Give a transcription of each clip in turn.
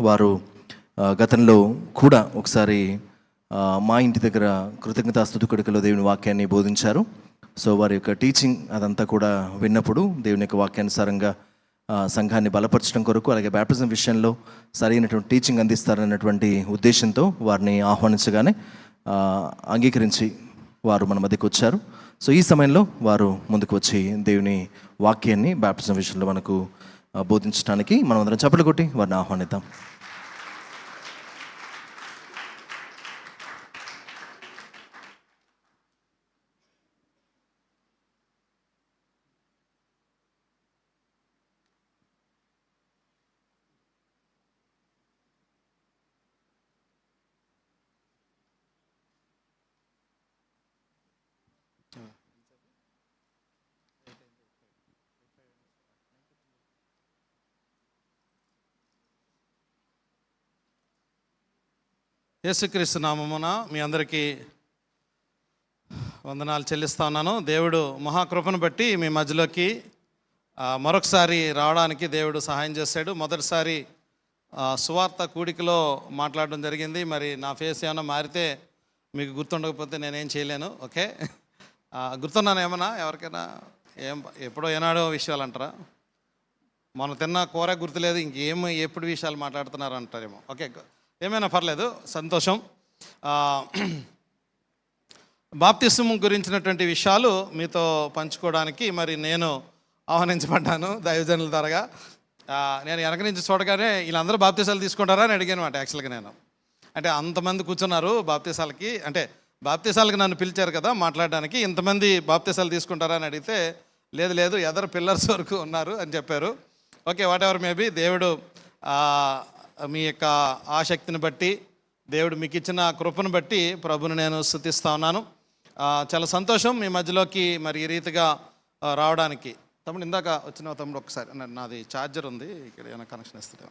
వారు గతంలో కూడా ఒకసారి మా ఇంటి దగ్గర కృతజ్ఞతాస్తుతి కొడుకులో దేవుని వాక్యాన్ని బోధించారు. సో వారి యొక్క టీచింగ్ అదంతా కూడా విన్నప్పుడు దేవుని యొక్క వాక్యానుసారంగా సంఘాన్ని బలపరచడం కొరకు, అలాగే బ్యాప్టిజం విషయంలో సరైనటువంటి టీచింగ్ అందిస్తారన్నటువంటి ఉద్దేశంతో వారిని ఆహ్వానించగానే అంగీకరించి వారు మన మధ్యకు వచ్చారు. సో ఈ సమయంలో వారు ముందుకు వచ్చి దేవుని వాక్యాన్ని బ్యాప్టిజం విషయంలో మనకు బోధించడానికి మనం అందరం చప్పట్లు కొట్టి వారిని ఆహ్వానిద్దాం. యేసుక్రీస్తు నామమున మీ అందరికీ వందనాలు చెల్లిస్తా ఉన్నాను. దేవుడు మహాకృపను బట్టి మీ మధ్యలోకి మరొకసారి రావడానికి దేవుడు సహాయం చేశాడు. మొదటిసారి సువార్త కూడికలో మాట్లాడడం జరిగింది. మరి నా ఫేస్ ఏమైనా మారితే మీకు గుర్తుండకపోతే నేనేం చేయలేను. ఓకే, గుర్తున్నాను ఏమన్నా? ఎవరికైనా ఎప్పుడో ఏనాడో విషయాలు అంటారా? మనం తిన్న కూర గుర్తులేదు, ఎప్పుడు విషయాలు మాట్లాడుతున్నారు అంటారేమో. ఓకే, ఏమైనా పర్లేదు, సంతోషం. బాప్తిస్మం గురించినటువంటి విషయాలు మీతో పంచుకోవడానికి మరి నేను ఆహ్వానించబడ్డాను దైవజనుల ద్వారా. నేను వెనక నుంచి చూడగానే వీళ్ళందరూ బాప్తిసాలు తీసుకుంటారా అని అడిగాను మాట. యాక్చువల్గా నేను అంటే అంతమంది కూర్చున్నారు బాప్తిసాలకి, అంటే బాప్తిసాలకి నన్ను పిలిచారు కదా మాట్లాడడానికి, ఇంతమంది బాప్తిసాలు తీసుకుంటారా అని అడిగితే లేదు ఎదరు పిల్లర్స్ వరకు ఉన్నారు అని చెప్పారు. ఓకే, వాట్ ఎవర్ మేబీ, దేవుడు మీ యొక్క ఆసక్తిని బట్టి, దేవుడు మీకు ఇచ్చిన కృపను బట్టి ప్రభుని నేను స్తుతిస్తా ఉన్నాను. చాలా సంతోషం మీ మధ్యలోకి మరి ఈ రీతిగా రావడానికి. తమ్ముడు ఇందాక వచ్చిన తమ్ముడు ఒకసారి, నాది ఛార్జర్ ఉంది ఇక్కడ, ఏమైనా కనెక్షన్ ఇస్తుందా?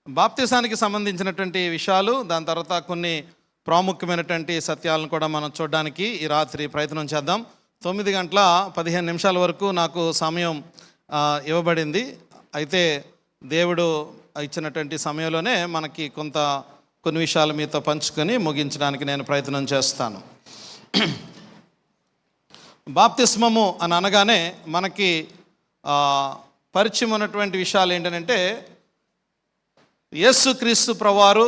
బాప్తిసానికి సంబంధించినటువంటి విషయాలు, దాని తర్వాత కొన్ని ప్రాముఖ్యమైనటువంటి సత్యాలను కూడా మనం చూడడానికి ఈ రాత్రి ప్రయత్నం చేద్దాం. 9:15 వరకు నాకు సమయం ఇవ్వబడింది. అయితే దేవుడు ఇచ్చినటువంటి సమయంలోనే మనకి కొన్ని విషయాలు మీతో పంచుకొని ముగించడానికి నేను ప్రయత్నం చేస్తాను. బాప్తిస్మము అని అనగానే మనకి పరిచయం ఉన్నటువంటి విషయాలు ఏంటంటే, యేసుక్రీస్తు ప్రభువారు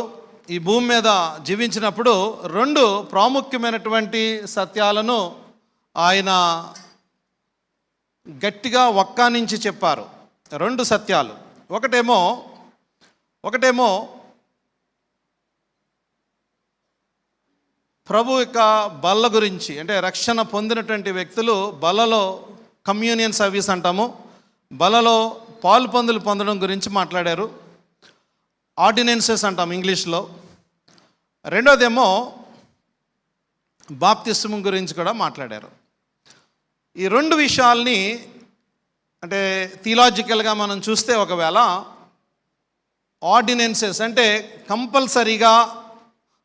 ఈ భూమి మీద జీవించినప్పుడు 2 ప్రాముఖ్యమైనటువంటి సత్యాలను ఆయన గట్టిగా వక్కానించి చెప్పారు. 2 సత్యాలు. ఒకటేమో ప్రభు యొక్క బల్ల గురించి, అంటే రక్షణ పొందినటువంటి వ్యక్తులు బల్లలో కమ్యూనియన్ సర్వీస్ అంటాము, బల్లలో పాలు పొందడం గురించి మాట్లాడారు. ఆర్డినెన్సెస్ అంటాం ఇంగ్లీష్లో. రెండోదేమో బాప్తిస్మం గురించి కూడా మాట్లాడారు. ఈ 2 విషయాల్ని అంటే థియలాజికల్గా మనం చూస్తే, ఒకవేళ ఆర్డినెన్సెస్ అంటే కంపల్సరీగా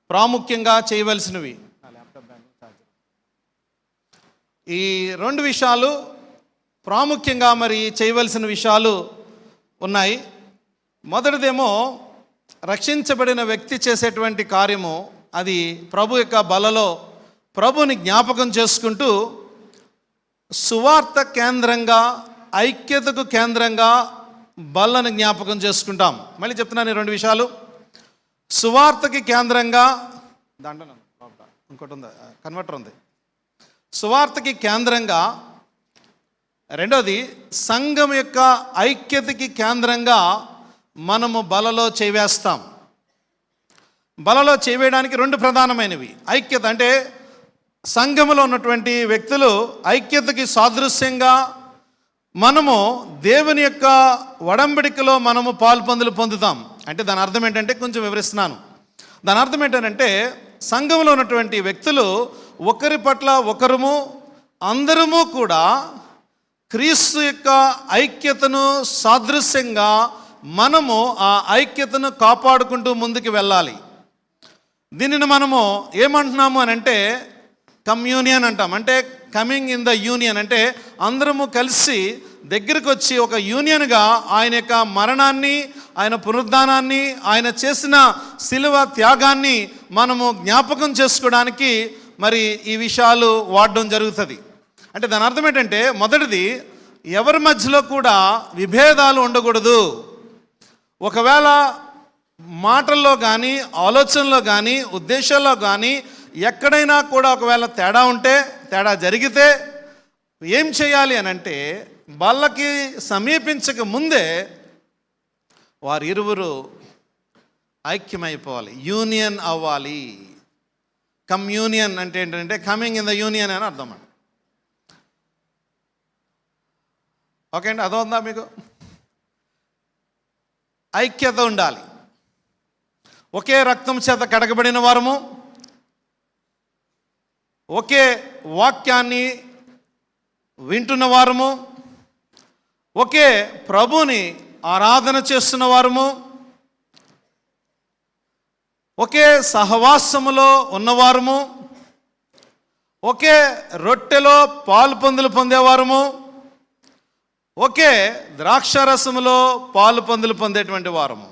ప్రాముఖ్యంగా చేయవలసినవి, ఈ 2 విషయాలు ప్రాముఖ్యంగా మరి చేయవలసిన విషయాలు ఉన్నాయి. మొదటిదేమో రక్షించబడిన వ్యక్తి చేసేటువంటి కార్యము, అది ప్రభు యొక్క బలలో ప్రభుని జ్ఞాపకం చేసుకుంటూ సువార్త కేంద్రంగా, ఐక్యతకు కేంద్రంగా బల్లను జ్ఞాపకం చేసుకుంటాం. మళ్ళీ చెప్తున్నాను, 2 విషయాలు. సువార్తకి కేంద్రంగా, దాంట్లో ఇంకోటి ఉంది, కన్వర్టర్ ఉంది. సువార్తకి కేంద్రంగా, రెండోది సంఘం యొక్క ఐక్యతకి కేంద్రంగా మనము బలలో చేవేస్తాం. బలలో చేయడానికి 2 ప్రధానమైనవి. ఐక్యత అంటే సంఘములో ఉన్నటువంటి వ్యక్తులు ఐక్యతకి సాదృశ్యంగా మనము దేవుని యొక్క ఒడంబడికలో మనము పొందుతాం. అంటే దాని అర్థం ఏంటంటే, కొంచెం వివరిస్తున్నాను. దాని అర్థం ఏంటంటే, సంఘంలో ఉన్నటువంటి వ్యక్తులు ఒకరి పట్ల ఒకరము, అందరము కూడా క్రీస్తు యొక్క ఐక్యతను సాదృశ్యంగా మనము ఆ ఐక్యతను కాపాడుకుంటూ ముందుకు వెళ్ళాలి. దీనిని మనము ఏమంటున్నాము అని అంటే కమ్యూనియన్ అంటాం. అంటే కమింగ్ ఇన్ ద యూనియన్ అంటే అందరము కలిసి దగ్గరికి వచ్చి ఒక యూనియన్గా ఆయన యొక్క మరణాన్ని, ఆయన పునరుద్ధానాన్ని, ఆయన చేసిన శిలువ త్యాగాన్ని మనము జ్ఞాపకం చేసుకోవడానికి మరి ఈ విషయాలు వాడడం జరుగుతుంది. అంటే దాని అర్థం ఏంటంటే, మొదటిది ఎవరి మధ్యలో కూడా విభేదాలు ఉండకూడదు. ఒకవేళ మాటల్లో కానీ, ఆలోచనలో కానీ, ఉద్దేశాల్లో కానీ ఎక్కడైనా కూడా ఒకవేళ తేడా ఉంటే, తేడా జరిగితే ఏం చేయాలి అని అంటే, బల్లకి సమీపించక ముందే వారు ఇరువురు ఐక్యమైపోవాలి, యూనియన్ అవ్వాలి. కమ్యూనియన్ అంటే ఏంటంటే కమింగ్ ఇన్ ద యూనియన్ అని అర్థం అండి. ఓకే అండి, అదవుందా మీకు? ఐక్యత ఉండాలి. ఒకే రక్తం చేత కడగబడిన వారము, ఒకే వాక్యాన్ని వింటున్న వారము, ఒకే ప్రభుని ఆరాధన చేస్తున్న వారము, ఒకే సహవాసములో ఉన్నవారము, ఒకే రొట్టెలో పాలు పొందులు పొందేవారము, ఒకే ద్రాక్షారసములో పాలు పొందులు పొందేటువంటి వారము,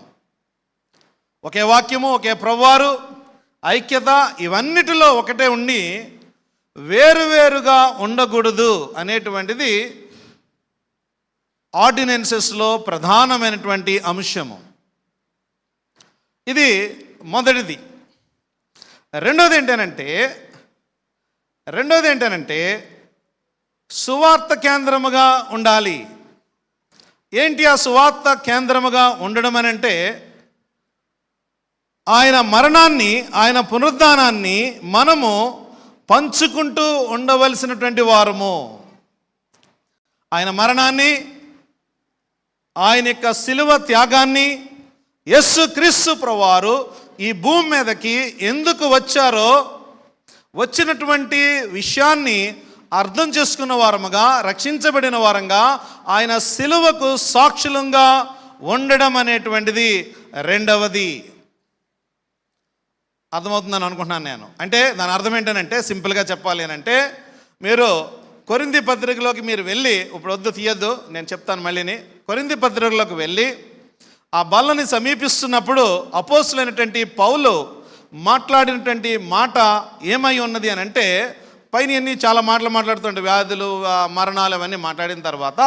ఒకే వాక్యము, ఒకే ప్రభువారు, ఐక్యత, ఇవన్నిటిలో ఒకటే ఉండి వేరువేరుగా ఉండకూడదు అనేటువంటిది ఆర్డినెన్సెస్లో ప్రధానమైనటువంటి అంశము. ఇది మొదటిది. రెండోది ఏంటనంటే సువార్త కేంద్రముగా ఉండాలి. ఏంటి ఆ సువార్త కేంద్రముగా ఉండడం అని అంటే, ఆయన మరణాన్ని, ఆయన పునరుద్ధానాన్ని మనము పంచుకుంటూ ఉండవలసినటువంటి వారము. ఆయన మరణాన్ని, ఆయన యొక్క శిలువ త్యాగాన్ని, యేసుక్రీస్తు ప్రభువారు ఈ భూమి మీదకి ఎందుకు వచ్చారో, వచ్చినటువంటి విషయాన్ని అర్థం చేసుకున్న వారముగా, రక్షించబడిన వారంగా, ఆయన శిలువకు సాక్షులంగా ఉండడం అనేటువంటిది రెండవది. అర్థమవుతుందని అనుకుంటున్నాను నేను. అంటే దాని అర్థం ఏంటనంటే, సింపుల్గా చెప్పాలి అని అంటే, మీరు కొరింథీ పత్రికలోకి మీరు వెళ్ళి, ఇప్పుడు వద్దు తీయద్దు, నేను చెప్తాను మళ్ళీని. కొరింథీ పత్రికలోకి వెళ్ళి ఆ బల్లని సమీపిస్తున్నప్పుడు అపోస్తులైనటువంటి పౌలు మాట్లాడినటువంటి మాట ఏమై ఉన్నది అని అంటే, పైన అన్నీ చాలా మాట్లాడుతుంటే వ్యాధులు, మరణాలు అవన్నీ మాట్లాడిన తర్వాత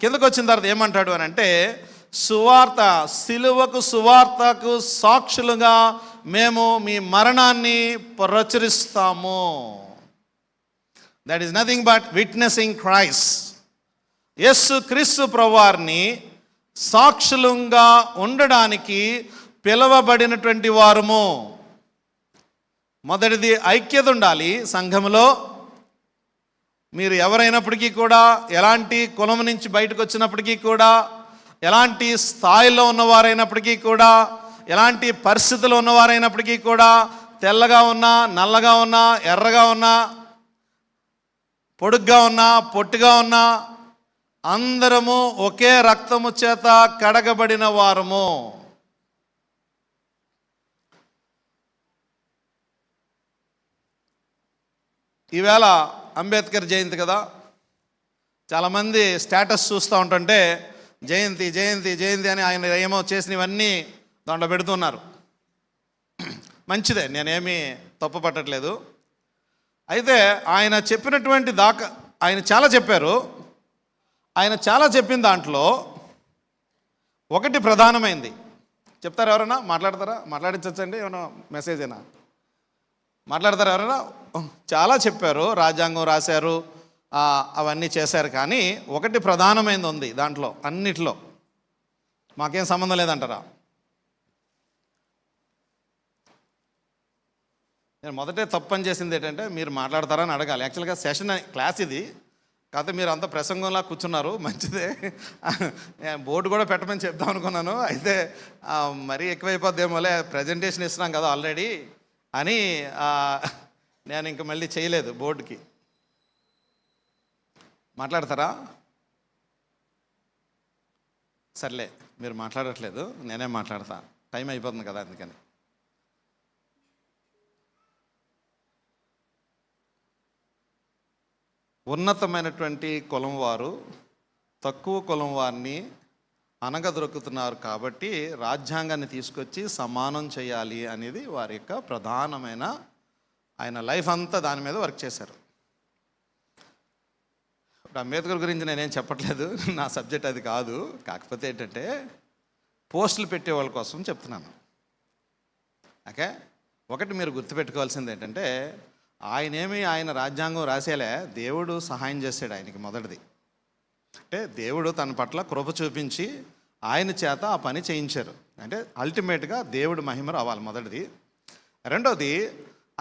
కిందకు వచ్చిన తర్వాత ఏమంటాడు అని అంటే, సువార్త, సిలువకు సువార్తకు సాక్షులుగా మేము మీ మరణాన్ని ప్రచురిస్తాము. That is nothing but witnessing Christ. యేసు క్రీస్తు ప్రభువారిని సాక్షులుగా ఉండడానికి పిలవబడినటువంటి వారము. మొదటిది ఐక్యత ఉండాలి సంఘములో. మీరు ఎవరైనప్పటికీ కూడా, ఎలాంటి కులం నుంచి బయటకు వచ్చినప్పటికీ కూడా, ఎలాంటి స్థాయిలో ఉన్నవారైనప్పటికీ కూడా, ఎలాంటి పరిస్థితుల్లో ఉన్నవారైనప్పటికీ కూడా, తెల్లగా ఉన్నా, నల్లగా ఉన్నా, ఎర్రగా ఉన్నా, పొడుగ్గా ఉన్నా, పొట్టిగా ఉన్నా, అందరము ఒకే రక్తము చేత కడగబడిన వారము. ఈవేళ అంబేద్కర్ జయంతి కదా, చాలామంది స్టేటస్ చూస్తూ ఉంటుంటే జయంతి జయంతి జయంతి అని ఆయన ఏమో చేసినవన్నీ దాంట్లో పెడుతున్నారు. మంచిదే, నేనేమీ తప్పు పట్టట్లేదు. అయితే ఆయన చెప్పినటువంటి ఆయన చాలా చెప్పారు. ఆయన చాలా చెప్పిన దాంట్లో ఒకటి ప్రధానమైంది. చెప్తారా ఎవరైనా? మాట్లాడతారా? మాట్లాడించండి. ఏమైనా మెసేజ్ అయినా మాట్లాడతారా ఎవరైనా? చాలా చెప్పారు, రాజ్యాంగం రాశారు, అవన్నీ చేశారు. కానీ ఒకటి ప్రధానమైనది ఉంది దాంట్లో, అన్నిట్లో మాకేం సంబంధం లేదంటారా? నేను మొదటే తప్పని చేసింది ఏంటంటే, మీరు మాట్లాడతారని అడగాలి. యాక్చువల్గా సెషన్ క్లాస్ ఇది, కాకపోతే మీరు అంత ప్రసంగంలా కూర్చున్నారు. మంచిదే, నేను బోర్డు కూడా పెట్టమని చెప్దాం అనుకున్నాను. అయితే మరీ ఎక్కువైపోద్దేమోలే, ప్రజెంటేషన్ ఇస్తున్నాం కదా ఆల్రెడీ అని నేను ఇంక మళ్ళీ చేయలేదు బోర్డుకి. మాట్లాడతారా? సర్లే, మీరు మాట్లాడట్లేదు, నేనే మాట్లాడతా, టైం అయిపోతుంది కదా అందుకని. ఉన్నతమైనటువంటి కులం వారు తక్కువ కులం వారిని అనగదొరుకుతున్నారు కాబట్టి రాజ్యాంగాన్ని తీసుకొచ్చి సమానం చేయాలి అనేది వారి యొక్క ప్రధానమైన, ఆయన లైఫ్ అంతా దాని మీద వర్క్ చేశారు. ఇప్పుడు అంబేద్కర్ గురించి నేనేం చెప్పట్లేదు, నా సబ్జెక్ట్ అది కాదు. కాకపోతే ఏంటంటే పోస్టులు పెట్టే వాళ్ళ కోసం చెప్తున్నాను. ఓకే, ఒకటి మీరు గుర్తుపెట్టుకోవాల్సింది ఏంటంటే ఆయన రాజ్యాంగం రాసేలే, దేవుడు సహాయం చేశాడు ఆయనకి. మొదటిది అంటే దేవుడు తన పట్ల కృప చూపించి ఆయన చేత ఆ పని చేయించారు. అంటే అల్టిమేట్గా దేవుడు మహిమ రావాలి, మొదటిది. రెండోది,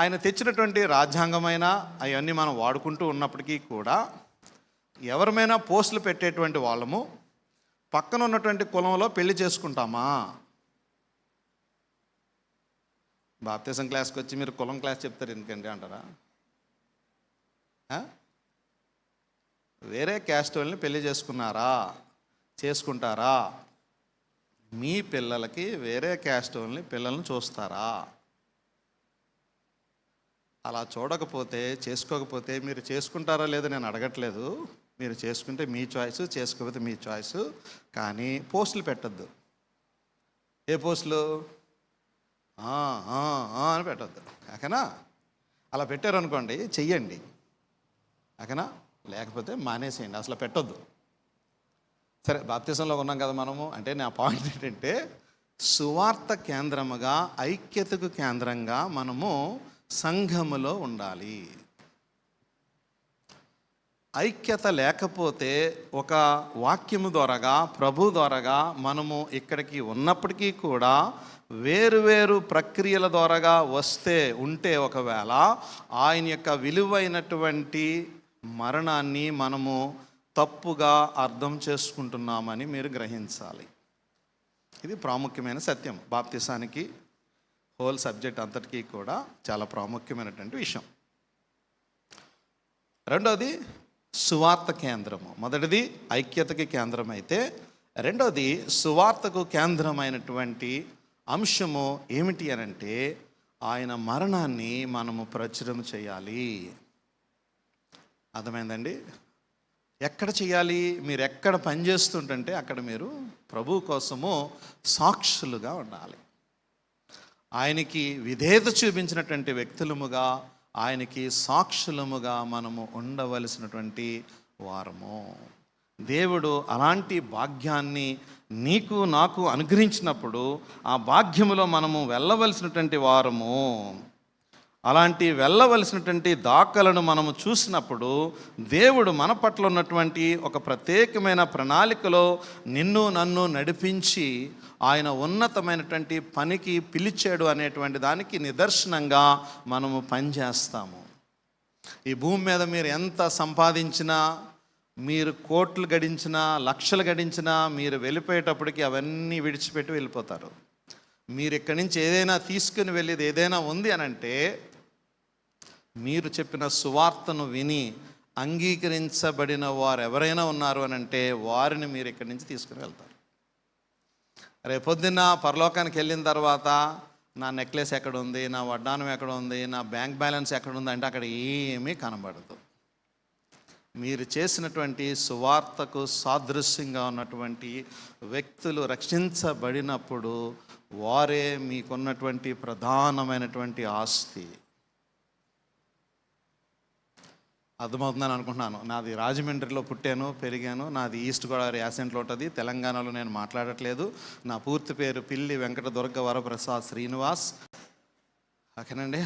ఆయన తెచ్చినటువంటి రాజ్యాంగమైన అవన్నీ మనం వాడుకుంటూ ఉన్నప్పటికీ కూడా ఎవరిమైనా పోస్టులు పెట్టేటువంటి వాళ్ళము పక్కన ఉన్నటువంటి కులంలో పెళ్లి చేసుకుంటామా? బాప్తిజం క్లాస్కి వచ్చి మీరు కులం క్లాస్ చెప్తారు ఎందుకంటే అంటారా? వేరే క్యాస్ట్ వాళ్ళని పెళ్లి చేసుకుంటారా? మీ పిల్లలకి వేరే క్యాస్ట్ వాళ్ళని పిల్లల్ని చూస్తారా? అలా చూడకపోతే, చేసుకోకపోతే మీరు చేసుకుంటారా లేదో నేను అడగట్లేదు. మీరు చేసుకుంటే మీ చాయిస్, చేసుకోకపోతే మీ చాయిస్. కానీ పోస్టులు పెట్టద్దు. ఏ పోస్టులు అని పెట్టద్దు. ఓకేనా? అలా పెట్టారనుకోండి, చెయ్యండి. ఓకేనా? లేకపోతే మానేసేయండి, అసలు పెట్టొద్దు. సరే, బాప్తిజంలో ఉన్నాం కదా మనము. అంటే నా పాయింట్ ఏంటంటే సువార్త కేంద్రముగా, ఐక్యతకు కేంద్రంగా మనము సంఘములో ఉండాలి. ఐక్యత లేకపోతే ఒక వాక్యము ద్వారాగా, ప్రభు ద్వారాగా మనము ఇక్కడికి ఉన్నప్పటికీ కూడా వేరు ప్రక్రియల ద్వారాగా ఉంటే ఒకవేళ ఆయన యొక్క విలువైనటువంటి మరణాన్ని మనము తప్పుగా అర్థం చేసుకుంటున్నామని మీరు గ్రహించాలి. ఇది ప్రాముఖ్యమైన సత్యం. బాప్తిసానికి హోల్ సబ్జెక్ట్ అంతటికీ కూడా చాలా ప్రాముఖ్యమైనటువంటి విషయం. రెండోది సువార్త కేంద్రము. మొదటిది ఐక్యతకి కేంద్రం అయితే, రెండోది సువార్తకు కేంద్రమైనటువంటి అంశము ఏమిటి అనంటే ఆయన మరణాన్ని మనము ప్రచురం చేయాలి. అర్థమైందండి? ఎక్కడ చేయాలి? మీరు ఎక్కడ పనిచేస్తుంటే అక్కడ మీరు ప్రభు కోసము సాక్షులుగా ఉండాలి. ఆయనకి విధేయత చూపించినటువంటి వ్యక్తులముగా, ఆయనకి సాక్షులముగా మనము ఉండవలసినటువంటి వారము. దేవుడు అలాంటి భాగ్యాన్ని నీకు నాకు అనుగ్రహించినప్పుడు ఆ భాగ్యములో మనము వెళ్ళవలసినటువంటి వారము. అలాంటి వెళ్ళవలసినటువంటి దాఖలను మనము చూసినప్పుడు దేవుడు మన పట్ల ఉన్నటువంటి ఒక ప్రత్యేకమైన ప్రణాళికలో నిన్ను నన్ను నడిపించి ఆయన ఉన్నతమైనటువంటి పనికి పిలిచాడు అనేటువంటి దానికి నిదర్శనంగా మనము పనిచేస్తాము. ఈ భూమి మీద మీరు ఎంత సంపాదించినా, మీరు కోట్లు గడించినా, లక్షలు గడించినా, మీరు వెళ్ళిపోయేటప్పటికి అవన్నీ విడిచిపెట్టి వెళ్ళిపోతారు. మీరు ఇక్కడి నుంచి ఏదైనా తీసుకుని వెళ్ళేది ఏదైనా ఉంది అనంటే మీరు చెప్పిన సువార్తను విని అంగీకరించబడిన వారు ఎవరైనా ఉన్నారు అనంటే వారిని మీరు ఇక్కడి నుంచి తీసుకుని వెళ్తారు. రేపొద్దున్న పరలోకానికి వెళ్ళిన తర్వాత నా నెక్లెస్ ఎక్కడ ఉంది, నా వడ్డానం ఎక్కడ ఉంది, నా బ్యాంక్ బ్యాలెన్స్ ఎక్కడ ఉంది అంటే అక్కడ ఏమీ కనబడదు. మీరు చేసినటువంటి సువార్తకు సాదృశ్యంగా ఉన్నటువంటి వ్యక్తులు రక్షించబడినప్పుడు వారే మీకున్నటువంటి ప్రధానమైనటువంటి ఆస్తి. అర్థమవుతుందని అనుకుంటున్నాను. నాది రాజమండ్రిలో పుట్టాను, పెరిగాను. నాది ఈస్ట్ గోదావరి యాసెంట్లో ఉంటుంది. తెలంగాణలో నేను మాట్లాడట్లేదు. నా పూర్తి పేరు పిల్లి వెంకట దుర్గ వరప్రసాద్ శ్రీనివాస్. ఓకేనండి?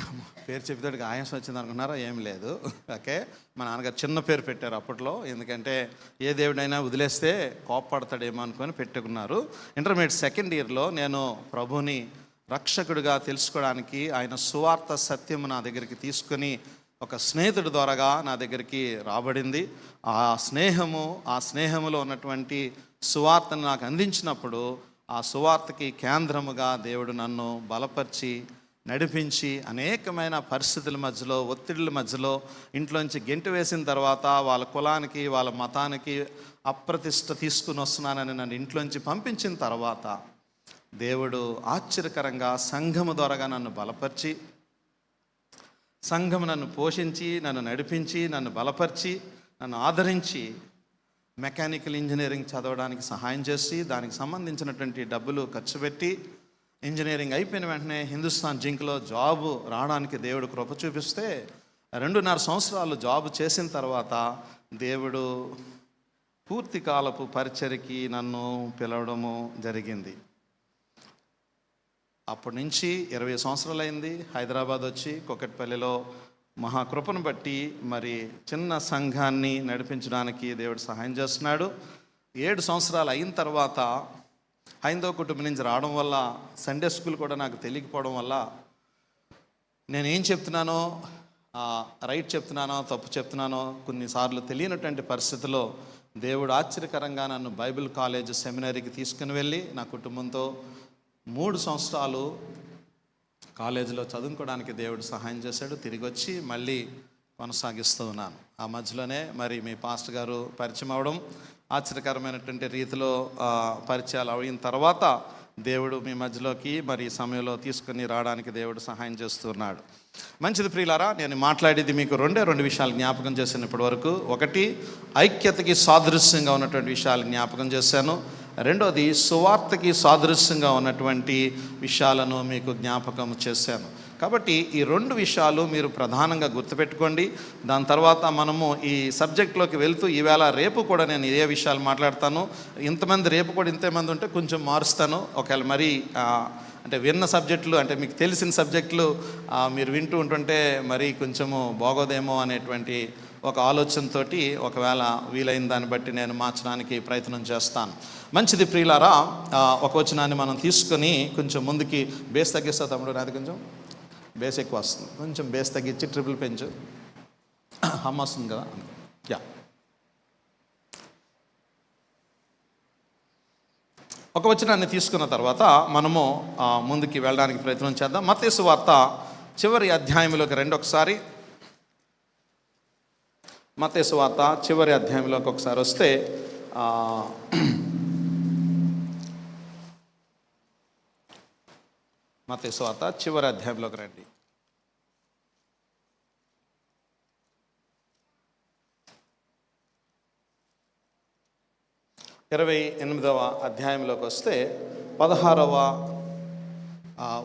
పేరు చెప్పేటికి ఆయాసం వచ్చింది అనుకున్నారా? ఏం లేదు. ఓకే, మా నాన్నగారు చిన్న పేరు పెట్టారు అప్పట్లో. ఎందుకంటే ఏ దేవుడైనా వదిలేస్తే కోప్పడతాడేమో అనుకొని పెట్టుకున్నారు. ఇంటర్మీడియట్ సెకండ్ ఇయర్లో నేను ప్రభుని రక్షకుడిగా తెలుసుకోవడానికి ఆయన సువార్త సత్యము నా దగ్గరికి తీసుకొని ఒక స్నేహితుడి ద్వారాగా నా దగ్గరికి రాబడింది. ఆ స్నేహములో ఉన్నటువంటి సువార్తను నాకు అందించినప్పుడు ఆ సువార్తకి కేంద్రముగా దేవుడు నన్ను బలపరిచి నడిపించి అనేకమైన పరిస్థితుల మధ్యలో, ఒత్తిడిల మధ్యలో ఇంట్లోంచి గెంటు వేసిన తర్వాత వాళ్ళ కులానికి, వాళ్ళ మతానికి అప్రతిష్ట తీసుకుని వస్తున్నానని నన్ను ఇంట్లోంచి పంపించిన తర్వాత దేవుడు ఆశ్చర్యకరంగా సంఘము ద్వారాగా నన్ను బలపరిచి, సంఘం నన్ను పోషించి, నన్ను నడిపించి, నన్ను బలపరిచి, నన్ను ఆదరించి మెకానికల్ ఇంజనీరింగ్ చదవడానికి సహాయం చేసి దానికి సంబంధించినటువంటి డబ్బులు ఖర్చు పెట్టి ఇంజనీరింగ్ అయిపోయిన వెంటనే హిందుస్థాన్ జింక్లో జాబు రావడానికి దేవుడు కృప చూపిస్తే 2.5 సంవత్సరాలు జాబు చేసిన తర్వాత దేవుడు పూర్తి కాలపు పరిచర్యకి నన్ను పిలవడము జరిగింది. అప్పటి నుంచి 20 సంవత్సరాలు అయింది. హైదరాబాద్ వచ్చి కుకట్పల్లిలో మహాకృపను బట్టి మరి చిన్న సంఘాన్ని నడిపించడానికి దేవుడు సహాయం చేస్తున్నాడు. 7 సంవత్సరాలు అయిన తర్వాత హైందవ కుటుంబం నుంచి రావడం వల్ల సండే స్కూల్ కూడా నాకు తెలియకపోవడం వల్ల నేను ఏం చెప్తున్నానో రైట్ చెప్తున్నానో తప్పు చెప్తున్నానో కొన్నిసార్లు తెలియనటువంటి పరిస్థితిలో దేవుడు ఆశ్చర్యకరంగా నన్ను బైబిల్ కాలేజ్ సెమినరీకి తీసుకుని వెళ్ళి నా కుటుంబంతో 3 సంవత్సరాలు కాలేజీలో చదువుకోవడానికి దేవుడు సహాయం చేశాడు. తిరిగి వచ్చి మళ్ళీ కొనసాగిస్తూ ఉన్నాను. ఆ మధ్యలోనే మరి మీ పాస్టర్ గారు పరిచయం అవడం, ఆశ్చర్యకరమైనటువంటి రీతిలో పరిచయాలు అయిన తర్వాత దేవుడు మీ మధ్యలోకి మరి ఈ సమయంలో తీసుకుని రావడానికి దేవుడు సహాయం చేస్తున్నాడు. మంచిది ప్రియులారా, నేను మాట్లాడేది మీకు 2 విషయాలు జ్ఞాపకం చేశాను ఇప్పటి వరకు. ఒకటి, ఐక్యతకి సాదృశ్యంగా ఉన్నటువంటి విషయాలు జ్ఞాపకం చేశాను. రెండోది, సువార్తకి సాదృశ్యంగా ఉన్నటువంటి విషయాలను మీకు జ్ఞాపకం చేశాను. కాబట్టి ఈ 2 విషయాలు మీరు ప్రధానంగా గుర్తుపెట్టుకోండి. దాని తర్వాత మనము ఈ సబ్జెక్ట్లోకి వెళ్తూ ఈవేళ రేపు కూడా నేను ఇదే విషయాలు మాట్లాడతాను. ఇంతమంది రేపు కూడా ఇంతమంది ఉంటే కొంచెం మారుస్తాను. ఒకవేళ మరీ అంటే విన్న సబ్జెక్టులు అంటే మీకు తెలిసిన సబ్జెక్టులు మీరు వింటూ ఉంటుంటే మరీ కొంచెము బాగోదేమో అనేటువంటి ఒక ఆలోచనతోటి ఒకవేళ వీలైన దాన్ని బట్టి నేను మార్చడానికి ప్రయత్నం చేస్తాను. మంచిది ప్రియులారా, ఒక వచనాన్ని మనం తీసుకొని కొంచెం ముందుకి బేస్ తగ్గిస్తా తమ్ముడు, నాది కొంచెం బేస్ ఎక్కువ వస్తుంది, కొంచెం బేస్ తగ్గించి ట్రిపుల్ పెంచు, హమ్ వస్తుంది కదా. యా, ఒక వచనాన్ని తీసుకున్న తర్వాత మనము ముందుకి వెళ్ళడానికి ప్రయత్నం చేద్దాం. మత్తయి సువార్త చివరి అధ్యాయంలోకి రండి ఒకసారి. మత్తయి సువార్త చివరి అధ్యాయంలోకి ఒకసారి వస్తే మత్తయి సువార్త చివరి అధ్యాయంలోకి రండి. ఇరవై 28వ అధ్యాయంలోకి వస్తే 16వ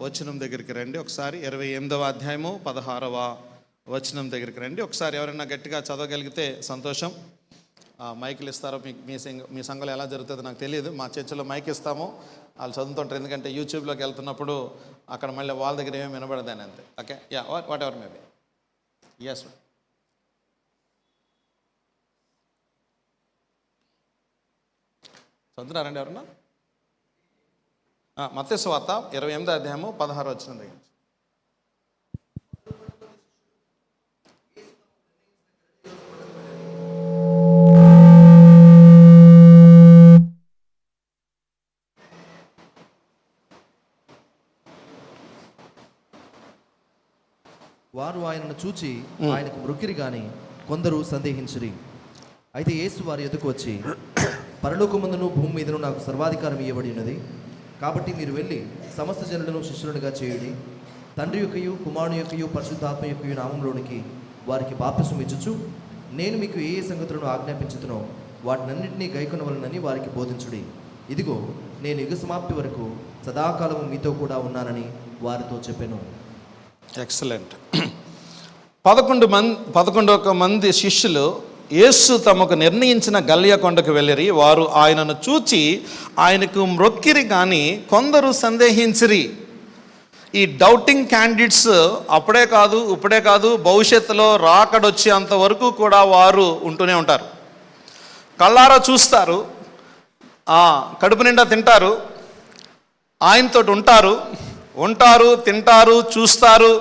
వచనం దగ్గరికి రండి ఒకసారి. 28వ అధ్యాయము 16వ వచనం దగ్గరికి రండి ఒకసారి. ఎవరైనా గట్టిగా చదవగలిగితే సంతోషం. మైకులు ఇస్తారో మీ సంఘంలో ఎలా జరుగుతుందో నాకు తెలియదు. మా చర్చిలో మైక్ ఇస్తాము, వాళ్ళు చదువుతుంటారు. ఎందుకంటే యూట్యూబ్లోకి వెళ్తున్నప్పుడు అక్కడ మళ్ళీ వాళ్ళ దగ్గర ఏమేమి వినబడదని అంతే. Okay, yeah, whatever maybe. Yes, చదువుతున్నారండి ఎవరన్నా? మత్తయి సువార్త 28వ అధ్యాయము 16వ వచనం దగ్గర. వారు ఆయనను చూచి ఆయనకు మ్రొక్కిరి గాని కొందరు సందేహించిరి. అయితే యేసు వారి ఎదుకు వచ్చి, పరలోకమందును భూమి మీదను నాకు సర్వాధికారం ఇవ్వబడి ఉన్నది. కాబట్టి మీరు వెళ్ళి సమస్త జనులను శిష్యులుగా చేయుడి. తండ్రి యొక్కయు కుమారుని యొక్కయు పరిశుద్ధాత్మ యొక్కయు నామంలోనికి వారికి బాప్తిసం ఇచ్చుచు, నేను మీకు ఏ సంగతులను ఆజ్ఞాపించుతునో వాటినన్నింటినీ గైకొనవలనని వారికి బోధించుడి. ఇదిగో, నేను యుగ సమాప్తి వరకు సదాకాలము మీతో కూడా ఉన్నానని వారితో చెప్పాను. ఎక్సలెంట్. 11 మంది శిష్యులు యేసు తమకు నిర్ణయించిన గలిలయ కొండకు వెళ్ళిరి. వారు ఆయనను చూచి ఆయనకు మ్రొక్కిరి కానీ కొందరు సందేహించిరి. ఈ డౌటింగ్ క్యాండిడేట్స్ అప్పుడే కాదు ఇప్పుడే కాదు భవిష్యత్తులో రాకడొచ్చే అంతవరకు కూడా వారు ఉంటూనే ఉంటారు. కళ్ళారా చూస్తారు, కడుపు నిండా తింటారు, ఆయనతో ఉంటారు, తింటారు, చూస్తారు,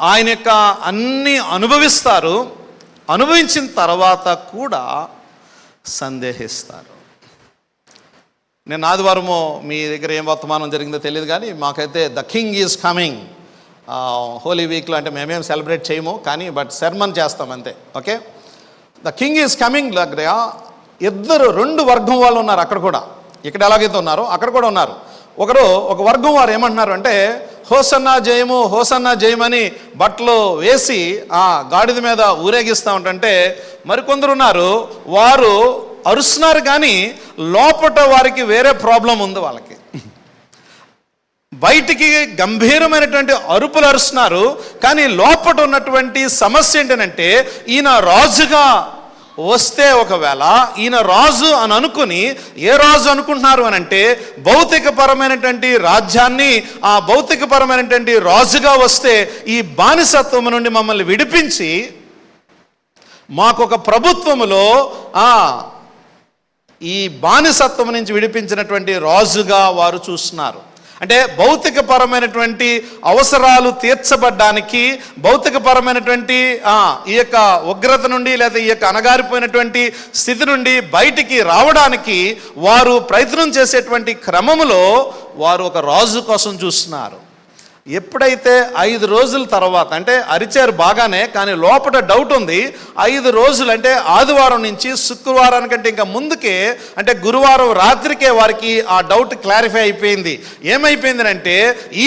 ఆయన యొక్క అన్నీ అనుభవిస్తారు. అనుభవించిన తర్వాత కూడా సందేహిస్తారు. నేను ఆదివారము మీ దగ్గర ఏం వర్తమానం జరిగిందో తెలియదు కానీ మాకైతే the king is coming holy వీక్లో అంటే మేమేం సెలబ్రేట్ చేయము కానీ బట్ సెర్మన్ చేస్తాం అంతే. Okay, the king is coming దగ్గర 2 వర్గం వాళ్ళు ఉన్నారు అక్కడ కూడా. ఇక్కడ ఎలాగైతే ఉన్నారో అక్కడ కూడా ఉన్నారు. ఒక వర్గం వారు ఏమంటున్నారు అంటే హోసన్నా జయము హోసన్నా జయమని బట్టలు వేసి ఆ గాడిద మీద ఊరేగిస్తూ ఉంటుంటే మరికొందరు ఉన్నారు, వారు అరుస్తున్నారు కానీ లోపట వారికి వేరే ప్రాబ్లం ఉంది. వాళ్ళకి బయటికి గంభీరమైనటువంటి అరుపులు అరుస్తున్నారు, కానీ లోపట ఉన్నటువంటి సమస్య ఏంటంటే ఈయన రాజుగా వస్తే ఒకవేళ ఈయన రాజు అని అనుకుని, ఏ రాజు అనుకుంటున్నారు అని అంటే భౌతికపరమైనటువంటి రాజ్యాన్ని, ఆ భౌతికపరమైనటువంటి రాజుగా వస్తే ఈ బానిసత్వం నుండి మమ్మల్ని విడిపించి మాకొక ప్రభుత్వములో ఈ బానిసత్వం నుంచి విడిపించినటువంటి రాజుగా వారు చూస్తున్నారు. అంటే భౌతికపరమైనటువంటి అవసరాలు తీర్చబడ్డానికి, భౌతికపరమైనటువంటి ఈ యొక్క ఉగ్రత నుండి లేదా ఈ యొక్క అణగారిపోయినటువంటి స్థితి నుండి బయటికి రావడానికి వారు ప్రయత్నం చేసేటువంటి క్రమములో వారు ఒక రాజు కోసం చూస్తున్నారు. ఎప్పుడైతే 5 రోజుల తర్వాత, అంటే అరిచారు బాగానే, కానీ లోపల డౌట్ ఉంది. 5 రోజులు అంటే ఆదివారం నుంచి శుక్రవారానికంటే ఇంకా ముందుకే, అంటే గురువారం రాత్రికే వారికి ఆ డౌట్ క్లారిఫై అయిపోయింది. ఏమైపోయింది అంటే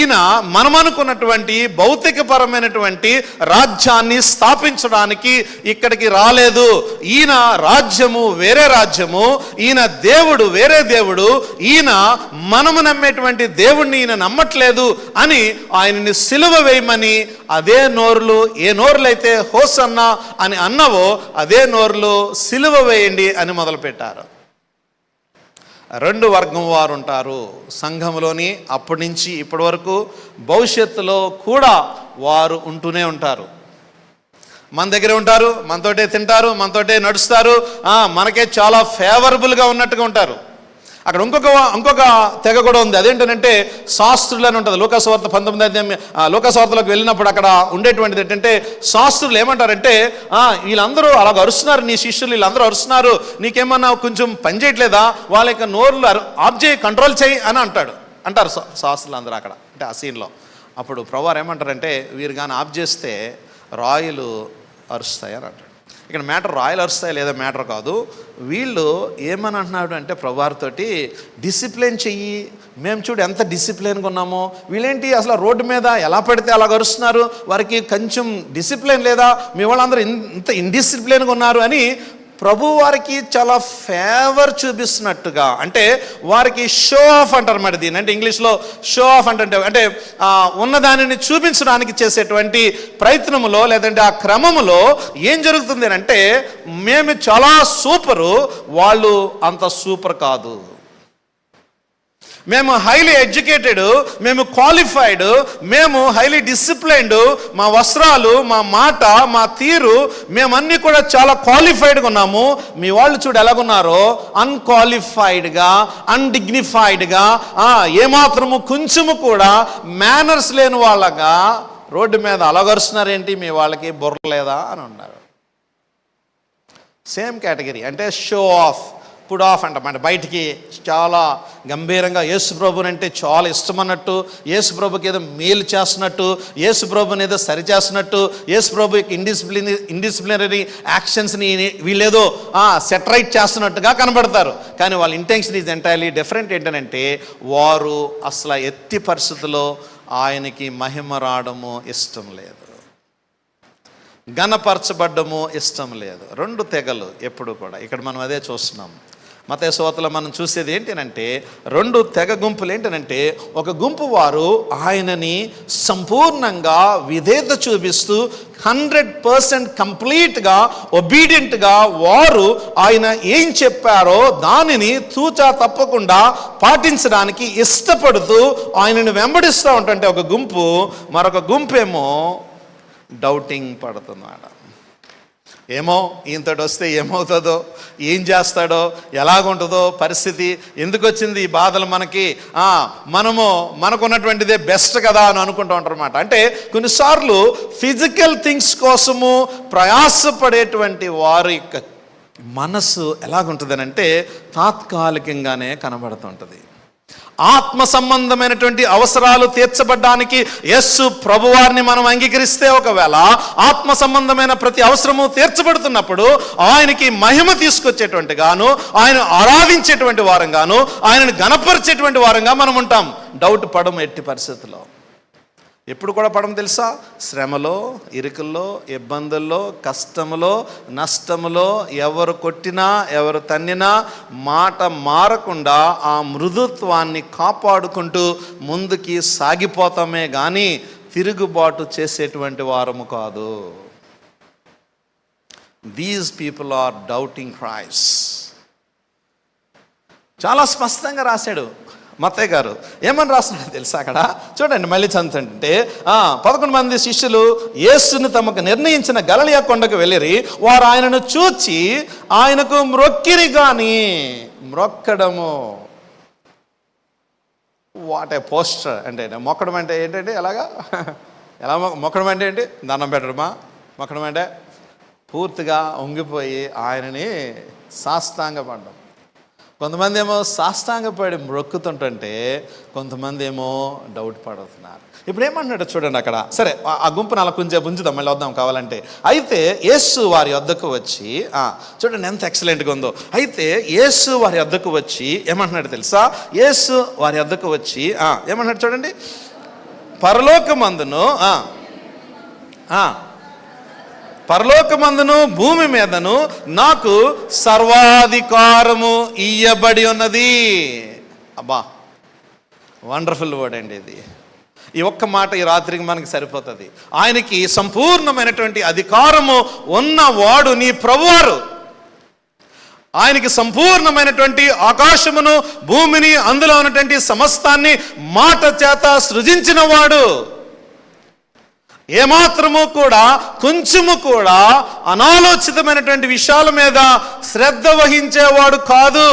ఈయన మనమనుకున్నటువంటి భౌతికపరమైనటువంటి రాజ్యాన్ని స్థాపించడానికి ఇక్కడికి రాలేదు. ఈయన రాజ్యము వేరే రాజ్యము, ఈయన దేవుడు వేరే దేవుడు, ఈయన మనము నమ్మేటువంటి దేవుణ్ణి ఈయన నమ్మట్లేదు అని ఆయనని సిలువ వేయమని అదే నోరులు, ఏ నోరులైతే హోసన్నా అని అన్నవో అదే నోరులు సిలువ వేయండి అని మొదలుపెట్టారు. 2 వర్గం వారు ఉంటారు సంఘంలోని. అప్పటి నుంచి ఇప్పటి వరకు భవిష్యత్తులో కూడా వారు ఉంటూనే ఉంటారు. మన దగ్గరే ఉంటారు, మనతోటే తింటారు, మనతోటే నడుస్తారు, మనకే చాలా ఫేవరబుల్గా ఉన్నట్టుగా ఉంటారు. అక్కడ ఇంకొక తెగ కూడా ఉంది. అదేంటంటే శాస్త్రులు అని ఉంటుంది. లోకాసువార్త 19వ అధ్యాయం లోకాసువార్తలోకి వెళ్ళినప్పుడు అక్కడ ఉండేటువంటిది ఏంటంటే శాస్త్రులు ఏమంటారంటే, వీళ్ళందరూ అలాగ అరుస్తున్నారు, నీ శిష్యులు వీళ్ళందరూ అరుస్తున్నారు, నీకేమన్నా కొంచెం పని చేయట్లేదా, వాళ్ళ యొక్క నోర్లు ఆఫ్ చేయి, కంట్రోల్ చేయి అని అంటారు శాస్త్రులు అందరూ అక్కడ, అంటే ఆ సీన్లో. అప్పుడు ప్రభువారు ఏమంటారంటే, వీరు కానీ ఆఫ్ చేస్తే రాయులు అరుస్తాయి అని అంటాడు. ఇక్కడ మ్యాటర్ రాయల్ అరుస్తాయి లేదా మ్యాటర్ కాదు. వీళ్ళు ఏమని అంటున్నాడు అంటే ప్రభువారితోటి, డిసిప్లిన్ చెయ్యి, మేము చూడు ఎంత డిసిప్లిన్గా ఉన్నామో, వీళ్ళేంటి అసలు రోడ్డు మీద ఎలా పడితే అలా అరుస్తున్నారు, వారికి కొంచెం డిసిప్లిన్ లేదా, మీ వాళ్ళందరూ ఇంత ఇండిసిప్లిన్గా ఉన్నారు అని ప్రభు వారికి చాలా ఫేవర్ చూపిస్తున్నట్టుగా, అంటే వారికి షో ఆఫ్ అంటారు మరి దీన్ని, అంటే ఇంగ్లీష్లో షో ఆఫ్ అంటే ఉన్నదానిని చూపించడానికి చేసేటువంటి ప్రయత్నములో లేదంటే ఆ క్రమములో ఏం జరుగుతుంది అంటే, మేము చాలా సూపరు, వాళ్ళు అంత సూపర్ కాదు, మేము హైలీ ఎడ్యుకేటెడ్, మేము క్వాలిఫైడ్, మేము హైలీ డిసిప్లైన్డ్, మా వస్త్రాలు, మా మాట, మా తీరు, మేమన్నీ కూడా చాలా క్వాలిఫైడ్గా ఉన్నాము, మీ వాళ్ళు చూడు ఎలాగున్నారో అన్క్వాలిఫైడ్గా, అన్డిగ్నిఫైడ్గా, ఏమాత్రము కొంచెము కూడా మేనర్స్ లేని వాళ్ళగా రోడ్డు మీద అలగరుస్తున్నారేంటి, మీ వాళ్ళకి బుర్ర లేదా అని అన్నారు. సేమ్ కేటగిరీ, అంటే షో ఆఫ్, పుడ్ ఆఫ్ అంటాం. బయటికి చాలా గంభీరంగా యేసు ప్రభుని అంటే చాలా ఇష్టమన్నట్టు, యేసు ప్రభుకి ఏదో మేలు చేస్తున్నట్టు, యేసు ప్రభుని ఏదో సరి చేస్తున్నట్టు, యేసు ప్రభు యొక్క ఇండిసిప్లినరీ యాక్షన్స్ని వీళ్ళేదో సెటరైట్ చేస్తున్నట్టుగా కనబడతారు. కానీ వాళ్ళ ఇంటెన్షన్ ఈజ్ ఎంటైర్లీ డిఫరెంట్. ఏంటంటే వారు అసలు ఎట్టి పరిస్థితుల్లో ఆయనకి మహిమ రావడము ఇష్టం లేదు, ఘనపరచబడ్డము ఇష్టం లేదు. 2 తెగలు ఎప్పుడు కూడా ఇక్కడ మనం అదే చూస్తున్నాం. మత్తయి సువార్తలో మనం చూసేది ఏంటంటే 2 తెగ గుంపులు. ఏంటంటే ఒక గుంపు వారు ఆయనని సంపూర్ణంగా విధేయత చూపిస్తూ 100% కంప్లీట్గా ఒబీడియంట్గా వారు ఆయన ఏం చెప్పారో దానిని తూచా తప్పకుండా పాటించడానికి ఇష్టపడుతూ ఆయనను వెంబడిస్తూ ఉంటుంటే ఒక గుంపు, మరొక గుంపు ఏమో డౌటింగ్ పడుతున్నాడు. ఏమో ఈయనతోటి వస్తే ఏమవుతుందో, ఏం చేస్తాడో, ఎలాగుంటుందో పరిస్థితి, ఎందుకు వచ్చింది ఈ బాధలు మనకి, మనకున్నటువంటిదే బెస్ట్ కదా అని అనుకుంటూ ఉంటారు అన్నమాట. అంటే కొన్నిసార్లు ఫిజికల్ థింగ్స్ కోసము ప్రయాసపడేటువంటి వారి యొక్క మనస్సు ఎలాగుంటుందని అంటే తాత్కాలికంగానే కనబడుతుంటుంది. ఆత్మ సంబంధమైనటువంటి అవసరాలు తీర్చబడ్డానికి యేసు ప్రభువారిని మనం అంగీకరిస్తే, ఒకవేళ ఆత్మ సంబంధమైన ప్రతి అవసరము తీర్చబడుతున్నప్పుడు ఆయనకి మహిమ తీసుకొచ్చేటువంటి గాను, ఆయన ఆరాధించేటువంటి వారంగాను, ఆయనను గణపరిచేటువంటి వారంగా మనం ఉంటాం. డౌట్ పడము ఎట్టి పరిస్థితుల్లో. ఎప్పుడు కూడా పడము తెలుసా? శ్రమలో, ఇరుకుల్లో, ఇబ్బందుల్లో, కష్టములో, నష్టములో, ఎవరు కొట్టినా ఎవరు తన్నినా మాట మారకుండా ఆ మృదుత్వాన్ని కాపాడుకుంటూ ముందుకి సాగిపోతామే కానీ తిరుగుబాటు చేసేటువంటి వారము కాదు. These people are doubting Christ. చాలా స్పష్టంగా రాశాడు మత్తయి గారు. ఏమని రాస్తున్నాడు తెలుసా? అక్కడ చూడండి, మళ్ళీ చదువుతుంటే 11 మంది శిష్యులు యేసుని తమకు నిర్ణయించిన గలిలయ కొండకు వెళ్ళిరి. వారు ఆయనను చూచి ఆయనకు మ్రొక్కిరి గాని మ్రొక్కడము. వాట్ ఏ పోస్టర్ అంటే మొక్కడం అంటే ఏంటంటే ఎలాగా ఎలా మొక్కడం అంటే ఏంటి? దండం పెట్టడమా? మొక్కడం అంటే పూర్తిగా ఉంగిపోయి ఆయనని సాష్టాంగపడడం. కొంతమంది ఏమో సాష్టాంగపడి మ్రొక్కుతుంటుంటే కొంతమంది ఏమో డౌట్ పడుతున్నారు. ఇప్పుడు ఏమంటున్నాడు చూడండి అక్కడ. సరే, ఆ గుంపును అలా ఉంచుదాం, మళ్ళీ వద్దాం కావాలంటే. అయితే యేసు వారి వద్దకు వచ్చి, చూడండి ఎంత ఎక్సలెంట్గా ఉందో. అయితే యేసు వారి వద్దకు వచ్చి ఏమంటున్నాడు తెలుసా? యేసు వారి వద్దకు వచ్చి ఏమంటున్నాడు చూడండి. పరలోకమందును పరలోకమందును భూమి మీదను నాకు సర్వాధికారము ఇయ్యబడి ఉన్నది. అబ్బా, వండర్ఫుల్ వర్డ్ అండి ఇది. ఈ ఒక్క మాట ఈ రాత్రికి మనకి సరిపోతుంది. ఆయనకి సంపూర్ణమైనటువంటి అధికారము ఉన్నవాడు నీ ప్రభువారు. ఆయనకి సంపూర్ణమైనటువంటి ఆకాశమును, భూమిని, అందులో ఉన్నటువంటి సమస్తాన్ని మాట చేత సృజించిన వాడు. ఏమాత్రము కూడా, కొంచెము కూడా అనాలోచితమైనటువంటి విషయాల మీద శ్రద్ధ వహించేవాడు కాదు.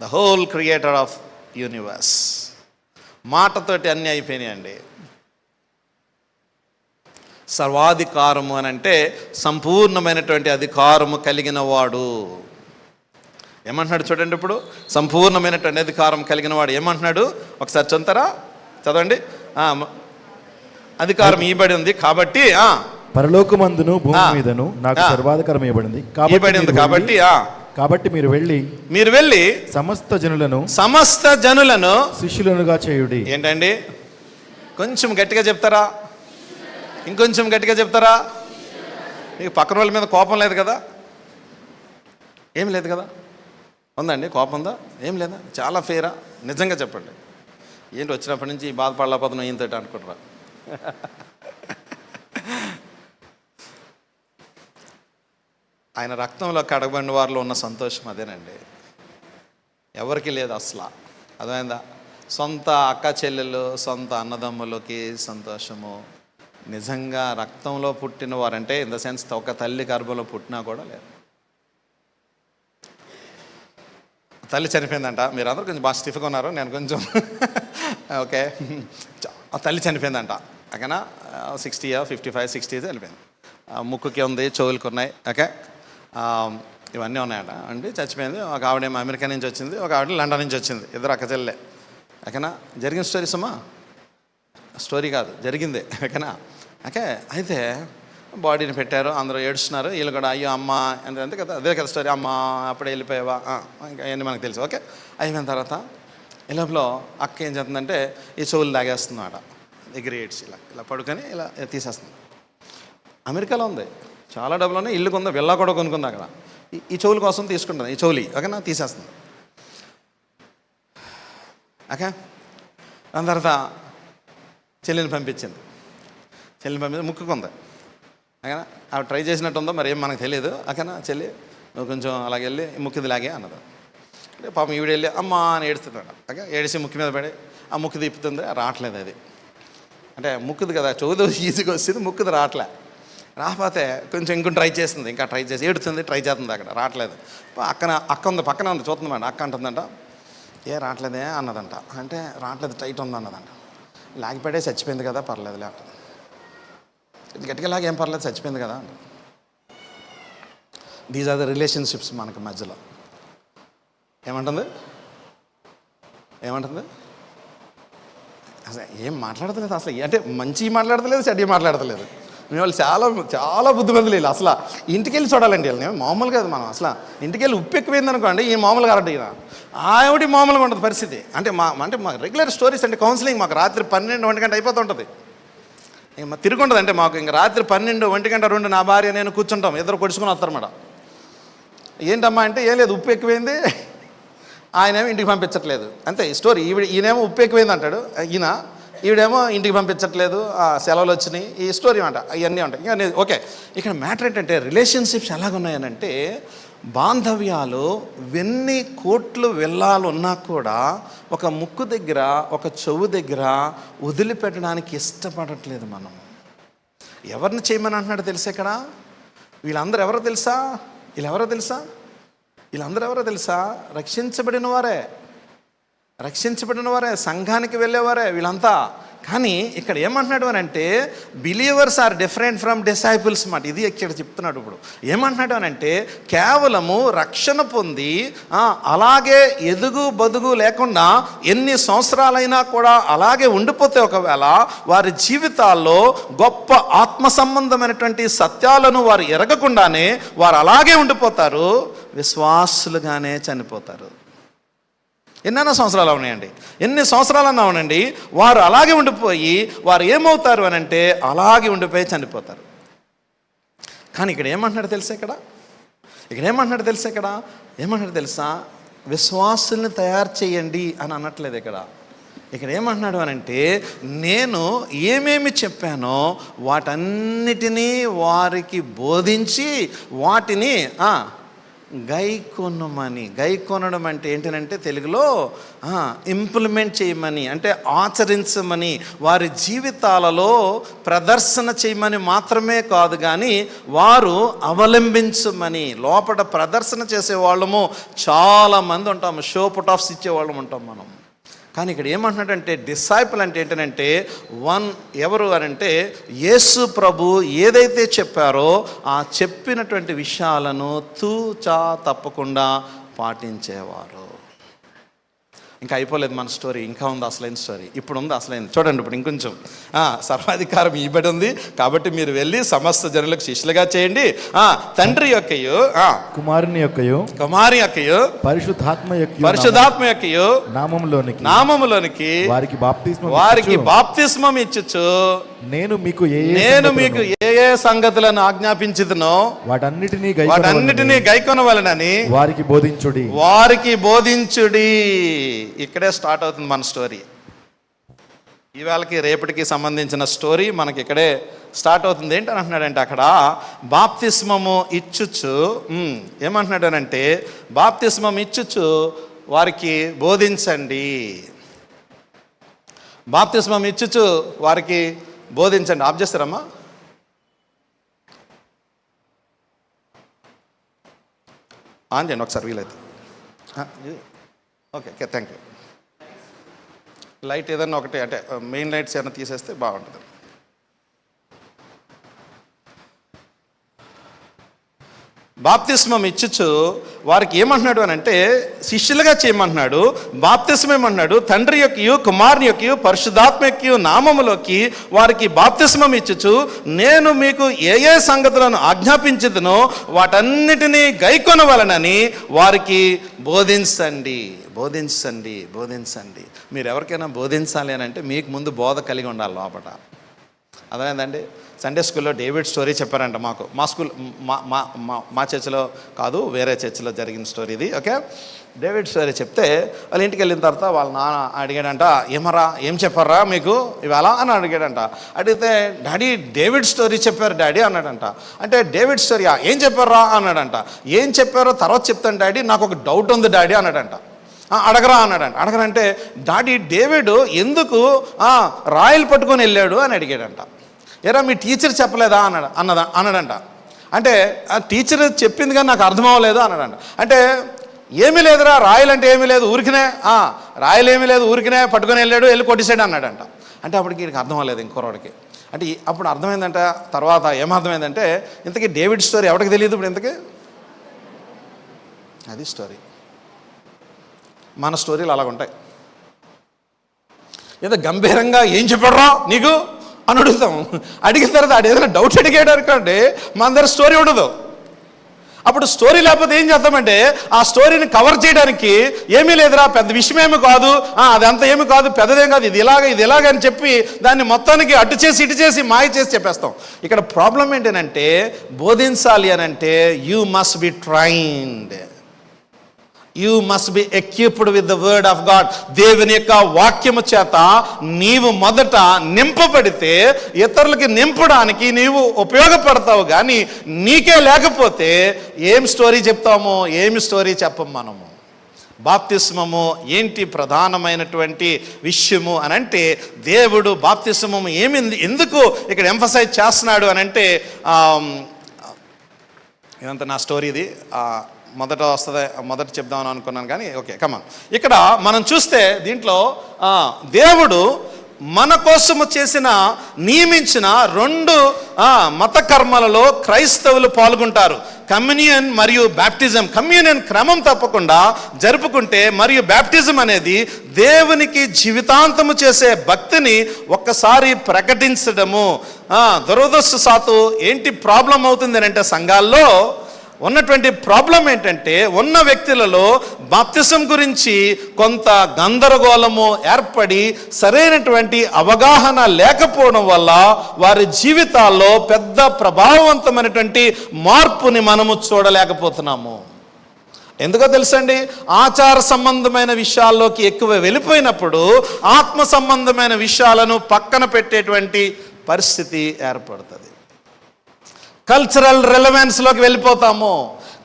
The whole creator of universe. మాటతోటి అన్నీ అయిపోయినాయండి. సర్వాధికారము అని అంటే సంపూర్ణమైనటువంటి అధికారము కలిగిన వాడు. ఏమంటున్నాడు చూడండి. ఇప్పుడు సంపూర్ణమైనటువంటి అధికారం కలిగిన వాడు ఏమంటున్నాడు? ఒకసారి చదువుతారా? చదవండి. అధికారం ఇవ్వబడి ఉంది కాబట్టి పరలోకమందును భూమి మీదను నాకు సర్వాధికారం ఇవ్వబడింది కాబట్టి కాబట్టి మీరు వెళ్ళి సమస్త జనులను శిష్యులనుగా చేయుడి. ఏంటండి? కొంచెం గట్టిగా చెప్తారా? ఇంకొంచెం గట్టిగా చెప్తారా? మీకు పక్కన వాళ్ళ మీద కోపం లేదు కదా? ఏం లేదు కదా? ఉందండి కోపం? ఉందా? ఏం లేదా? చాలా ఫేరా? నిజంగా చెప్పండి. ఏంటి వచ్చినప్పటి నుంచి బాధపడలేకపోతున్నాం ఈయనతో అనుకుంటారా? ఆయన రక్తంలో కడగబడిన వారిలో ఉన్న సంతోషం అదేనండి. ఎవరికి లేదు అసలు. అర్థమైందా? సొంత అక్క చెల్లెలు, సొంత అన్నదమ్ములకి సంతోషము. నిజంగా రక్తంలో పుట్టిన వారంటే ఇన్ ద సెన్స్ ఒక తల్లి గర్భంలో పుట్టినా కూడా లేదు. తల్లి చనిపోయిందంట. మీరు అందరూ కొంచెం బాగా స్టిఫ్గా ఉన్నారు, నేను కొంచెం ఓకే. ఆ తల్లి చనిపోయిందంట. ఓకేనా? 60 55 60 వెళ్ళిపోయింది. ముక్కుకి ఉంది, చెవులకి ఉన్నాయి. ఓకే, ఇవన్నీ ఉన్నాయంట. అంటే చచ్చిపోయింది. ఒక ఆవిడేమో అమెరికా నుంచి వచ్చింది, ఒక ఆవిడ లండన్ నుంచి వచ్చింది. ఇద్దరు అక్క చెల్లె. ఓకేనా? జరిగిన స్టోరీస్ అమ్మా, స్టోరీ కాదు, జరిగిందే. ఓకేనా? ఓకే. అయితే బాడీని పెట్టారు, అందరూ ఏడుస్తున్నారు. వీళ్ళు కూడా అయ్యో అమ్మ అంతే కదా, అదే కదా స్టోరీ. అమ్మ అప్పుడే వెళ్ళిపోయావా, ఇంకా అవన్నీ మనకు తెలుసు. ఓకే, అయిపోయిన తర్వాత ఈ లోపల అక్క ఏం చేస్తుందంటే ఈ చెవులు తాగేస్తుందన్నమాట. ఎగ్రేట్స్ ఇలా ఇలా పడుకొని ఇలా తీసేస్తుంది. అమెరికాలో ఉంది, చాలా డబ్బులు ఉన్నాయి, ఇల్లు కొందా, వెళ్ళా కూడా కొనుక్కుంది అక్కడ. ఈ చెవుల కోసం తీసుకుంటుంది, ఈ చెవులి. ఓకేనా? తీసేస్తుంది. ఓకే, దాని తర్వాత చెల్లిని పంపించింది. ముక్కుకుంది. ఓకేనా? ఆవిడ ట్రై చేసినట్టు ఉందో మరి ఏం మనకు తెలియదు. ఓకేనా? చెల్లి నువ్వు కొంచెం అలాగే వెళ్ళి ముక్కుది లాగే అన్నది. అంటే పాపం ఈవిడ వెళ్ళి అమ్మ అని ఏడుస్తున్నాడు. ఓకే, ఏడిసి ముక్కు మీద పడి ఆ ముక్కు తిప్పుతుంది, రావట్లేదు. అది అంటే ముక్కుది కదా, చదువు ఈజీగా వస్తుంది, ముక్కుది రావట్లే. రాకపోతే కొంచెం ఇంకొంచెం ట్రై చేస్తుంది, ఇంకా ట్రై చేసి ఏడుతుంది, ట్రై చేస్తుంది, అక్కడ రావట్లేదు. అక్క ఉంది, పక్కన ఉంది, చూస్తుందంట. అక్క అంటుందంట, ఏ రావట్లేదే అన్నదంట. అంటే రావట్లేదు, టైట్ ఉంది అన్నదంట. లాగిపడే చచ్చిపోయింది కదా, పర్లేదు లేకపోతే ఇది గట్టిగా లాగా ఏం పర్లేదు, చచ్చిపోయింది కదా అంట. దీస్ ఆర్ ద రిలేషన్షిప్స్ మనకు మధ్యలో. ఏమంటుంది అసలు ఏం మాట్లాడతలేదు అసలు. అంటే మంచి మాట్లాడతలేదు, చెడ్డ మాట్లాడతలేదు. మీ వాళ్ళు చాలా చాలా బుద్ధిమంతులు వీళ్ళు. అసలు ఇంటికి వెళ్ళి చూడాలండి వీళ్ళని, మామూలుగా అది మనం అసలు ఇంటికి వెళ్ళి ఉప్పు ఎక్కువైంది అనుకోండి, ఈ మామూలుగా అరటి ఆవిడ మామూలుగా ఉంటుంది పరిస్థితి. అంటే మా రెగ్యులర్ స్టోరీస్ అంటే కౌన్సిలింగ్ మాకు రాత్రి 12, 1 గంట అయిపోతుంటుంది. ఇంక తిరుగుంటుంది. అంటే మాకు ఇంక రాత్రి 12, 1 గంట 2 నా భార్య నేను కూర్చుంటాం, ఇద్దరు కొడుచుకుని వస్తారన్నమాట. ఏంటమ్మా అంటే ఏం లేదు, ఉప్పు ఎక్కువైంది, ఆయనేమో ఇంటికి పంపించట్లేదు, అంతే ఈ స్టోరీ. ఈయనేమో ఉప్పు ఎక్కువైంది అంటాడు ఈవిడేమో ఇంటికి పంపించట్లేదు, సెలవులు వచ్చినాయి, ఈ స్టోరీ అంట. ఇవన్నీ ఉంటాయి. ఇంకా ఓకే, ఇక్కడ మ్యాటర్ ఏంటంటే రిలేషన్షిప్స్ ఎలాగున్నాయనంటే, బాంధవ్యాలు ఎన్ని కోట్లు వెళ్ళాలన్నా కూడా ఒక ముక్కు దగ్గర, ఒక చెవు దగ్గర వదిలిపెట్టడానికి ఇష్టపడట్లేదు మనం. ఎవరిని చేయమని అంటున్నాడు తెలుసా ఇక్కడ? వీళ్ళందరూ ఎవరో తెలుసా? వీళ్ళందరూ ఎవరో తెలుసా? రక్షించబడిన వారే, సంఘానికి వెళ్ళేవారే వీళ్ళంతా. కానీ ఇక్కడ ఏమంటున్నాడు అని అంటే, believers are different from disciples మాట. ఇది ఇక్కడ చెప్తున్నాడు. ఇప్పుడు ఏమంటున్నాడు అని అంటే, కేవలము రక్షణ పొంది అలాగే ఎదుగు బదుగు లేకుండా ఎన్ని సంవత్సరాలైనా కూడా అలాగే ఉండిపోతే ఒకవేళ వారి జీవితాల్లో గొప్ప ఆత్మ సంబంధమైనటువంటి సత్యాలను వారు ఎరగకుండానే వారు అలాగే ఉండిపోతారు, విశ్వాసులుగానే చనిపోతారు. ఎన్నైనా సంవత్సరాలు ఉన్నాయండి, ఎన్ని సంవత్సరాలన్నా ఉండండి, వారు అలాగే ఉండిపోయి వారు ఏమవుతారు అని అంటే అలాగే ఉండిపోయి చనిపోతారు. కానీ ఇక్కడ ఏమంటున్నాడు తెలుసా? విశ్వాసుల్ని తయారు చేయండి అని అనట్లేదు ఇక్కడ ఏమంటున్నాడు అని అంటే, నేను ఏమేమి చెప్పానో వాటన్నిటినీ వారికి బోధించి వాటిని గైకొనడం అంటే ఏంటంటే తెలుగులో ఇంప్లిమెంట్ చేయమని, అంటే ఆచరించమని, వారి జీవితాలలో ప్రదర్శన చేయమని మాత్రమే కాదు కానీ వారు అవలంబించమని. లోపల ప్రదర్శన చేసేవాళ్ళము చాలామంది ఉంటాము, షో పుట్ ఆఫ్స్ ఇచ్చేవాళ్ళం ఉంటాం మనం. కానీ ఇక్కడ ఏమంటున్నాడంటే, డిసైపుల్ అంటే ఏంటంటే ఎవరు అనంటే యేసు ప్రభు ఏదైతే చెప్పారో ఆ చెప్పినటువంటి విషయాలను తూచా తప్పకుండా పాటించేవారు. ఇంకా అయిపోలేదు మన స్టోరీ, ఇంకా ఉంది అసలైన స్టోరీ. ఇప్పుడు ఉంది అసలైంది. చూడండి, ఇప్పుడు ఇంకొంచెం సర్వాధికారం ఇవ్వబడి ఉంది కాబట్టి మీరు వెళ్ళి సమస్త జనులకు శిష్యులుగా చేయండి. తండ్రి యొక్కయు, కుమారుని యొక్కయు, పరిశుద్ధాత్మ యొక్కయు నామములోనికి వారికి బాప్తిస్మం ఇచ్చుచు నేను మీకు ఏ ఏ సంగతులను ఆజ్ఞాపించుదునో వాటన్నిటినీ గైకొనవలెనని వారికి బోధించుడి. ఇక్కడే స్టార్ట్ అవుతుంది మన స్టోరీ. ఇవాళకి రేపటికి సంబంధించిన స్టోరీ మనకి ఇక్కడే స్టార్ట్ అవుతుంది. ఏంటని అంటున్నాడంటే, అక్కడ బాప్తిస్మము ఇచ్చుచు ఏమంటున్నాడనంటే, బాప్తిస్మం ఇచ్చుచు వారికి బోధించండి. బాప్తిస్మం ఇచ్చుచు వారికి బోధించండి. ఆఫ్ చేస్తారమ్మా? ఆన్ చేయండి ఒకసారి వీలైతే. Okay, thank you. లైట్ ఏదన్నా ఒకటి, అంటే మెయిన్ లైట్స్ ఏమైనా తీసేస్తే బాగుంటుంది. బాప్తిస్మం ఇచ్చుచు వారికి ఏమంటున్నాడు అని అంటే, శిష్యులుగా చేయమంటున్నాడు. బాప్తిస్మం ఏమంటున్నాడు, తండ్రి యొక్కయు కుమారుని యొక్కయు పరిశుద్ధాత్మ యొక్కయు నామములోకి వారికి బాప్తిస్మం ఇచ్చుచు నేను మీకు ఏ ఏ సంగతులను ఆజ్ఞాపించుదునో వాటన్నిటినీ గైకొనవలనని వారికి బోధించండి. మీరు ఎవరికైనా బోధించాలి అని అంటే మీకు ముందు బోధ కలిగి ఉండాలి లోపల. అదేంటండి, సండే స్కూల్లో డేవిడ్ స్టోరీ చెప్పారంట మాకు. మా స్కూల్ మా చర్చిలో కాదు, వేరే చర్చిలో జరిగిన స్టోరీ ఇది. ఓకే, డేవిడ్ స్టోరీ చెప్తే వాళ్ళ ఇంటికి వెళ్ళిన తర్వాత వాళ్ళ నాన్న అడిగాడంట, ఏం చెప్పారా మీకు ఇవాళ అని అడిగాడంట. అడిగితే, డాడీ డేవిడ్ స్టోరీ చెప్పారు డాడీ అన్నాడంట. అంటే డేవిడ్ స్టోరీ ఏం చెప్పారా అన్నాడంట. ఏం చెప్పారో తర్వాత చెప్తాను డాడీ, నాకు ఒక డౌట్ ఉంది డాడీ అన్నాడంట. అడగరా అన్నాడంట. అడగరంటే, డాడీ డేవిడ్ ఎందుకు రాయలు పట్టుకొని వెళ్ళాడు అని అడిగాడంట. ఏరా మీ టీచర్ చెప్పలేదా అన్నాడంట. అంటే ఆ టీచర్ చెప్పింది కానీ నాకు అర్థం అవ్వలేదు అన్నాడంట. అంటే ఏమీ లేదురా, రాయలు అంటే ఏమీ లేదు, ఊరికినే రాయలు ఏమీ లేదు, ఊరికినే పట్టుకొని వెళ్ళి కొట్టేసాడు అన్నాడంట. అంటే అప్పటికి వీడికి అర్థం అవ్వలేదు ఇంకోడికి. అంటే అప్పుడు అర్థమైందంట. తర్వాత ఏమర్థమైందంటే, ఇంతకీ డేవిడ్ స్టోరీ ఎవరికి తెలియదు ఇప్పుడు ఇంతకీ. అది స్టోరీ. మన స్టోరీలు అలాగుంటాయి. ఏదో గంభీరంగా ఏం చెప్పాడురా నీకు అని అడుగుతాం. అడిగిన తర్వాత ఆడు ఏదైనా డౌట్ అడిగాడు అనుకోండి, మన దగ్గర స్టోరీ ఉండదు. అప్పుడు స్టోరీ లేకపోతే ఏం చేద్దామంటే ఆ స్టోరీని కవర్ చేయడానికి ఏమీ లేదురా, పెద్ద విషయం ఏమి కాదు, అదంతా ఏమి కాదు, పెద్దదేం కాదు, ఇది ఇలాగ అని చెప్పి దాన్ని మొత్తానికి అటు చేసి ఇటు చేసి మాయ చేసి చెప్పేస్తాం. ఇక్కడ ప్రాబ్లం ఏంటంటే బోధించాలి అని అంటే you must be trained, you must be equipped with the word of God. దేవుని యొక్క వాక్యము చేత నీవు మొదట నింపబడితే ఇతరులకి నింపడానికి నీవు ఉపయోగపడతావు. కానీ నీకే లేకపోతే ఏం స్టోరీ చెప్తామో, ఏమి స్టోరీ చెప్పం మనము. బాప్తిస్మము ఏంటి ప్రధానమైనటువంటి విషయము అని అంటే, దేవుడు బాప్తిస్మము ఎందుకు ఇక్కడ ఎంఫసైజ్ చేస్తున్నాడు అని అంటే, ఇదంతా నా స్టోరీ ఇది మొదట చెప్దామని అనుకున్నాను కానీ ఓకే కమాన్. ఇక్కడ మనం చూస్తే దీంట్లో దేవుడు మన కోసము నియమించిన 2 మత కర్మలలో క్రైస్తవులు పాల్గొంటారు. కమ్యూనియన్ మరియు బ్యాప్టిజం. కమ్యూనియన్ క్రమం తప్పకుండా జరుపుకుంటే, మరియు బ్యాప్టిజం అనేది దేవునికి జీవితాంతము చేసే భక్తిని ఒక్కసారి ప్రకటించడము. దురదృష్టవశాత్తు ఏంటి ప్రాబ్లం అవుతుంది అని అంటే, సంఘాల్లో ఉన్నటువంటి ప్రాబ్లం ఏంటంటే ఉన్న వ్యక్తులలో బాప్తిసం గురించి కొంత గందరగోళము ఏర్పడి సరైనటువంటి అవగాహన లేకపోవడం వల్ల వారి జీవితాల్లో పెద్ద ప్రభావవంతమైనటువంటి మార్పుని మనము చూడలేకపోతున్నాము. ఎందుకో తెలుసండి, ఆచార సంబంధమైన విషయాల్లోకి ఎక్కువ వెళ్ళిపోయినప్పుడు ఆత్మ సంబంధమైన విషయాలను పక్కన పెట్టేటువంటి పరిస్థితి ఏర్పడుతుంది. కల్చరల్ రెలవెన్స్లోకి వెళ్ళిపోతాము.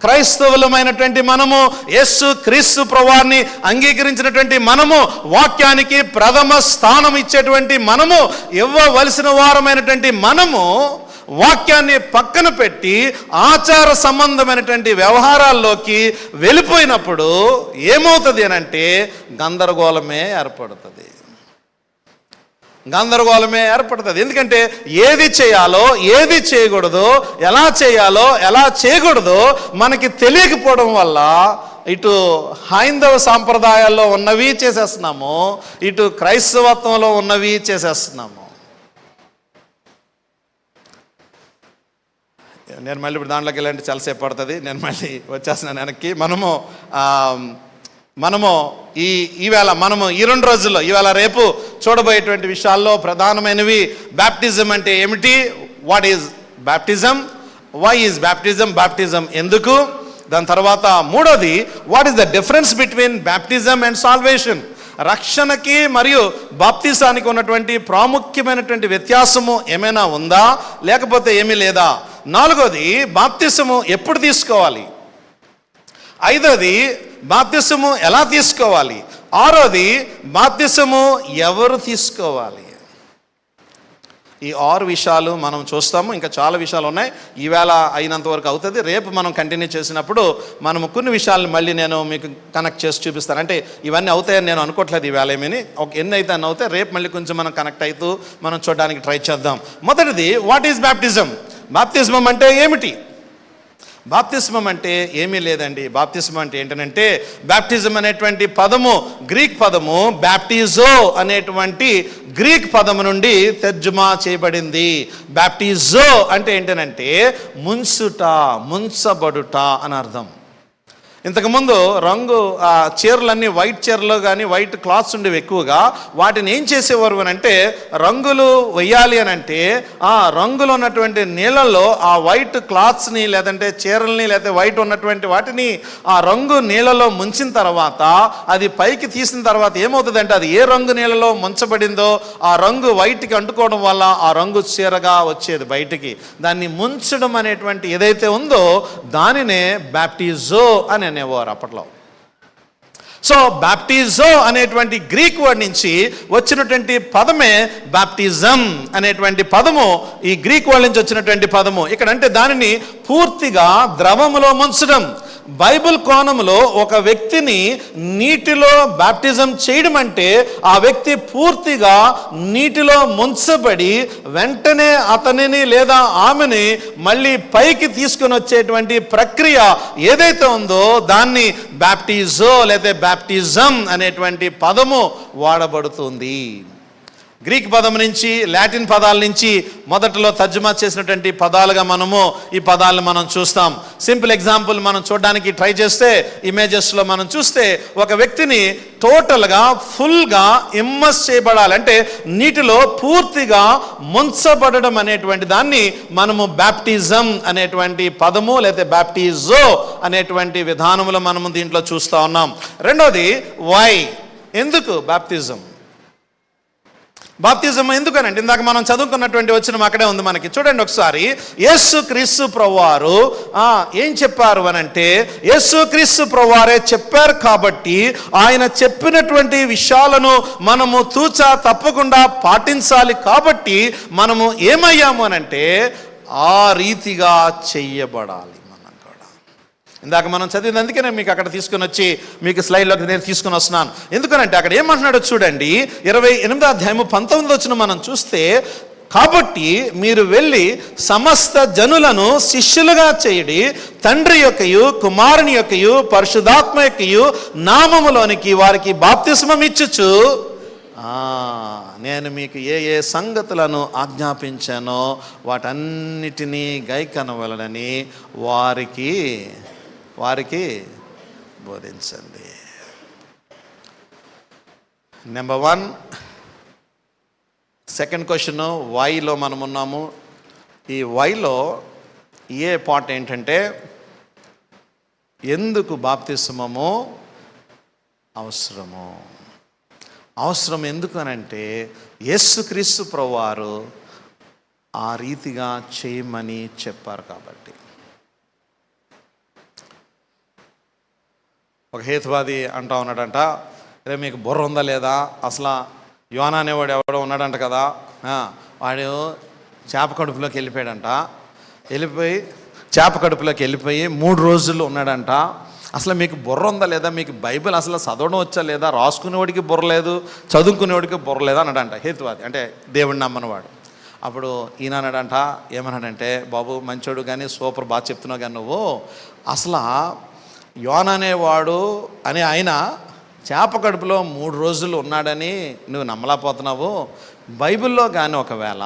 క్రైస్తవులమైనటువంటి మనము, యేసు క్రీస్తు ప్రభువాన్ని అంగీకరించినటువంటి మనము, వాక్యానికి ప్రథమ స్థానం ఇచ్చేటువంటి మనము, ఇవ్వవలసిన వారమైనటువంటి మనము వాక్యాన్ని పక్కన పెట్టి ఆచార సంబంధమైనటువంటి వ్యవహారాల్లోకి వెళ్ళిపోయినప్పుడు ఏమవుతుంది అని అంటే గందరగోళమే ఏర్పడుతుంది. ఎందుకంటే ఏది చేయాలో, ఏది చేయకూడదో, ఎలా చేయాలో, ఎలా చేయకూడదో మనకి తెలియకపోవడం వల్ల ఇటు హైందవ సాంప్రదాయాల్లో ఉన్నవి చేసేస్తున్నాము, ఇటు క్రైస్తవత్వంలో ఉన్నవి చేసేస్తున్నాము. నేను మళ్ళీ ఇప్పుడు దాంట్లోకి వెళ్ళంటే చాలాసేపు పడుతుంది, నేను మళ్ళీ వచ్చేస్తున్నాను వెనక్కి. మనము ఈవేళ మనము ఈ 2 రోజుల్లో, ఈవేళ రేపు చూడబోయేటువంటి విషయాల్లో ప్రధానమైనవి బ్యాప్టిజం అంటే ఏమిటి, what is baptism, why is baptism ఎందుకు, దాని తర్వాత 3వది what is the difference between baptism and salvation. రక్షణకి మరియు బాప్తిసానికి ఉన్నటువంటి ప్రాముఖ్యమైనటువంటి వ్యత్యాసము ఏమైనా ఉందా, లేకపోతే ఏమీ లేదా. 4వది బాప్తిసము ఎప్పుడు తీసుకోవాలి. 5వది బాప్తిసము ఎలా తీసుకోవాలి. 6వది బాప్తిసము ఎవరు తీసుకోవాలి. ఈ 6 విషయాలు మనం చూస్తాము. ఇంకా చాలా విషయాలు ఉన్నాయి. ఈవేళ అయినంత వరకు అవుతుంది. రేపు మనం కంటిన్యూ చేసినప్పుడు మనము కొన్ని విషయాలను మళ్ళీ నేను మీకు కనెక్ట్ చేసి చూపిస్తాను. అంటే ఇవన్నీ అవుతాయని నేను అనుకోవట్లేదు ఈవేళ ఏమని. ఎన్ని అయితే అన్నీ అవుతాయి, రేపు మళ్ళీ కొంచెం మనం కనెక్ట్ అవుతూ మనం చూడడానికి ట్రై చేద్దాం. మొదటిది వాట్ ఈజ్ బ్యాప్టిజం. బాప్తిజం అంటే ఏమిటి? బాప్తిస్మం అంటే ఏమీ లేదండి. బాప్తిస్మం అంటే ఏంటంటే, బ్యాప్టిజం అనేటువంటి పదము గ్రీక్ పదము బ్యాప్టిజో అనేటువంటి గ్రీక్ పదము నుండి తర్జుమా చేయబడింది. బ్యాప్టిజో అంటే ఏంటంటే ముంచుట, ముంచబడుట అని అర్థం. ఇంతకుముందు చీరలన్నీ వైట్ చీరలు కానీ వైట్ క్లాత్స్ ఉండేవి ఎక్కువగా. వాటిని ఏం చేసేవారు అని అంటే, రంగులు వెయ్యాలి అని అంటే ఆ రంగులు ఉన్నటువంటి నీళ్ళల్లో ఆ వైట్ క్లాత్స్ని లేదంటే చీరల్ని లేకపోతే వైట్ ఉన్నటువంటి వాటిని ఆ రంగు నీళ్ళలో ముంచిన తర్వాత అది పైకి తీసిన తర్వాత ఏమవుతుందంటే, అది ఏ రంగు నీళ్ళలో ముంచబడిందో ఆ రంగు వైట్కి అంటుకోవడం వల్ల ఆ రంగు చీరగా వచ్చేది బయటికి. దాన్ని ముంచడం అనేటువంటి ఏదైతే ఉందో దానినే బ్యాప్టిజో అని అనేవారు అప్పట్లో. సో బ్యాప్టిజో అనేటువంటి గ్రీక్ వర్డ్ నుంచి వచ్చినటువంటి పదమే బ్యాప్టిజం అనేటువంటి పదము. ఈ గ్రీక్ వర్డ్ నుంచి వచ్చినటువంటి పదము ఇక్కడ అంటే దానిని పూర్తిగా ద్రవములో ముంచడం. బైబిల్ కోణంలో ఒక వ్యక్తిని నీటిలో బ్యాప్టిజం చేయడం అంటే ఆ వ్యక్తి పూర్తిగా నీటిలో ముంచబడి వెంటనే అతనిని లేదా ఆమెని మళ్ళీ పైకి తీసుకుని వచ్చేటువంటి ప్రక్రియ ఏదైతే ఉందో దాన్ని బ్యాప్టిజో లేదా బ్యాప్టిజం అనేటువంటి పదము వాడబడుతుంది. గ్రీక్ పదం నుంచి, లాటిన్ పదాల నుంచి మొదట్లో తర్జుమా చేసినటువంటి పదాలుగా మనము ఈ పదాలను మనం చూస్తాం. సింపుల్ ఎగ్జాంపుల్ మనం చూడడానికి ట్రై చేస్తే, ఇమేజెస్లో మనం చూస్తే ఒక వ్యక్తిని టోటల్గా ఫుల్గా ఇమ్మర్స్ చేయబడాలి, అంటే నీటిలో పూర్తిగా ముంచబడడం అనేటువంటి దాన్ని మనము బ్యాప్టిజం అనేటువంటి పదము లేదా బ్యాప్టిజో అనేటువంటి విధానములో మనము దీంట్లో చూస్తూ ఉన్నాం. రెండోది వై, ఎందుకు బాప్తిజం? బాప్తిజం ఎందుకనంటే ఇందాక మనం చదువుకున్నటువంటి వచనం అక్కడే ఉంది మనకి. చూడండి ఒకసారి, యేసు క్రీస్తు ప్రభువారు ఏం చెప్పారు అనంటే, యేసు క్రీస్తు ప్రభువారే చెప్పారు కాబట్టి ఆయన చెప్పినటువంటి విషయాలను మనము తూచా తప్పకుండా పాటించాలి. కాబట్టి మనము ఏమయ్యాము అనంటే ఆ రీతిగా చెయ్యబడాలి. ఇందాక మనం చదివింది, అందుకే నేను మీకు అక్కడ తీసుకుని వచ్చి మీకు స్లైడ్లోకి నేను తీసుకుని వస్తున్నాను. ఎందుకనంటే అక్కడ ఏమంటున్నాడో చూడండి, 28వ అధ్యాయము 19వ వచనం మనం చూస్తే, కాబట్టి మీరు వెళ్ళి సమస్త జనులను శిష్యులుగా చేయడి, తండ్రి యొక్కయు కుమారుని యొక్కయు పరిశుద్ధాత్మ యొక్కయు నామములోనికి వారికి బాప్తిస్మం ఇచ్చుచు నేను మీకు ఏ ఏ సంగతులను ఆజ్ఞాపించానో వాటన్నిటినీ గైకొనవలెనని వారికి బోధించండి. నెంబర్ 1, సెకండ్ క్వశ్చన్ వైలో మనం ఉన్నాము. ఈ వైలో ఏ పార్ట్ ఏంటంటే, ఎందుకు బాప్తిస్మము అవసరం ఎందుకు అనంటే, యేసుక్రీస్తు ప్రభువారు ఆ రీతిగా చేయమని చెప్పారు కాబట్టి. ఒక హేతువాది అంటా ఉన్నాడంట, రే మీకు బుర్ర ఉందా లేదా, అసలు యోనా అనేవాడు ఎవడో ఉన్నాడంట కదా, వాడు చేప కడుపులోకి వెళ్ళిపోయాడంట. చేప కడుపులోకి వెళ్ళిపోయి 3 రోజులు ఉన్నాడంట. అసలు మీకు బుర్ర ఉందా లేదా, మీకు బైబిల్ అసలు చదవడం వచ్చా లేదా, రాసుకునేవాడికి బుర్ర లేదు, చదువుకునేవాడికి బుర్ర లేదా అన్నాడంట హేతువాది, అంటే దేవుడిని నమ్మనవాడు. అప్పుడు ఈయన అన్నాడంట, ఏమన్నాడంటే, బాబు మంచోడు కానీ సూపర్ బాగా చెప్తున్నావు కానీ నువ్వు అసలు యోనా అనేవాడు అని ఆయన చేప కడుపులో 3 రోజులు ఉన్నాడని నువ్వు నమ్మలేకపోతున్నావు. బైబిల్లో కానీ ఒకవేళ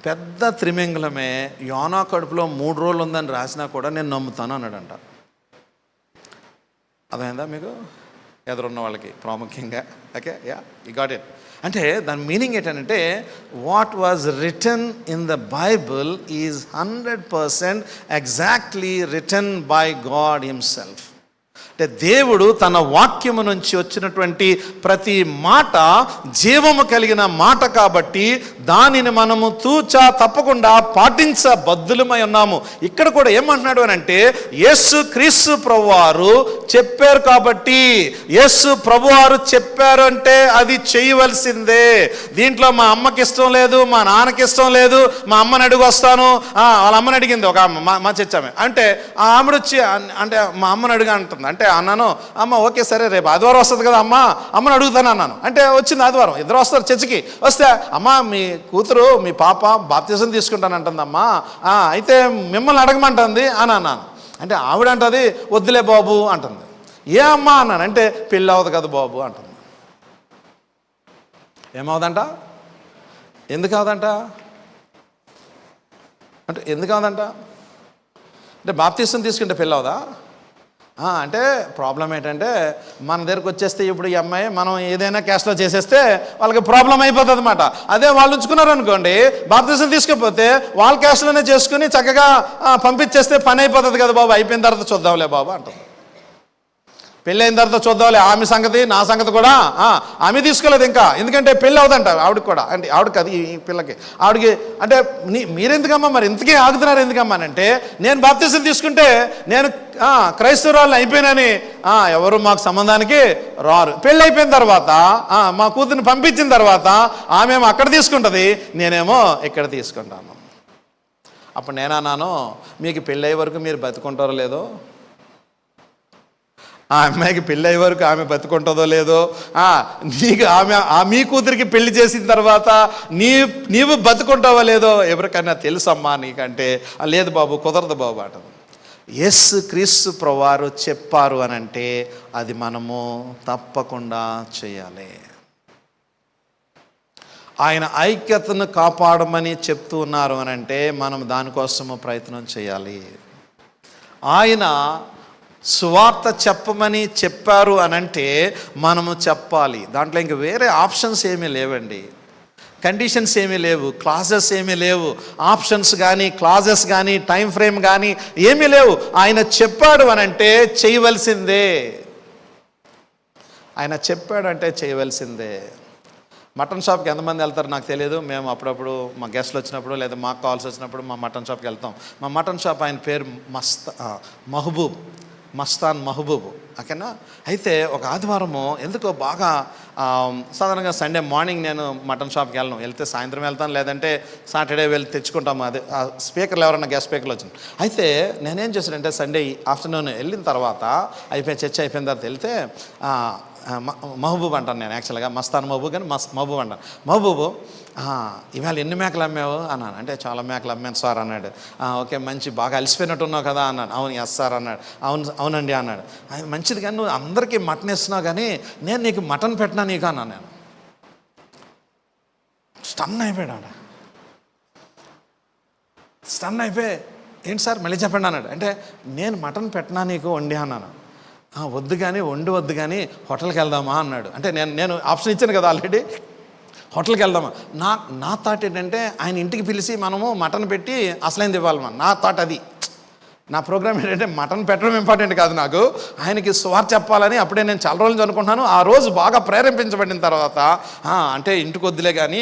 పెద్ద త్రిమింగలమే యోనా కడుపులో 3 రోజులు ఉందని రాసినా కూడా నేను నమ్ముతాను అన్నాడంట. అదైందా మీకు ఎదురున్న వాళ్ళకి ప్రాముఖ్యంగా? Okay, yeah, you got it. అంటే దాని మీనింగ్ ఏంటంటే, what was return in the Bible is 100% exactly written by God himself. అంటే దేవుడు తన వాక్యము నుంచి వచ్చినటువంటి ప్రతి మాట జీవము కలిగిన మాట కాబట్టి దానిని మనము తూచా తప్పకుండా పాటించబద్దులమై ఉన్నాము. ఇక్కడ కూడా ఏమంటున్నాడు అని అంటే, యేసు క్రీస్తు ప్రభువారు చెప్పారు కాబట్టి, యేసు ప్రభువారు చెప్పారు అంటే అది చేయవలసిందే. దీంట్లో మా అమ్మకి ఇష్టం లేదు, మా నాన్నకి ఇష్టం లేదు, మా అమ్మని అడుగు వస్తాను, వాళ్ళ అమ్మని అడిగింది ఒక మా చచ్చామే అంటే, ఆ ఆమెడు వచ్చి అంటే మా అమ్మని అడుగు అంటుంది. అంటే అన్నాను, అమ్మ ఓకే సరే రేపు ఆదివారం వస్తుంది కదా అమ్మని అడుగుతాను అన్నాను. అంటే వచ్చింది ఆదివారం, ఇద్దరు వస్తారు చర్చికి. వస్తే అమ్మ మీ కూతురు మీ పాప బాప్తిజం తీసుకుంటానంటుందమ్మా, అయితే మిమ్మల్ని అడగమంటుంది అని అన్నాను. అంటే ఆవిడ అంటది వద్దులే బాబు అంటుంది. ఏ అమ్మ అన్నాను. అంటే పెళ్ళి అవ్వదు కదా బాబు అంటుంది. ఏమవుదంట? ఎందుకు అవదంట అంటే ఎందుకు అవదంట అంటే బాప్తిజం తీసుకుంటే పెళ్ళి అవదా అంటే ప్రాబ్లం ఏంటంటే, మన దగ్గరకు వచ్చేస్తే ఇప్పుడు ఈ అమ్మాయి మనం ఏదైనా క్యాస్ట్లో చేసేస్తే వాళ్ళకి ప్రాబ్లం అయిపోతుంది అనమాట. అదే వాళ్ళు ఉంచుకున్నారు అనుకోండి, బాప్తిజం తీసుకపోతే వాళ్ళ క్యాస్ట్లోనే చేసుకుని చక్కగా పంపించేస్తే పని అయిపోతుంది కదా బాబు, అయిపోయిన తర్వాత చూద్దాంలే బాబు అంటుంది. పెళ్ళి అయిన తర్వాత చూద్దాంలే ఆమె సంగతి, నా సంగతి కూడా. ఆమె తీసుకోలేదు ఇంకా, ఎందుకంటే పెళ్ళి అవుదంట ఆవిడకి కూడా. అంటే ఆవిడకి అది ఈ పిల్లకి ఆవిడకి అంటే మీరెందుకమ్మా మరి ఇంతకీ ఆగుతున్నారు ఎందుకమ్మా అంటే, నేను బాప్తిజం తీసుకుంటే నేను క్రైస్తవురాలు అయిపోయినని ఎవరు మాకు సంబంధానికి రారు. పెళ్ళి అయిపోయిన తర్వాత మా కూతుర్ని పంపించిన తర్వాత ఆమెమో అక్కడ తీసుకుంటుంది, నేనేమో ఇక్కడ తీసుకుంటాను. అప్పుడు నేనన్నాను, మీకు పెళ్ళి అయ్యే వరకు మీరు బతుకుంటారో లేదో, ఆ అమ్మాయికి పెళ్ళి అయ్యే వరకు ఆమె బతుకుంటుందో లేదో, నీకు మీ కూతురికి పెళ్లి చేసిన తర్వాత నీవు బతుకుంటావో లేదో ఎవరికైనా తెలుసమ్మా నీకంటే, లేదు బాబు కుదరదు బాబు అంటది. యేసు క్రీస్తు ప్రభువారు చెప్పారు అని అంటే అది మనము తప్పకుండా చేయాలి. ఆయన ఐక్యతను కాపాడమని చెప్తూ ఉన్నారు అని అంటే మనం దానికోసము ప్రయత్నం చేయాలి. ఆయన సువార్త చెప్పమని చెప్పారు అనంటే మనము చెప్పాలి. దాంట్లో ఇంక వేరే ఆప్షన్స్ ఏమీ లేవండి, కండిషన్స్ ఏమీ లేవు, క్లాజెస్ ఏమీ లేవు, ఆప్షన్స్ కానీ క్లాజెస్ కానీ టైం ఫ్రేమ్ కానీ ఏమీ లేవు. ఆయన చెప్పాడు అనంటే చేయవలసిందే. ఆయన చెప్పాడు అంటే చేయవలసిందే. మటన్ షాప్కి ఎంతమంది వెళ్తారు నాకు తెలియదు. మేము అప్పుడప్పుడు మా గెస్ట్లు వచ్చినప్పుడు లేదా మాకు కాల్స్ వచ్చినప్పుడు మా మటన్ షాప్కి వెళ్తాం. మా మటన్ షాప్ ఆయన పేరు మస్తాన్ మహబూబ్, ఓకేనా. అయితే ఒక ఆదివారము ఎందుకో బాగా సాధారణంగా సండే మార్నింగ్ నేను మటన్ షాప్కి వెళ్ళను, వెళ్తే సాయంత్రం వెళ్తాను, లేదంటే సాటర్డే వెళ్ళి తెచ్చుకుంటాము. అదే స్పీకర్లు ఎవరన్నా గెస్ట్ స్పీకర్లు వచ్చిన. అయితే నేనేం చేశానంటే సండే ఆఫ్టర్నూన్ వెళ్ళిన తర్వాత చర్చ అయిపోయిన తర్వాత వెళ్తే మహబూబ్ అంటాను నేను, యాక్చువల్గా మస్తాన్ మహబూబ్ కానీ మహబూబ్ అంటాను. మహబూబు, ఇవాళ ఎన్ని మేకలు అమ్మావు అన్నాను. అంటే చాలా మేకలు అమ్మాను సార్ అన్నాడు. ఓకే, మంచి బాగా అలసిపోయినట్టు ఉన్నావు కదా అన్నాడు. అవును, ఎస్ సార్ అన్నాడు. అవునండి అన్నాడు. మంచిది కానీ నువ్వు అందరికీ మటన్ ఇస్తున్నావు కానీ నేను నీకు మటన్ పెట్టినా నీకు అన్నాను. నేను స్టన్ అయిపోయాడు. స్టన్ అయిపోయి ఏంటి సార్ మళ్ళీ చెప్పండి అన్నాడు. అంటే నేను మటన్ పెట్టినా నీకు వండి అన్నాను. వద్దు కానీ వద్దు కానీ హోటల్కి వెళ్దామా అన్నాడు. అంటే నేను ఆప్షన్ ఇచ్చాను కదా ఆల్రెడీ, హోటల్కి వెళ్దామా. నా థాట్ ఏంటంటే ఆయన ఇంటికి పిలిచి మనము మటన్ పెట్టి అసలైంది ఇవ్వాలి. నా థాట్ అది. నా ప్రోగ్రామ్ ఏంటంటే మటన్ పెట్టడం ఇంపార్టెంట్ కాదు నాకు, ఆయనకి సువార్త చెప్పాలని అప్పుడే నేను చాలా రోజులు అనుకుంటున్నాను. ఆ రోజు బాగా ప్రేరేపించబడిన తర్వాత అంటే ఇంటికి వద్దులే కానీ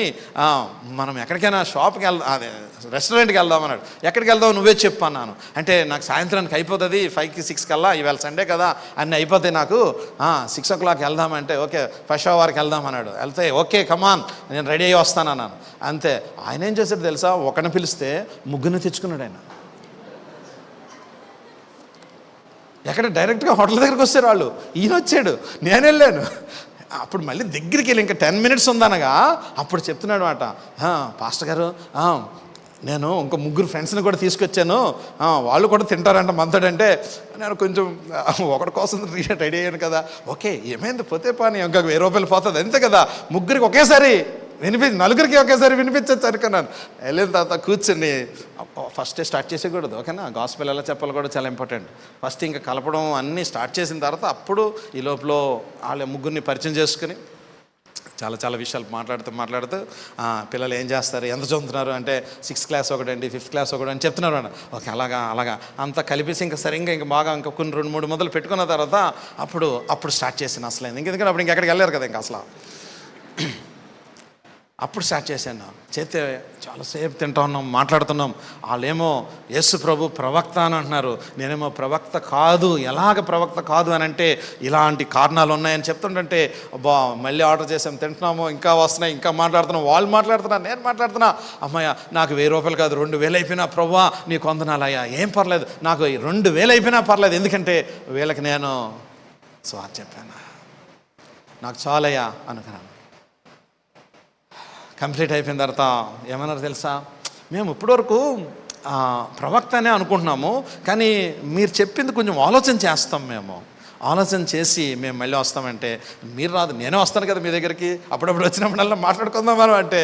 మనం ఎక్కడికైనా షాప్కి వెళ్దాం, అదే రెస్టారెంట్కి వెళ్దాం అన్నాడు. ఎక్కడికి వెళ్దాం నువ్వే చెప్పు అన్నాను. అంటే నాకు సాయంత్రానికి అయిపోతుంది, 5కి 6 కల్లా, ఇవాళ సండే కదా అన్నీ అయిపోతాయి నాకు, 6 o'clock వెళ్దామంటే ఓకే ఫస్ట్ అవర్కి వెళ్దాం అన్నాడు. వెళ్తే ఓకే కమాన్ నేను రెడీ అయ్యి వస్తానన్నాను. అంతే. ఆయన ఏం చేశాడు తెలుసా, ఒకరిని పిలిస్తే ముగ్గురిని తెచ్చుకున్నాడు ఆయన. ఎక్కడ డైరెక్ట్గా హోటల్ దగ్గరికి వచ్చారు వాళ్ళు, ఈయన వచ్చాడు, నేను వెళ్ళాను. అప్పుడు మళ్ళీ దగ్గరికి వెళ్ళి ఇంకా 10 minutes ఉందనగా అప్పుడు చెప్తున్నాడు మాట, పాస్టర్ గారు నేను ఇంకో 3 ఫ్రెండ్స్ని కూడా తీసుకొచ్చాను, వాళ్ళు కూడా తింటారంట మనతోడంటే. నేను కొంచెం ఒకటి కోసం రెడీ అయ్యాను కదా. ఓకే ఏమైంది పోతే పాని, ఇంకా 1000 రూపాయలు పోతుంది అంతే కదా, ముగ్గురికి ఒకేసారి నలుగురికి ఒకేసారి వినిపించచ్చు అనుకున్నాను. వెళ్ళిన తర్వాత కూర్చుని ఫస్ట్ స్టార్ట్ చేసేయకూడదు, ఓకేనా. గాస్పెల్ ఎలా చెప్పాలి కూడా చాలా ఇంపార్టెంట్. ఫస్ట్ ఇంకా కలపడం అన్నీ స్టార్ట్ చేసిన తర్వాత అప్పుడు ఈ లోపల వాళ్ళ ముగ్గురిని పరిచయం చేసుకుని చాలా విషయాలు మాట్లాడుతూ పిల్లలు ఏం చేస్తారు, ఎంత చదువుతున్నారు అంటే 6th class ఒకటండి, 5th class ఒకటి అని చెప్తున్నారు అన్న. ఓకే అలాగా అంతా కలిపేసి ఇంకా సరిగ్గా ఇంకా బాగా ఇంకా కొన్ని 2-3 మొదలు పెట్టుకున్న తర్వాత అప్పుడు స్టార్ట్ చేసాను అసలు. ఎందుకంటే అప్పుడు ఇంకెక్కడికి వెళ్ళారు కదా ఇంకా అసలు. అప్పుడు స్టార్ట్ చేశాను. చేస్తే చాలాసేపు తింటా ఉన్నాం, మాట్లాడుతున్నాం. వాళ్ళేమో యేసు ప్రభు ప్రవక్త అని అంటున్నారు, నేనేమో ప్రవక్త కాదు. ఎలాగ ప్రవక్త కాదు అని అంటే ఇలాంటి కారణాలు ఉన్నాయని చెప్తుంటే అబ్బా మళ్ళీ ఆర్డర్ చేసాం, తింటున్నాము, ఇంకా వస్తున్నాయి, ఇంకా మాట్లాడుతున్నాం. వాళ్ళు మాట్లాడుతున్నా, నేను మాట్లాడుతున్నా. అమ్మాయ నాకు 1000 రూపాయలు కాదు 2000 అయిపోయినా ప్రభువా నీకు వందనాలయ్యా, ఏం పర్లేదు, నాకు 2000 అయిపోయినా పర్లేదు, ఎందుకంటే వీళ్ళకి నేను స్వార్థ చెప్పాను, నాకు చాలయ్యా అనుకున్నాను. కంప్లీట్ అయిపోయిన తర్వాత ఏమన్నారు తెలుసా, మేము ఇప్పటివరకు ప్రవక్తనే అనుకుంటున్నాము, కానీ మీరు చెప్పింది కొంచెం ఆలోచన చేస్తాం, మేము ఆలోచన చేసి మేము మళ్ళీ వస్తామంటే, మీరు రాదు నేనే వస్తాను కదా మీ దగ్గరికి, అప్పుడప్పుడు వచ్చినప్పుడల్లా మాట్లాడుకుందాం మనం అంటే,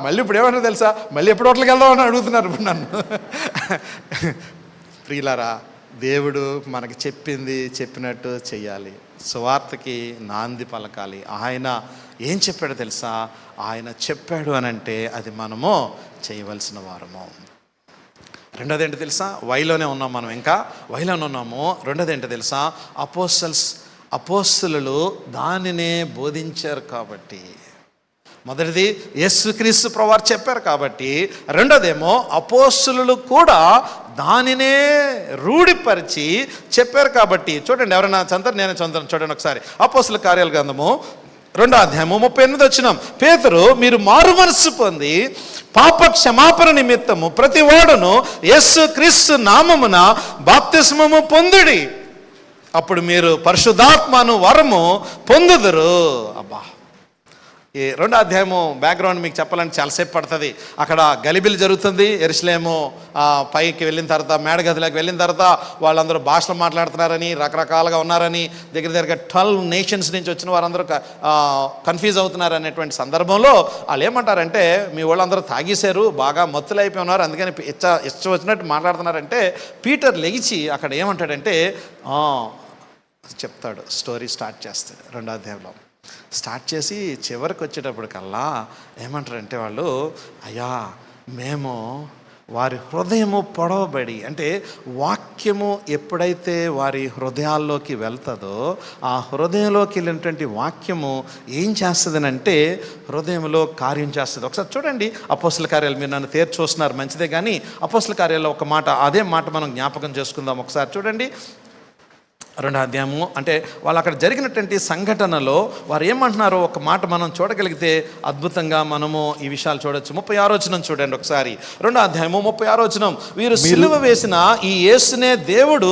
మళ్ళీ ఇప్పుడు ఏమన్నా తెలుసా, మళ్ళీ ఎప్పుడు హోటల్కి వెళ్దామని అడుగుతున్నారు ఇప్పుడు నన్ను. ప్రియులారా, దేవుడు మనకి చెప్పినట్టు చెయ్యాలి, సువార్తకి నాంది పలకాలి. ఆయన ఏం చెప్పాడో తెలుసా, ఆయన చెప్పాడు అని అంటే అది మనము చేయవలసిన వారము. రెండోది ఏంటో తెలుసా, వైలోనే ఉన్నాం మనం, ఇంకా వైలోనే ఉన్నాము. రెండోది ఏంటో తెలుసా, అపోస్తలులు దానినే బోధించారు కాబట్టి. మొదటిది యేసుక్రీస్తు ప్రభువారు చెప్పారు కాబట్టి, రెండోదేమో అపోస్తలులు కూడా దానినే రూఢిపరిచి చెప్పారు కాబట్టి. చూడండి, ఎవరైనా చదువుతారు, నేను చదువుతాను. చూడండి ఒకసారి అపోస్తలుల కార్యాల గ్రంథము 2వ అధ్యాయము 38 వచ్చినాం. పేతురు, మీరు మారు మనస్సు పొంది పాప క్షమాపణ నిమిత్తము ప్రతి వాడును యేసుక్రీస్తు నామమున బాప్తిస్మము పొందుడి, అప్పుడు మీరు పరిశుద్ధాత్మను వరము పొందుదురు. అబ్బా, ఈ 2వ అధ్యాయము బ్యాక్గ్రౌండ్ మీకు చెప్పాలంటే చాలాసేపు పడుతుంది. అక్కడ గలిబిలి జరుగుతుంది. యెరూషలేము పైకి వెళ్ళిన తర్వాత, మేడగదిలోకి వెళ్ళిన తర్వాత వాళ్ళందరూ భాషలు మాట్లాడుతున్నారని, రకరకాలుగా ఉన్నారని, దగ్గరగా 12 నేషన్స్ నుంచి వచ్చిన వారందరూ కన్ఫ్యూజ్ అవుతున్నారు అనేటువంటి సందర్భంలో వాళ్ళు ఏమంటారంటే, మీ వాళ్ళందరూ తాగేశారు, బాగా మత్తులు అయిపోయి ఉన్నారు, అందుకని ఇష్టం వచ్చినట్టు మాట్లాడుతున్నారంటే పీటర్ లెగిచి అక్కడ ఏమంటాడంటే చెప్తాడు. స్టోరీ స్టార్ట్ చేస్తాడు 2వ అధ్యాయంలో. స్టార్ట్ చేసి చివరికి వచ్చేటప్పటికల్లా ఏమంటారంటే వాళ్ళు, అయ్యా మేము వారి హృదయము పొడవబడి, అంటే వాక్యము ఎప్పుడైతే వారి హృదయాల్లోకి వెళ్తుందో ఆ హృదయంలోకి వెళ్ళినటువంటి వాక్యము ఏం చేస్తుందనంటే హృదయంలో కార్యం చేస్తుంది. ఒకసారి చూడండి అపోస్తల కార్యాలు. మీరు నన్ను తేరు చూస్తున్నారు మంచిదే, కానీ అపోస్తల కార్యాల్లో ఒక మాట, అదే మాట మనం జ్ఞాపకం చేసుకుందాం. ఒకసారి చూడండి 2వ అధ్యాయము. అంటే వాళ్ళు అక్కడ జరిగినటువంటి సంఘటనలో వారు ఏమంటున్నారో ఒక మాట మనం చూడగలిగితే అద్భుతంగా మనము ఈ విషయాలు చూడొచ్చు. 36వ వచనం చూడండి ఒకసారి. 2వ అధ్యాయము 36వ వచనం. వీరు సిలువ వేసిన ఈ యేసునే దేవుడు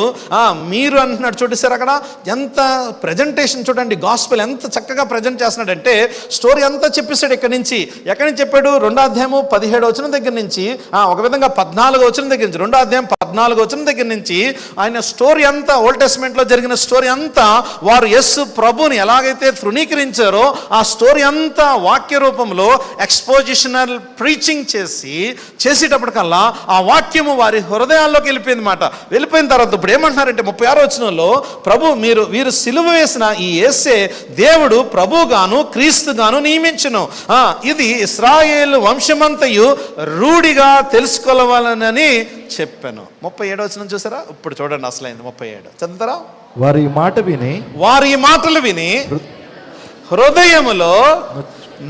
మీరు అంటున్నాడు. చూడేశారు అక్కడ ఎంత ప్రజెంటేషన్ చూడండి. గాస్పెల్ ఎంత చక్కగా ప్రజెంట్ చేస్తున్నాడంటే స్టోరీ అంతా చెప్పేశాడు. ఎక్కడి నుంచి చెప్పాడు? 2వ అధ్యాయము 17వ వచనం దగ్గర నుంచి, ఒక విధంగా 14వ వచనం దగ్గర నుంచి, 2వ అధ్యాయం 14వ వచనం దగ్గర నుంచి ఆయన స్టోరీ అంతా, ఓల్డ్ టెస్ట్మెంట్లో జరిగిన స్టోరీ అంతా, వారు యేసు ప్రభుని ఎలాగైతే తృణీకరించారో ఆ స్టోరీ అంతా వాక్య రూపంలో ఎక్స్పోజిషనల్ ప్రీచింగ్ చేసేటప్పటికల్లా ఆ వాక్యము వారి హృదయాల్లోకి వెళ్ళిపోయింది మాట. వెళ్ళిపోయిన తర్వాత ఇప్పుడు ఏమంటున్నారంటే 36వ వచనంలో, ప్రభు వీరు సిలువ వేసిన ఈ యేసే దేవుడు ప్రభుగాను క్రీస్తుగాను నియమించును, ఇది ఇశ్రాయేలు వంశమంతయు రూఢిగా తెలుసుకోవాలనని చెప్పాను. 37వ వచనం చూసారా? ఇప్పుడు చూడండి అసలైంది 37. చదువుతారా? వారి మాటలు విని హృదయములో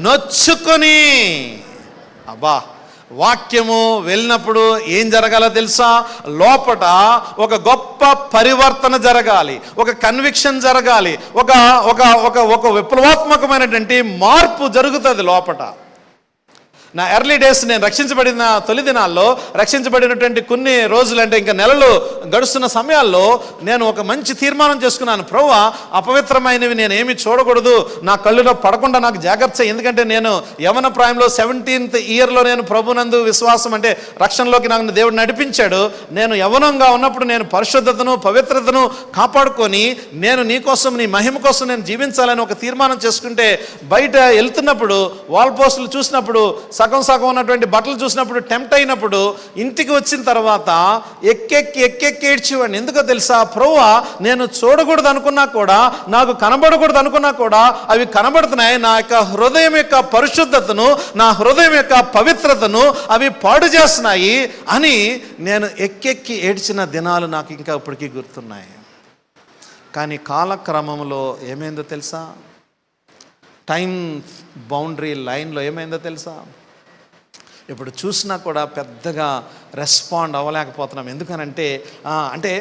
నొచ్చుకొని. అబ్బా, వాక్యము వెళ్ళినప్పుడు ఏం జరగాలో తెలుసా? లోపట ఒక గొప్ప పరివర్తన జరగాలి, ఒక కన్విక్షన్ జరగాలి, ఒక ఒక ఒక ఒక విప్లవాత్మకమైనటువంటి మార్పు జరుగుతుంది లోపట. నా ఎర్లీ డేస్, నేను రక్షించబడిన తొలి దినాల్లో, రక్షించబడినటువంటి కొన్ని రోజులు అంటే ఇంకా నెలలు గడుస్తున్న సమయాల్లో నేను ఒక మంచి తీర్మానం చేసుకున్నాను. ప్రభువా, అపవిత్రమైనవి నేను ఏమి చూడకూడదు, నా కళ్ళులో పడకుండా నాకు జాగ్రత్త. ఎందుకంటే నేను యవన ప్రాయంలో 17th ఇయర్లో నేను ప్రభునందు విశ్వాసం అంటే రక్షణలోకి నాకు దేవుడు నడిపించాడు. నేను యవనంగా ఉన్నప్పుడు నేను పరిశుద్ధతను పవిత్రతను కాపాడుకొని నేను నీ కోసం, నీ మహిమ కోసం నేను జీవించాలని ఒక తీర్మానం చేసుకుంటే, బయట వెళ్తున్నప్పుడు వాల్ పోస్టులు చూసినప్పుడు, సగం ఉన్నటువంటి బట్టలు చూసినప్పుడు టెంప్ట్ అయినప్పుడు, ఇంటికి వచ్చిన తర్వాత ఎక్కెక్కి ఏడ్చేవాడిని. ఎందుకో తెలుసా? ప్రభువా, నేను చూడకూడదు అనుకున్నా కూడా, నాకు కనబడకూడదు అనుకున్నా కూడా అవి కనబడుతున్నాయి. నా యొక్క హృదయం యొక్క పరిశుద్ధతను, నా హృదయం యొక్క పవిత్రతను అవి పాడు చేస్తున్నాయి అని నేను ఎక్కెక్కి ఏడ్చిన దినాలు నాకు ఇంకా ఇప్పటికీ గుర్తున్నాయి. కానీ కాలక్రమంలో ఏమైందో తెలుసా? టైం బౌండరీ లైన్లో ఏమైందో తెలుసా? ఇప్పుడు చూసినా కూడా పెద్దగా రెస్పాండ్ అవ్వలేకపోతున్నాం. ఎందుకనంటే అంటే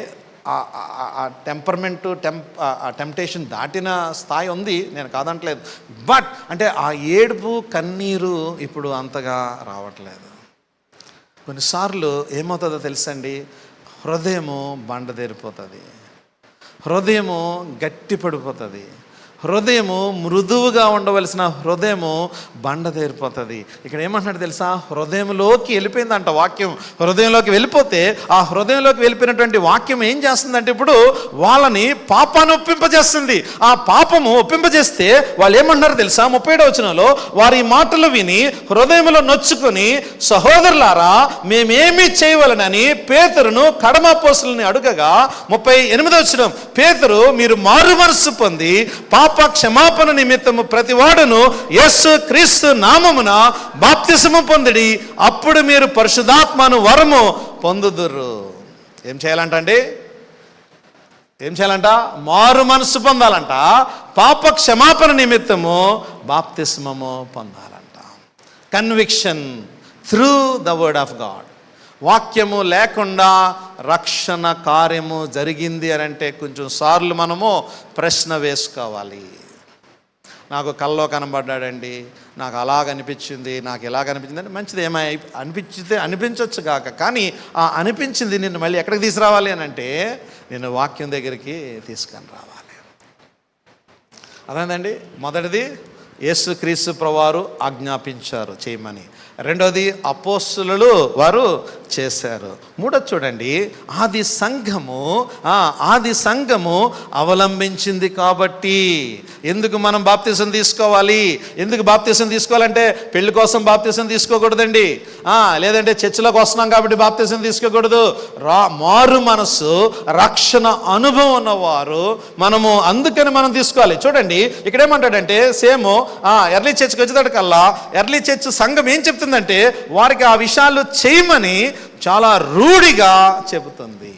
ఆ టెంపర్మెంటు టెంప్టేషన్ దాటిన స్థాయి ఉంది, నేను కాదంటలేదు. బట్ అంటే ఆ ఏడుపు కన్నీరు ఇప్పుడు అంతగా రావట్లేదు. కొన్నిసార్లు ఏమవుతుందో తెలుసండి, హృదయము బండదేరిపోతుంది, హృదయము గట్టి పడిపోతుంది, హృదయము మృదువుగా ఉండవలసిన హృదయము బండదేరిపోతుంది. ఇక్కడ ఏమంటున్నాడు తెలుసా? హృదయంలోకి వెళ్ళిపోయిందంట వాక్యం. హృదయంలోకి వెళ్ళిపోతే ఆ హృదయంలోకి వెళ్ళిపోయినటువంటి వాక్యం ఏం చేస్తుందంటే ఇప్పుడు వాళ్ళని పాపాన్ని ఒప్పింపజేస్తుంది. ఆ పాపము ఒప్పింపజేస్తే వాళ్ళు ఏమంటున్నారు తెలుసా? 37వ వచనంలో, వారి మాటలు విని హృదయంలో నొచ్చుకొని, సహోదరులారా మేమేమి చేయవలనని పేతురును కడమ అపోస్తలుని అడుగగా, 38వ వచనం, పేతురు మీరు మారు మనస్సు పొంది పాప క్షమాపణ నిమిత్తము ప్రతివాడును యేసు క్రీస్తు నామమున బాప్తిసము పొందిడి, అప్పుడు మీరు పరిశుద్ధాత్మను వరము పొందుదురు. ఏం చేయాలంటండి? ఏం చేయాలంట? మారు మనస్సు పొందాలంట, పాప క్షమాపణ నిమిత్తము బాప్తిస్మము పొందాలంట. Conviction through the word of God. వాక్యము లేకుండా రక్షణ కార్యము జరిగింది అని అంటే కొంచెం సార్లు మనము ప్రశ్న వేసుకోవాలి. నాకు కల్లో కనబడ్డాడండి, నాకు అలాగనిపించింది, నాకు ఎలాగనిపించింది అంటే మంచిది, ఏమై అనిపించవచ్చు కాక, కానీ ఆ అనిపించింది నిన్ను మళ్ళీ ఎక్కడికి తీసుకురావాలి అని అంటే నేను వాక్యం దగ్గరికి తీసుకొని రావాలి. అదేందండి, మొదటిది యేసుక్రీస్తు ప్రభువారు ఆజ్ఞాపించారు చేయమని. రెండోది అపోస్తులు వారు చేశారు. మూడోది చూడండి, ఆది సంఘము అవలంబించింది కాబట్టి. ఎందుకు మనం బాప్తిసం తీసుకోవాలి? ఎందుకు బాప్తిసం తీసుకోవాలంటే పెళ్లి కోసం బాప్తిసం తీసుకోకూడదండి, లేదంటే చర్చిలోకి వస్తున్నాం కాబట్టి బాప్తిసం తీసుకోకూడదు. మారు మనసు రక్షణ అనుభవం ఉన్నవారు అందుకని మనం తీసుకోవాలి. చూడండి ఇక్కడ ఏమంటాడంటే, సేమ్ ఎర్లీ చర్చ్కి వచ్చేటప్పటికల్లా ఎర్లీ చర్చ్ సంఘం ఏం చెప్తుందంటే, వారికి ఆ విషయాలు చేయమని చాలా రూఢిగా చెబుతుంది.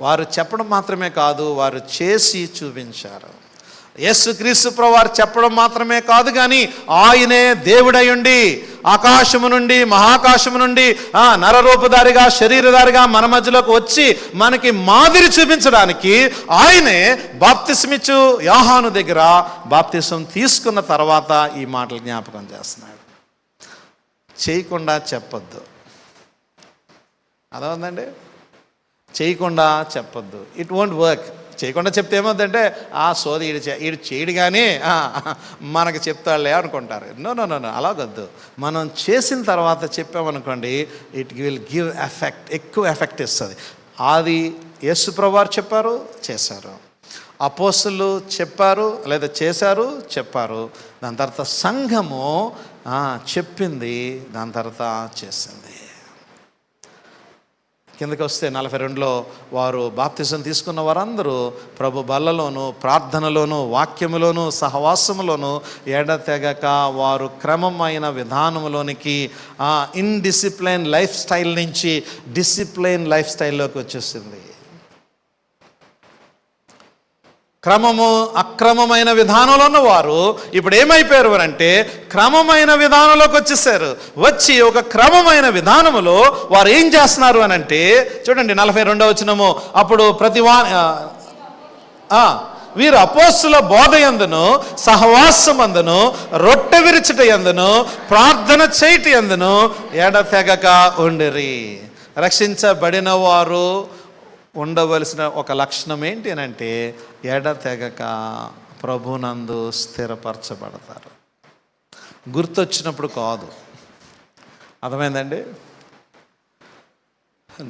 వారు చెప్పడం మాత్రమే కాదు, వారు చేసి చూపించారు. యేసుక్రీస్తు ప్రభువారు చెప్పడం మాత్రమే కాదు, కానీ ఆయనే దేవుడై ఉండి ఆకాశము నుండి మహాకాశము నుండి నరరూపధారిగా శరీరధారిగా మన మధ్యలోకి వచ్చి మనకి మాదిరి చూపించడానికి ఆయనే బాప్తిసమిచ్చు యోహాను దగ్గర బాప్తిసం తీసుకున్న తర్వాత ఈ మాటలు జ్ఞాపకం చేస్తున్నాడు. చేయకుండా చెప్పొద్దు. అదవుందండి, చేయకుండా చెప్పొద్దు. It won't work. చేయకుండా చెప్తే ఏమవుతుందంటే, సోది ఈడు చేయడు కానీ మనకు చెప్తాడులే అనుకుంటారు. నో, అలాగొద్దు. మనం చేసిన తర్వాత చెప్పామనుకోండి, ఇట్ విల్ గివ్ ఎఫెక్ట్, ఎక్కువ ఎఫెక్ట్ ఇస్తుంది. అది యేసు ప్రభువారు చెప్పారు, చేశారు. అపోస్తలులు చెప్పారు, లేదా చెప్పారు. దాని తర్వాత సంఘము చెప్పింది, దాని తర్వాత చేసింది. కిందకి వస్తే 42లో వారు బాప్తిజం తీసుకున్న వారందరూ ప్రభు బల్లలోను ప్రార్థనలోను వాక్యములోను సహవాసములోను ఎడతెగక వారు క్రమమైన విధానములోనికి ఇన్డిసిప్లైన్ లైఫ్ స్టైల్ నుంచి డిసిప్లైన్ లైఫ్ స్టైల్లోకి వచ్చేసింది. అక్రమమైన విధానంలో ఉన్నవారు ఇప్పుడు ఏమైపోయారు అంటే క్రమమైన విధానంలోకి వచ్చేసారు. వచ్చి ఒక క్రమమైన విధానములో వారు ఏం చేస్తున్నారు అని అంటే, చూడండి 42వ వచనము, అప్పుడు వీరు అపోస్తుల బోధ యందును సహవాసమందును రొట్టె విరుచుట యందును ప్రార్థన చేయుట యందును ఎడతెగక ఉండిరి. రక్షించబడిన వారు ఉండవలసిన ఒక లక్షణం ఏంటి అని అంటే, ఎడతెగక ప్రభునందు స్థిరపరచబడతారు. గుర్తొచ్చినప్పుడు కాదు, అర్థమైందండి?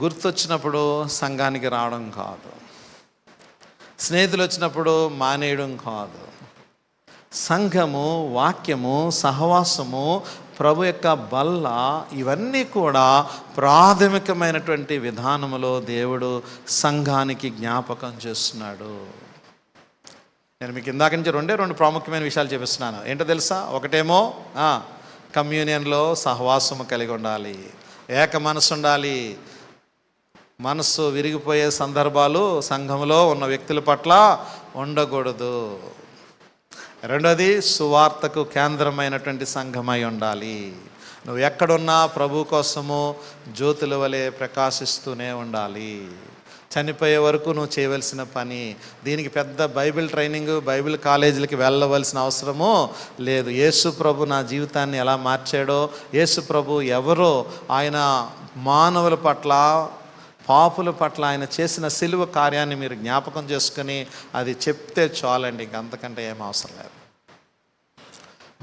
గుర్తొచ్చినప్పుడు సంఘానికి రావడం కాదు, స్నేహితులు వచ్చినప్పుడు మానేయడం కాదు. సంఘము, వాక్యము, సహవాసము, ప్రభు యొక్క బల్ల, ఇవన్నీ కూడా ప్రాథమికమైనటువంటి విధానములో దేవుడు సంఘానికి జ్ఞాపకం చేస్తున్నాడు. నేను మీకు ఇందాక నుంచి రెండు ప్రాముఖ్యమైన విషయాలు చూపిస్తున్నాను. ఏంటో తెలుసా? ఒకటేమో కమ్యూనియన్లో సహవాసము కలిగి ఉండాలి, ఏక మనసు ఉండాలి. మనస్సు విరిగిపోయే సందర్భాలు సంఘంలో ఉన్న వ్యక్తుల పట్ల ఉండకూడదు. రెండోది, సువార్తకు కేంద్రమైనటువంటి సంఘమై ఉండాలి. నువ్వు ఎక్కడున్నా ప్రభు కోసము జ్యోతుల వలె ప్రకాశిస్తూనే ఉండాలి. చనిపోయే వరకు నువ్వు చేయవలసిన పని. దీనికి పెద్ద బైబిల్ ట్రైనింగ్, బైబిల్ కాలేజీలకి వెళ్ళవలసిన అవసరము లేదు. యేసు ప్రభు నా జీవితాన్ని ఎలా మార్చాడో, యేసు ప్రభు ఎవరో, ఆయన మానవుల పట్ల, పాపుల పట్ల ఆయన చేసిన సిలువ కార్యాన్ని మీరు జ్ఞాపకం చేసుకుని అది చెప్తే చాలండి, ఇంకంతకంటే ఏం అవసరం లేదు.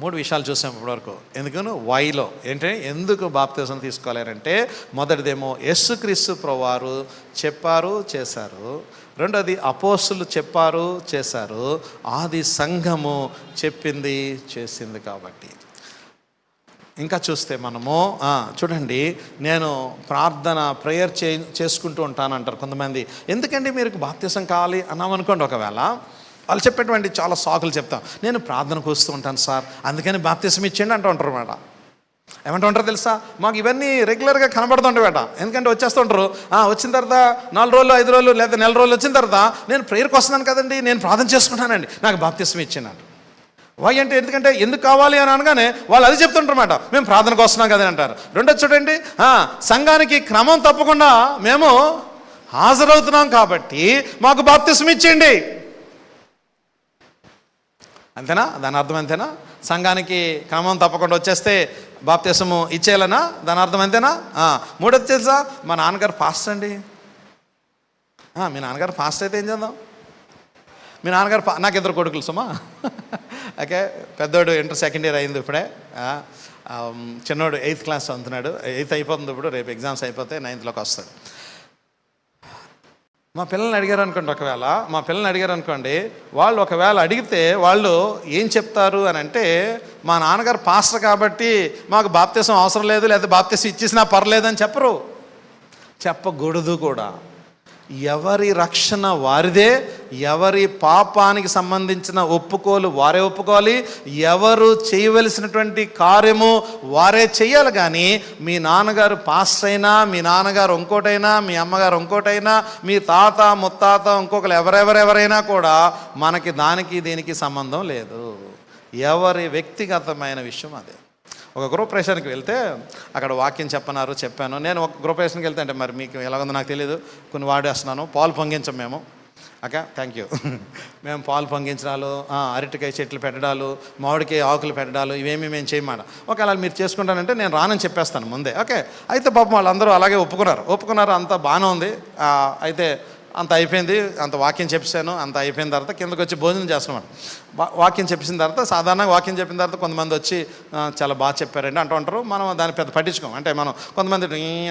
3 విషయాలు చూసాం ఇప్పటివరకు. ఎందుకను వైలో ఏంటంటే ఎందుకు బాప్తిజం తీసుకోలేరంటే, మొదటిదేమో యేసుక్రీస్తు ప్రభువారు చెప్పారు, చేశారు. రెండోది అపోస్తులు చెప్పారు, చేశారు. ఆది సంఘము చెప్పింది, చేసింది. కాబట్టి ఇంకా చూస్తే మనము చూడండి, నేను ప్రేయర్ చేసుకుంటూ ఉంటానంటారు కొంతమంది. ఎందుకండి మీరు బాప్తిసం కావాలి అన్నామనుకోండి, ఒకవేళ వాళ్ళు చెప్పేటువంటి చాలా సాకులు చెప్తాం. నేను ప్రార్థనకు వస్తూ ఉంటాను సార్, అందుకని బాప్తిసం ఇచ్చేయండి అంటూ ఉంటారు మాట. ఏమంటూ ఉంటారు తెలుసా? మాకు ఇవన్నీ రెగ్యులర్గా కనబడుతుంటాయట. ఎందుకంటే వచ్చేస్తుంటారు, వచ్చిన తర్వాత 4 రోజులు 5 రోజులు లేదా నెల రోజులు వచ్చిన తర్వాత, నేను ప్రేయర్కి వస్తున్నాను కదండి, నేను ప్రార్థన చేసుకుంటానండి, నాకు బాప్తిసం ఇచ్చేయండి. వై అంటే ఎందుకంటే ఎందుకు కావాలి అని అనగానే వాళ్ళు అది చెప్తుంటారన్నమాట, మేము ప్రార్థనకు వస్తున్నాం కదని అంటారు. రెండోది చూడండి, సంఘానికి క్రమం తప్పకుండా మేము హాజరవుతున్నాం కాబట్టి మాకు బాప్తిసం ఇచ్చేయండి. అంతేనా? దాని అర్థం అంతేనా? సంఘానికి క్రమం తప్పకుండా వచ్చేస్తే బాప్తిసము ఇచ్చేయాలనా? దాని అర్థం అంతేనా? మూడోది తెలుసా? మా నాన్నగారు ఫాస్ట్ అండి. మీ నాన్నగారు ఫాస్ట్ అయితే ఏం చేద్దాం? మీ నాన్నగారు నాకు 2 కొడుకులు సుమా. ఓకే, పెద్దోడు ఇంటర్ సెకండ్ ఇయర్ అయింది ఇప్పుడే, చిన్నోడు 8th క్లాస్ చదువుతున్నాడు. 8th అయిపోతుంది ఇప్పుడు, రేపు ఎగ్జామ్స్ అయిపోతే 9thలోకి వస్తాడు. మా పిల్లల్ని అడిగారు అనుకోండి, వాళ్ళు ఒకవేళ అడిగితే వాళ్ళు ఏం చెప్తారు అని అంటే, మా నాన్నగారు పాస్టర్ కాబట్టి మాకు బాప్తిసం అవసరం లేదు, లేదా బాప్తిసం ఇచ్చేసినా పర్లేదు అని చెప్పరు, చెప్పకూడదు కూడా. ఎవరి రక్షణ వారిదే, ఎవరి పాపానికి సంబంధించిన ఒప్పుకోలు వారే ఒప్పుకోవాలి, ఎవరు చేయవలసినటువంటి కార్యము వారే చేయాలి. కానీ మీ నాన్నగారు పాస్టర్ అయినా, మీ నాన్నగారు ఇంకోటైనా, మీ అమ్మగారు ఇంకోటైనా, మీ తాత ముత్తాత ఇంకొకరు ఎవరెవరైనా కూడా మనకి దానికి దీనికి సంబంధం లేదు. ఎవరి వ్యక్తిగతమైన విషయం అదే. ఒక గృహప్రవేశానికి వెళ్తే అక్కడ వాక్యం చెప్పాను. నేను ఒక గృహప్రవేశానికి వెళ్తే, అంటే మరి మీకు ఎలాగుందో నాకు తెలియదు, కొన్ని వాడేస్తున్నాను. పాలు పొంగించం మేము. Okay, thank you. మేము పాలు పొంగించడాలు, అరటికాయ చెట్లు పెట్టడాలు, మామిడికాయ ఆకులు పెట్టడాలు, ఇవేమీ మేము చేయమాట. ఒకవేళ మీరు చేసుకుంటానంటే నేను రానని చెప్పేస్తాను ముందే. ఓకే, అయితే పాపం వాళ్ళందరూ అలాగే ఒప్పుకున్నారు, అంతా బాగానే ఉంది. అయితే అంత అయిపోయింది, అంత వాక్యం చెప్పాను, అంత అయిపోయిన తర్వాత కిందకు వచ్చి భోజనం చేస్తున్నాం. వాక్యం చెప్పిన తర్వాత, సాధారణంగా వాక్యం చెప్పిన తర్వాత కొంతమంది వచ్చి చాలా బాగా చెప్పారండి అంటూ ఉంటారు. మనం దాన్ని పెద్ద పట్టించుకోం. అంటే మనం కొంతమంది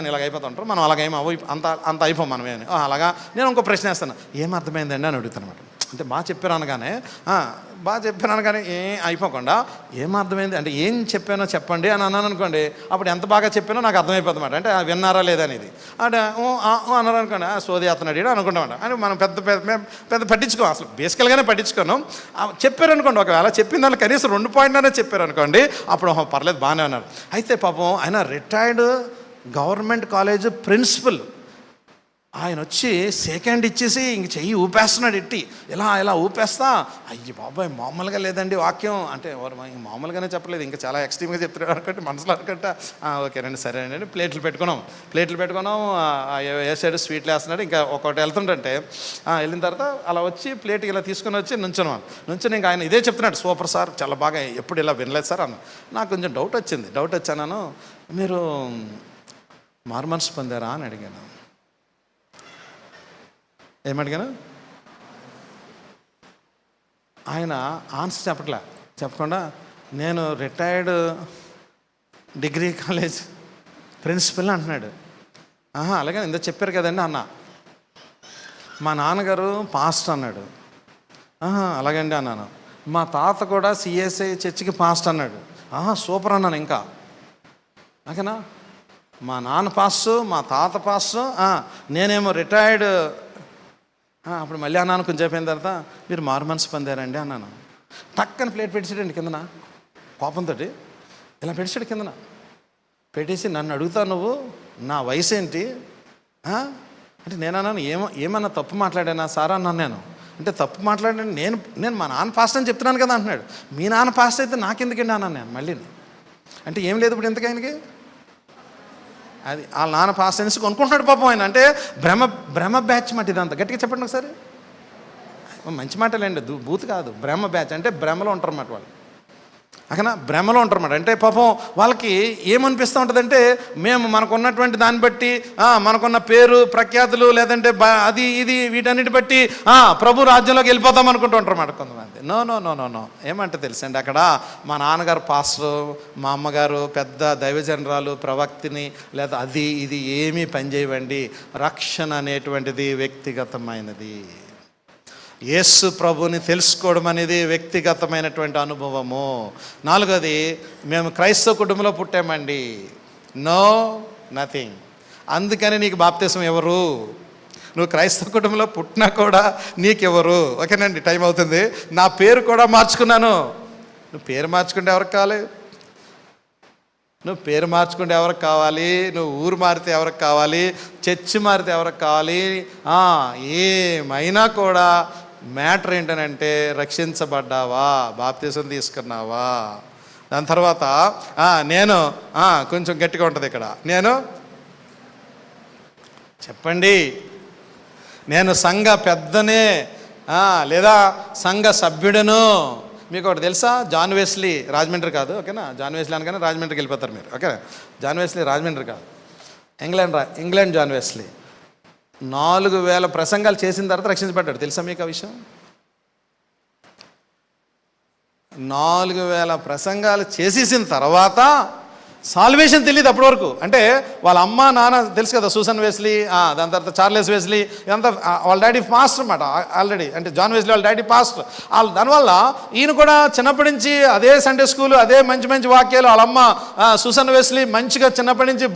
ఇలాగ అయిపోతుంటారు, మనం అలాగేమో అంత అయిపోం మనం ఏమి. అలాగా నేను ఇంకో ప్రశ్న వేస్తాను, ఏం అర్థమైందండి అని అడుగుతాను అనమాట. అంటే బాగా చెప్పాను అనగానే ఏం అయిపోకుండా ఏం అర్థమైంది అంటే, ఏం చెప్పానో చెప్పండి అని అన్నాను అనుకోండి, అప్పుడు ఎంత బాగా చెప్పానో నాకు అర్థమైపోతుంది అన్నమాట. అంటే విన్నారా లేదనేది. అంటే అన్నారు అనుకోండి, సోది అతను అడిగాడు అనుకుంటామంట. అంటే మనం పెద్ద పట్టించుకోం, అసలు బేసికల్గానే పట్టించుకోను. చెప్పారనుకోండి, ఒకవేళ చెప్పిన దాన్ని కనీసం 2 పాయింట్లనే చెప్పారనుకోండి, అప్పుడు పర్లేదు బాగానే అన్నారు. అయితే పాపం ఆయన రిటైర్డ్ గవర్నమెంట్ కాలేజ్ ప్రిన్సిపల్, ఆయన వచ్చి సెకండ్ ఇచ్చేసి ఇంక చెయ్యి ఊపేస్తున్నాడు, ఇలా ఊపేస్తా. అయ్యి బాబాయ్ మామూలుగా లేదండి వాక్యం అంటే, మామూలుగానే చెప్పలేదు, ఇంకా చాలా ఎక్స్ట్రీమ్గా చెప్తున్నాడు అనుకుంటే మనసులో అనుకుంటా. ఓకేనండి, సరేనండి. ప్లేట్లు పెట్టుకున్నాం. ఏ సైడ్ స్వీట్లు వేస్తున్నాడు, ఇంకా ఒకటి వెళ్తుంటే వెళ్ళిన తర్వాత అలా వచ్చి ప్లేట్ ఇలా తీసుకొని వచ్చి నుంచుని ఇంకా ఆయన ఇదే చెప్తున్నాడు, సూపర్ సార్, చాలా బాగా, ఎప్పుడు ఇలా వినలేదు సార్ అన్న. నాకు కొంచెం డౌట్ వచ్చాను, మీరు మారుమనసు పొందారా అని అడిగాను. ఏమడిగాను? ఆయన ఆన్సర్ చెప్పకుండా నేను రిటైర్డ్ డిగ్రీ కాలేజ్ ప్రిన్సిపల్ అంటున్నాడు. అలాగే ఇంత చెప్పారు కదండి అన్న. మా నాన్నగారు పాస్టర్ అన్నాడు. అలాగండి అన్నాను. మా తాత కూడా సిఎస్ఐ చర్చికి పాస్టర్ అన్నాడు. సూపర్ అన్నాను. ఇంకా ఓకేనా, మా నాన్న పాస్టర్, మా తాత పాస్టర్, నేనేమో రిటైర్డ్. అప్పుడు మళ్ళీ అన్నాను, కొంచెం అయిపోయిన తర్వాత, మీరు మారు మనసు పొందారండి అన్నాను. టక్కని ప్లేట్ పెట్టేసాడండి కిందన, కోపంతో ఇలా పెట్టాడు కిందన. పెట్టేసి నన్ను అడుగుతా, నువ్వు నా వయసు ఏంటి అంటే, నేను అన్నాను, ఏమన్నా తప్పు మాట్లాడానా సార్ అన్నాను. నేను అంటే తప్పు మాట్లాడాను, నేను మా నాన్న పాస్ట్ అని చెప్తున్నాను కదా అంటున్నాడు. మీ నాన్న పాస్ట్ అయితే నాకెందుకండి అన్నాను నేను మళ్ళీ. అంటే ఏం లేదు ఇప్పుడు ఎందుకు ఆయనకి, అది వాళ్ళ నాన్న పాస్ అనేసి కొనుక్కుంటున్నాడు పాపం ఆయన. అంటే భ్రమ బ్యాచ్ మాట ఇదంతా. గట్టిగా చెప్పండి ఒకసారి. మంచి మాటలేండి, బూత్ కాదు. భ్రమ బ్యాచ్ అంటే భ్రమలో ఉంటారన్నమాట వాళ్ళు. అక్కడ భ్రమలో ఉంటారన్నమాట. అంటే పాపం వాళ్ళకి ఏమనిపిస్తూ ఉంటుందంటే, మేము మనకున్నటువంటి దాన్ని బట్టి, మనకున్న పేరు ప్రఖ్యాతులు, లేదంటే అది ఇది వీటన్నిటి బట్టి ప్రభు రాజ్యంలోకి వెళ్ళిపోతాం అనుకుంటూ ఉంటారన్నమాట కొంతమంది. నో. ఏమంటే తెలుసండి, అక్కడ మా నాన్నగారు పాస్టర్, మా అమ్మగారు పెద్ద దైవజనరాలు, ప్రవక్తిని, లేదా అది ఇది ఏమీ పనిచేయవండి. రక్షణ అనేటువంటిది వ్యక్తిగతమైనది. యేసు ప్రభుని తెలుసుకోవడం అనేది వ్యక్తిగతమైనటువంటి అనుభవము. 4వది, మేము క్రైస్తవ కుటుంబంలో పుట్టామండి. నథింగ్. అందుకని నీకు బాప్తిసం ఎవరు? నువ్వు క్రైస్తవ కుటుంబంలో పుట్టినా కూడా నీకెవరు? ఓకేనండి, టైం అవుతుంది. నా పేరు కూడా మార్చుకున్నాను. నువ్వు పేరు మార్చుకుంటే ఎవరికి కావాలి? నువ్వు పేరు మార్చుకుంటే ఎవరికి కావాలి? నువ్వు ఊరు మారితే ఎవరికి కావాలి? చర్చి మారితే ఎవరికి కావాలి? ఏమైనా కూడా మ్యాటర్ ఏంటనంటే, రక్షించబడ్డావా, బాప్తిసం తీసుకున్నావా. దాని తర్వాత నేను కొంచెం గట్టిగా ఉంటుంది ఇక్కడ, నేను చెప్పండి, నేను సంఘ పెద్దనే లేదా సంఘ సభ్యుడను. మీకు ఒకటి తెలుసా, జాన్ వెస్లీ, రాజమండ్రి కాదు, ఓకేనా. జాన్ వెస్లీ అనగానే రాజమండ్రికి వెళ్ళిపోతారు మీరు, ఓకే. జాన్ వెస్లీ రాజమండ్రి కాదు, ఇంగ్లాండ్ జాన్ వెస్లీ. 4000 ప్రసంగాలు చేసిన తర్వాత రక్షించబడ్డాడు. తెలుసా మీకు ఆ విషయం? 4,000 ప్రసంగాలు చేసేసిన తర్వాత సాల్వేషన్ తెలియదు అప్పటి వరకు. అంటే వాళ్ళ అమ్మ నాన్న తెలుసు కదా, సూసన్ వెస్లీ, దాని తర్వాత చార్లెస్ వెస్లీ, ఇదంతా వాళ్ళ డాడీ పాస్టర్ అనమాట ఆల్రెడీ. అంటే జాన్ వెస్లీ వాళ్ళ డాడీ పాస్టర్. దానివల్ల ఈయన కూడా చిన్నప్పటి నుంచి అదే సండే స్కూల్, అదే మంచి మంచి వాక్యాలు, వాళ్ళ అమ్మ సూసన్ వెస్లీ మంచిగా చిన్నప్పటి నుంచి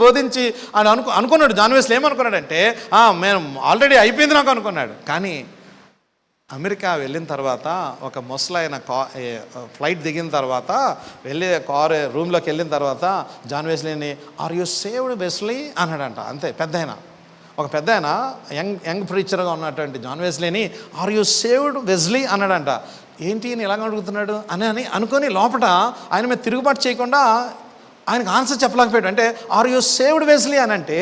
బోధించి అని అనుకున్నాడు. జాన్ వెస్లీ ఏమనుకున్నాడంటే మేము ఆల్రెడీ అయిపోయింది నాకు అనుకున్నాడు. కానీ అమెరికా వెళ్ళిన తర్వాత ఒక ముసలైన ఫ్లైట్ దిగిన తర్వాత కారు రూమ్లోకి వెళ్ళిన తర్వాత జాన్ వెస్లీని ఆర్ యూ సేవ్డ్ వెస్లీ అన్నాడంట. అంతే, ఒక పెద్ద ఆయన యంగ్ ప్రీచర్గా ఉన్నటువంటి జాన్ వెస్లీని ఆర్ యూ సేవ్డ్ వెస్లీ అన్నాడంట. ఏంటి నేను ఇలాగ అడుగుతున్నాడు అని అనుకొని లోపల ఆయన మీద తిరుగుబాటు చేయకుండా ఆయనకు ఆన్సర్ చెప్పలేకపోయాడు. అంటే ఆర్ యూ సేవ్డ్ వెస్లీ అని అంటే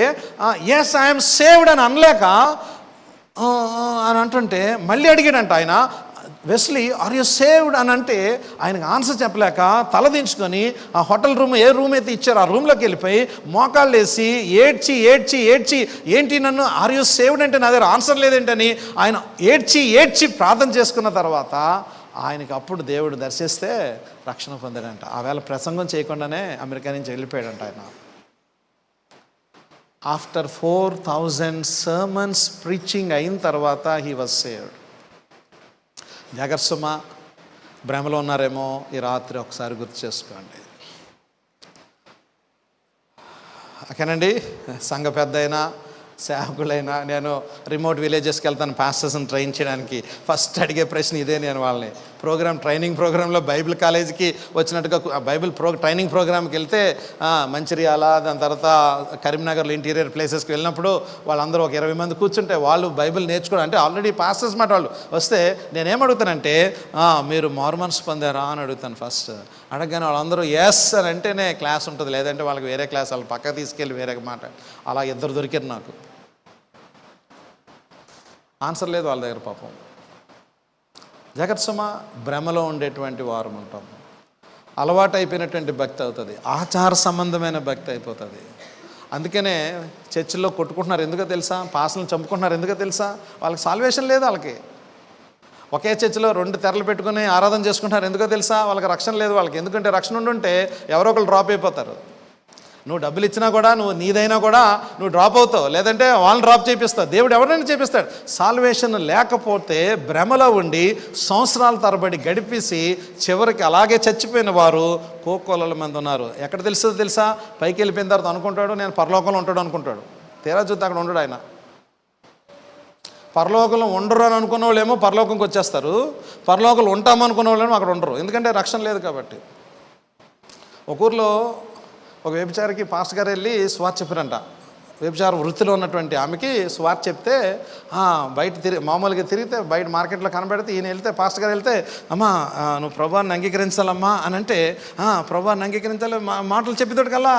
ఎస్ ఐఎమ్ సేవ్డ్ అని అనలేక అని అంటుంటే మళ్ళీ అడిగాడంట ఆయన, వెస్లీ ఆర్ యూ సేవ్డ్ అని అంటే ఆయనకు ఆన్సర్ చెప్పలేక తలదించుకొని ఆ హోటల్ రూమ్ ఏ రూమ్ అయితే ఇచ్చారో ఆ రూమ్లోకి వెళ్ళిపోయి మోకాళ్ళు వేసి ఏడ్చి ఏంటి నన్ను ఆర్ యూ సేవ్డ్ అంటే నా దగ్గర ఆన్సర్ లేదేంటని ఆయన ఏడ్చి ప్రార్థన చేసుకున్న తర్వాత ఆయనకి అప్పుడు దేవుడు దర్శిస్తే రక్షణ పొందాడంట. ఆవేళ ప్రసంగం చేయకుండానే అమెరికా నుంచి వెళ్ళిపోయాడంట ఆయన. ఆఫ్టర్ 4,000 సర్మన్స్ ప్రీచింగ్ అయిన తర్వాత హీ వాజ్ సేవ్డ్. జాగ్రత్త, భ్రమలో ఉన్నారేమో ఈ రాత్రి ఒకసారి గుర్తు చేసుకోండి. ఓకేనండి, సంఘ పెద్ద అయినా సేవకులైనా, నేను రిమోట్ విలేజెస్కి వెళ్తాను పాస్టర్స్ని ట్రైన్ చేయడానికి. ఫస్ట్ అడిగే ప్రశ్న ఇదే. నేను వాళ్ళని ట్రైనింగ్ ప్రోగ్రాంలో బైబిల్ కాలేజీకి వచ్చినట్టుగా బైబిల్ ట్రైనింగ్ ప్రోగ్రామ్కి వెళ్తే మంచిర్యాల, దాని తర్వాత కరీంనగర్లో ఇంటీరియర్ ప్లేసెస్కి వెళ్ళినప్పుడు వాళ్ళందరూ ఒక 20 మంది కూర్చుంటే వాళ్ళు బైబిల్ నేర్చుకోవడం, అంటే ఆల్రెడీ పాస్టర్స్ మాట వాళ్ళు వస్తే నేనేమడుగుతానంటే మీరు మార్మన్స్ పొందారా అని అడుగుతాను ఫస్ట్. అడగగానే వాళ్ళందరూ ఎస్ అని అంటేనే క్లాస్ ఉంటుంది, లేదంటే వాళ్ళకి వేరే క్లాస్, వాళ్ళు పక్క తీసుకెళ్ళి వేరే మాట. అలా 2 దొరికారు నాకు. ఆన్సర్ లేదు వాళ్ళ దగ్గర పాపం. జాగ్రత్త, భ్రమలో ఉండేటువంటి వారు ఉంటాం. అలవాటు అయిపోయినటువంటి భక్తి అవుతుంది, ఆచార సంబంధమైన భక్తి అయిపోతుంది. అందుకనే చర్చిల్లో కొట్టుకుంటున్నారు ఎందుకో తెలుసా, పాస్టర్లను చంపుకుంటున్నారు ఎందుకో తెలుసా, వాళ్ళకి సాల్వేషన్ లేదు. వాళ్ళకి ఒకే చర్చిలో 2 తెరలు పెట్టుకుని ఆరాధన చేసుకుంటున్నారు ఎందుకో తెలుసా, వాళ్ళకి రక్షణ లేదు వాళ్ళకి. ఎందుకంటే రక్షణ ఉండుంటే ఎవరో ఒకరు డ్రాప్ అయిపోతారు. నువ్వు డబ్బులు ఇచ్చినా కూడా, నువ్వు నీదైనా కూడా నువ్వు డ్రాప్ అవుతావు, లేదంటే వాళ్ళని డ్రాప్ చేపిస్తావు. దేవుడు ఎవరైనా చేపిస్తాడు. సాల్వేషన్ లేకపోతే భ్రమలో ఉండి సంవత్సరాల తరబడి గడిపేసి చివరికి అలాగే చచ్చిపోయిన వారు కోకోలల మంది ఉన్నారు. ఎక్కడ తెలుసా, పైకి వెళ్ళిపోయిన తర్వాత అనుకుంటాడు నేను పరలోకంలో ఉంటాడు అనుకుంటాడు. తీరా చూస్తే అక్కడ ఉండడు ఆయన. పరలోకంలో ఉండరు అని అనుకున్న వాళ్ళు ఏమో పరలోకంకి వచ్చేస్తారు, పరలోకంలో ఉంటామనుకున్న వాళ్ళేమో అక్కడ ఉండరు. ఎందుకంటే రక్షణ లేదు కాబట్టి. ఒక ఊర్లో ఒక వ్యభిచారికి పాస్టర్ గారు వెళ్ళి స్వార్థ చెప్పారంట. వ్యభిచార వృత్తిలో ఉన్నటువంటి ఆమెకి స్వార్థ చెప్తే బయట మామూలుగా తిరిగితే బయట మార్కెట్లో కనబడితే ఈయన వెళ్తే, పాస్టర్ గారు వెళ్తే, అమ్మా నువ్వు ప్రభువాన్ని అంగీకరించాలమ్మా అని అంటే ప్రభువాన్ని అంగీకరించాలి మాటలు చెప్పేటోడు కల్లా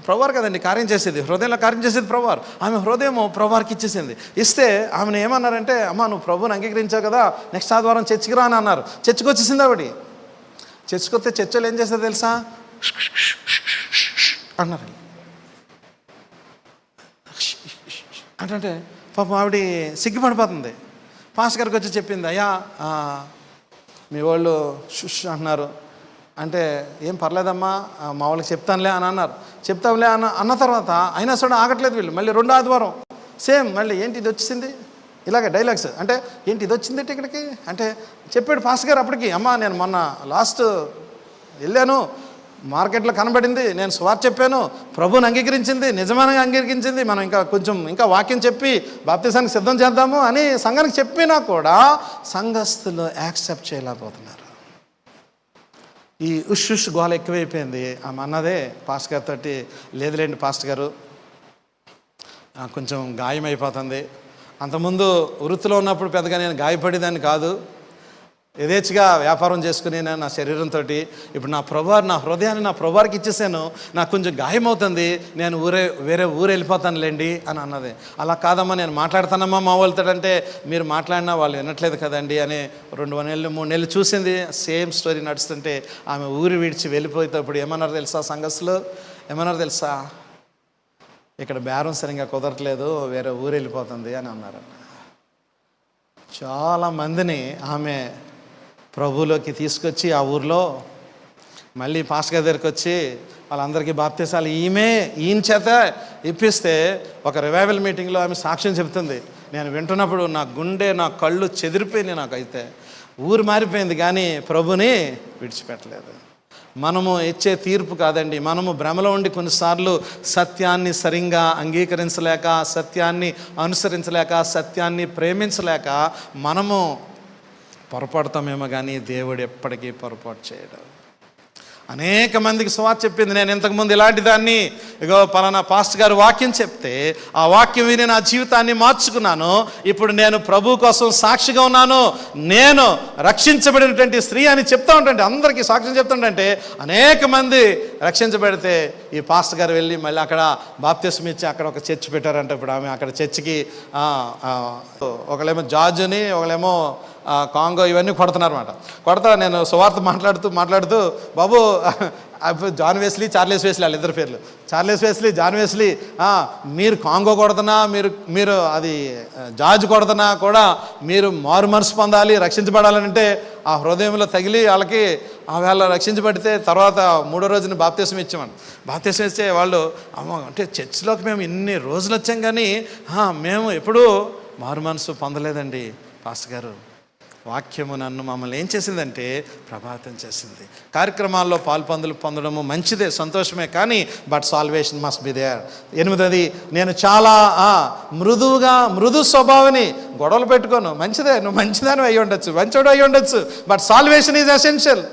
ప్రభువారు కదండి కార్యం చేసేది, హృదయంలో కార్యం చేసేది ప్రభువారు. ఆమె హృదయం ప్రభువారికి ఇచ్చేసింది. ఇస్తే ఆమెను ఏమన్నారంటే, అమ్మా నువ్వు ప్రభువుని అంగీకరించావు కదా, నెక్స్ట్ ఆదివారం చర్చికి రా అని అన్నారు. చర్చికి వచ్చేసింది ఆవిడ. చర్చికి వస్తే చర్చలు ఏం చేస్తారు తెలుసా, అన్నారు. అంటే పాపం ఆవిడ సిగ్గుపడిపోతుంది. పాస్టర్ గారికి వచ్చి చెప్పింది, అయ్యా మీ వాళ్ళు షుష్ అంటున్నారు అంటే, ఏం పర్లేదమ్మా మా వాళ్ళకి చెప్తానులే అని అన్నారు. చెప్తాంలే అన్న తర్వాత అయినా సరే ఆగట్లేదు వీళ్ళు. మళ్ళీ 2వ ఆదివారం సేమ్ మళ్ళీ ఏంటి ఇది వచ్చింది, ఇలాగే డైలాగ్స్. అంటే ఏంటి ఇది వచ్చింది ఇక్కడికి అంటే చెప్పాడు పాస్టర్ గారు అప్పటికి, అమ్మా నేను మొన్న లాస్ట్ వెళ్ళాను, మార్కెట్లో కనబడింది, నేను స్వార్థ చెప్పాను, ప్రభువుని అంగీకరించింది, నిజమైన అంగీకరించింది, మనం ఇంకా వాక్యం చెప్పి బాప్తిసానికి సిద్ధం చేద్దాము అని సంఘానికి చెప్పినా కూడా సంఘస్థులు యాక్సెప్ట్ చేయలేకపోతున్నారు. ఈ ఉష్ గోల ఎక్కువైపోయింది. ఆమె అన్నదే పాస్టర్ గారితో, లేదులేండి పాస్టర్ గారు కొంచెం గాయం అయిపోతుంది, అంతకుముందు వృత్తిలో ఉన్నప్పుడు పెద్దగా నేను గాయపడేదాన్ని కాదు, యథేచ్ఛగా వ్యాపారం చేసుకుని నేను నా శరీరంతో, ఇప్పుడు నా హృదయాన్ని నా ప్రభువారికి ఇచ్చేసాను, నాకు కొంచెం గాయమవుతుంది, నేను వేరే ఊరు వెళ్ళిపోతానులేండి అని అన్నది. అలా కాదమ్మా నేను మాట్లాడతానమ్మా మా వాళ్ళతో, మీరు మాట్లాడినా వాళ్ళు వినట్లేదు కదండి అని 2 నెలలు 3 నెలలు చూసింది. సేమ్ స్టోరీ నడుస్తుంటే ఆమె ఊరు విడిచి వెళ్ళిపోయేటప్పుడు ఏమన్నారు తెలుసా, సంఘస్థులు ఏమన్నారు తెలుసా, ఇక్కడ బేరం సరిగ్గా కుదరట్లేదు, వేరే ఊరు వెళ్ళిపోతుంది అని అన్నారు. చాలామందిని ఆమె ప్రభువులోకి తీసుకొచ్చి ఆ ఊర్లో మళ్ళీ పాస్టర్ గారి దగ్గరికి వచ్చి వాళ్ళందరికీ బాప్తీసాలు ఈయన చేత ఇప్పిస్తే ఒక రివైవల్ మీటింగ్లో ఆమె సాక్ష్యం చెబుతుంది. నేను వింటున్నప్పుడు నా గుండె, నా కళ్ళు చెదిరిపోయింది. నాకైతే ఊరు మారిపోయింది, కానీ ప్రభుని విడిచిపెట్టలేదు. మనము ఇచ్చే తీర్పు కాదండి, మనము భ్రమలో ఉండి కొన్నిసార్లు సత్యాన్ని సరిగ్గా అంగీకరించలేక, సత్యాన్ని అనుసరించలేక, సత్యాన్ని ప్రేమించలేక మనము పొరపడతామేమో, కానీ దేవుడు ఎప్పటికీ పొరపాటు చేయడు. అనేక మందికి సువార్త చెప్పింది. నేను ఇంతకుముందు ఇలాంటి దాన్ని, ఇగో పలానా పాస్టర్ గారు వాక్యం చెప్తే ఆ వాక్యం విని నా జీవితాన్ని మార్చుకున్నాను. ఇప్పుడు నేను ప్రభు కోసం సాక్షిగా ఉన్నాను. నేను రక్షించబడినటువంటి స్త్రీ అని చెప్తా ఉంటాంటే, అందరికీ సాక్ష్యం చెప్తుంటే అనేక మంది రక్షించబడితే ఈ పాస్టర్ గారు వెళ్ళి మళ్ళీ అక్కడ బాప్తిస్మం ఇచ్చి అక్కడ ఒక చర్చ్ పెట్టారంట. ఇప్పుడు ఆమె అక్కడ చర్చికి ఒకళ్ళేమో జార్జ్ అని, ఒకళ్ళేమో కాంగో, ఇవన్నీ కొడతా నేను సువార్త మాట్లాడుతూ బాబు జాన్ వెస్లీ, చార్లెస్ వెస్లీ, వాళ్ళిద్దరు పేర్లు, చార్లెస్ వెస్లీ, జాన్ వెస్లీ, మీరు కాంగో కొడుతున్నా, మీరు అది జార్జ్ కొడుతున్నా కూడా మీరు మారు మనసు పొందాలి, రక్షించబడాలంటే ఆ హృదయంలో తగిలి వాళ్ళకి వాళ్ళ రక్షించబడితే తర్వాత 3వ రోజున బాప్తిస్మం ఇచ్చామని. బాప్తిస్మం ఇస్తే వాళ్ళు అంటే చర్చిలోకి మేము ఇన్ని రోజులు వచ్చాం, కానీ మేము ఎప్పుడూ మారు మనసు పొందలేదండి పాస్టర్ గారు. వాక్యము మమ్మల్ని ఏం చేసిందంటే ప్రభావితం చేసింది. కార్యక్రమాల్లో పొందడము మంచిదే, సంతోషమే, కానీ but salvation must be there. 8వది, నేను చాలా మృదు స్వభావిని, గొడవలు పెట్టుకోను, మంచిదే, నువ్వు మంచిదాని అయ్యి ఉండొచ్చు, మంచోడు అయ్యి ఉండొచ్చు, బట్ సాల్వేషన్ ఈజ్ ఎసెన్షియల్.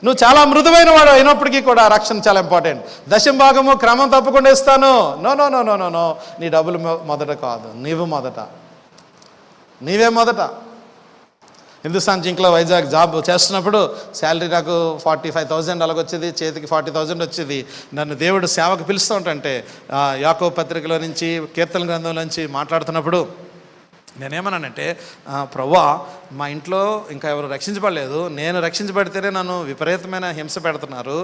నువ్వు చాలా మృదువైన వాడు అయినప్పటికీ కూడా రక్షణ చాలా ఇంపార్టెంట్. 10వ భాగము క్రమం తప్పకుండా ఇస్తాను. నో, నీ డబ్బులు మొదట కాదు, నీవే మొదట. హిందుస్థాన్ జింక్లో వైజాగ్ జాబ్ చేస్తున్నప్పుడు శాలరీ నాకు 45,000 అలాగొచ్చేది, చేతికి 40,000 వచ్చేది. నన్ను దేవుడు సేవకు పిలుస్తూ ఉంటే యాకోబు పత్రికలో నుంచి, కీర్తన గ్రంథంలో నుంచి మాట్లాడుతున్నప్పుడు నేనేమన్నానంటే, ప్రభువా మా ఇంట్లో ఇంకా ఎవరు రక్షించబడలేదు, నేను రక్షించబడితేనే నన్ను విపరీతమైన హింస పెడుతున్నారు,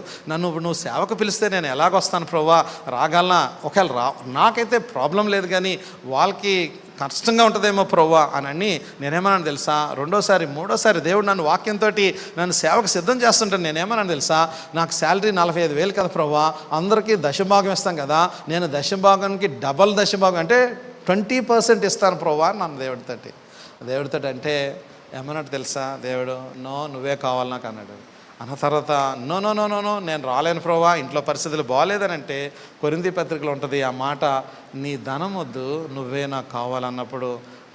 నువ్వు సేవకు పిలిస్తే నేను ఎలాగొస్తాను ప్రభువా, రాగలనా? ఒకవేళ నాకైతే ప్రాబ్లం లేదు, కానీ వాళ్ళకి కష్టంగా ఉంటుందేమో ప్రభువా అని నేనేమన్నాను తెలుసా? 2వసారి 3వసారి దేవుడు నన్ను వాక్యంతో నన్ను సేవకు సిద్ధం చేస్తుంటాను. నేనేమన్నాను తెలుసా? నాకు శాలరీ 45,000 కదా ప్రభువా, అందరికీ దశభాగం ఇస్తాం కదా, నేను దశభాగానికి డబల్ దశభాగం అంటే 20% ఇస్తాను ప్రభువా నన్ను దేవుడితో అంటే ఏమన్నట్టు తెలుసా? దేవుడు నువ్వే కావాలి నాకు అన్నాడు. అన్న తర్వాత నో నేను రాలేను ప్రభువా, ఇంట్లో పరిస్థితులు బాగాలేదని అంటే, కొరింథీ పత్రికలో ఉంటుంది ఆ మాట, నీ ధనం వద్దు, నువ్వే నాకు కావాలన్నప్పుడు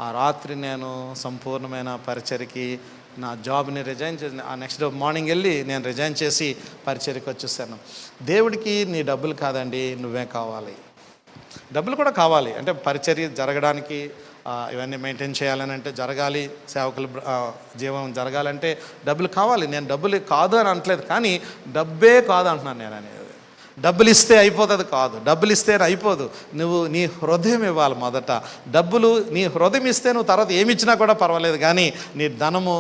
ఆ రాత్రి నేను సంపూర్ణమైన పరిచర్యకి నా జాబ్ని రిజైన్ చేసి, ఆ నెక్స్ట్ డే మార్నింగ్ వెళ్ళి నేను రిజైన్ చేసి పరిచర్యకి వచ్చేసాను. దేవుడికి నీ డబ్బులు కాదండి, నువ్వే కావాలి. డబ్బులు కూడా కావాలి అంటే పరిచర్య జరగడానికి, ఇవన్నీ మెయింటైన్ చేయాలని అంటే, జరగాలి, సేవకులు జీవం జరగాలంటే డబ్బులు కావాలి. నేను డబ్బులు కాదు అని అనట్లేదు, కానీ డబ్బే కాదు అంటున్నాను నేను అనేది. డబ్బులు ఇస్తే అయిపోతుంది కాదు, డబ్బులు ఇస్తే అయిపోదు, నువ్వు నీ హృదయం ఇవ్వాలి మొదట. డబ్బులు నీ హృదయం ఇస్తే నువ్వు తర్వాత ఏమి ఇచ్చినా కూడా పర్వాలేదు, కానీ నీ ధనము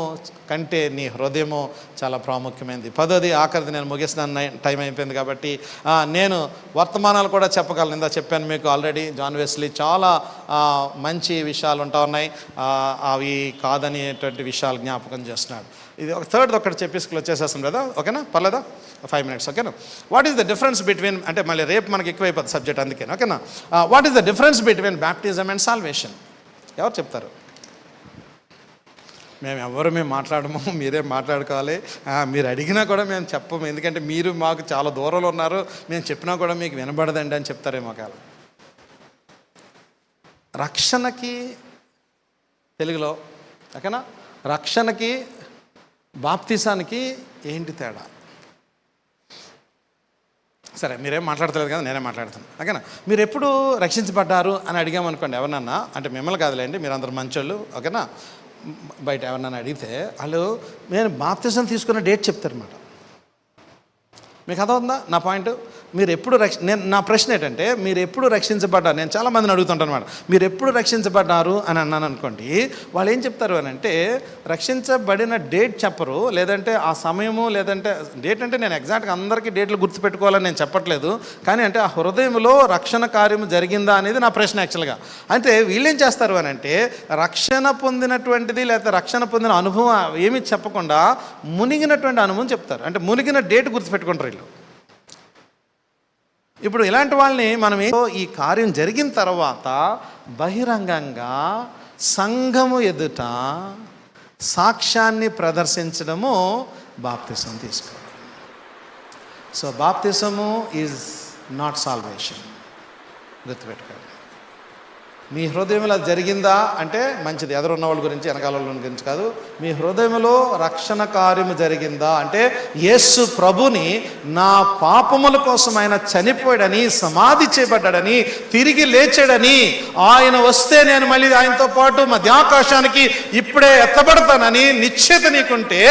కంటే నీ హృదయము చాలా ప్రాముఖ్యమైనది. 10వది ఆఖరిది, నేను ముగిస్తున్నాను, టైం అయిపోయింది కాబట్టి నేను వర్తమానాలు కూడా చెప్పగలను. ఇందా చెప్పాను మీకు ఆల్రెడీ, జాన్ వెస్లీ చాలా మంచి విషయాలు ఉన్నాయి, అవి కాదనేటువంటి విషయాలు జ్ఞాపకం చేస్తున్నాడు. ఇది ఒక థర్డ్ ఒకటి చెప్పేసి వచ్చేసేస్తాం కదా, ఓకేనా? పర్లేదా? 5 minutes, ఓకేనా? What is the difference between, అంటే మళ్ళీ రేపు మనకి ఎక్కువైపోతుంది సబ్జెక్ట్, అందుకే, ఓకేనా? What is the difference between baptism and salvation? ఎవరు చెప్తారు? మేము మాట్లాడము, మీరే మాట్లాడుకోవాలి. మీరు అడిగినా కూడా మేము చెప్పము, ఎందుకంటే మీరు మాకు చాలా దూరంలో ఉన్నారు, మేము చెప్పినా కూడా మీకు వినబడదండి అని చెప్తారేమో కాదు. రక్షణకి తెలుగులో, ఓకేనా, రక్షణకి బాప్తిసానికి ఏంటి తేడా? సరే, మీరేం మాట్లాడతలేదు కదా, నేనే మాట్లాడతాను, ఓకేనా? మీరు ఎప్పుడు రక్షించబడ్డారు అని అడిగామనుకోండి ఎవరినన్నా, అంటే మిమ్మల్ని కాదులేండి, మీరు అందరు మంచోళ్ళు, ఓకేనా? బయట ఎవరినన్నా అడిగితే వాళ్ళు నేను బాప్తిజం తీసుకున్న డేట్ చెప్తారన్నమాట. మీకు అర్థమవుతుందా నా పాయింట్? మీరు ఎప్పుడు నా ప్రశ్న ఏంటంటే, మీరు ఎప్పుడు రక్షించబడ్డారు? నేను చాలామందిని అడుగుతుంటాను అనమాట, మీరు ఎప్పుడు రక్షించబడ్డారు అని అన్నాను అనుకోండి, వాళ్ళు ఏం చెప్తారు అని అంటే రక్షించబడిన డేట్ చెప్పరు, లేదంటే ఆ సమయము, లేదంటే డేట్ అంటే నేను ఎగ్జాక్ట్గా అందరికీ డేట్లు గుర్తుపెట్టుకోవాలని నేను చెప్పట్లేదు, కానీ అంటే ఆ హృదయంలో రక్షణ కార్యం జరిగిందా అనేది నా ప్రశ్న యాక్చువల్గా. అంటే వీళ్ళేం చేస్తారు అని అంటే రక్షణ పొందినటువంటిది లేకపోతే రక్షణ పొందిన అనుభవం ఏమీ చెప్పకుండా మునిగినటువంటి అనుభవం చెప్తారు. అంటే మునిగిన డేట్ గుర్తుపెట్టుకుంటారు వీళ్ళు. ఇప్పుడు ఇలాంటి వాళ్ళని మనం ఈ కార్యం జరిగిన తర్వాత బహిరంగంగా సంఘము ఎదుట సాక్ష్యాన్ని ప్రదర్శించడము బాప్తిసం తీసుకోవడం. సో బాప్తిసము ఈజ్ నాట్ సాల్వేషన్. గుర్తుపెట్టుకోండి. మీ హృదయంలో జరిగిందా అంటే మంచిది, ఎదురున్న వాళ్ళ గురించి వెనకాల వాళ్ళ గురించి కాదు. మీ హృదయంలో రక్షణ కార్యము జరిగిందా అంటే యేసు ప్రభుని నా పాపముల కోసం ఆయన చనిపోయాడని, సమాధి చేయబడ్డాడని, తిరిగి లేచాడని, ఆయన వస్తే నేను మళ్ళీ ఆయనతో పాటు మధ్యాకాశానికి ఇప్పుడే ఎత్తబడతానని నిశ్చయిత నీకుంటే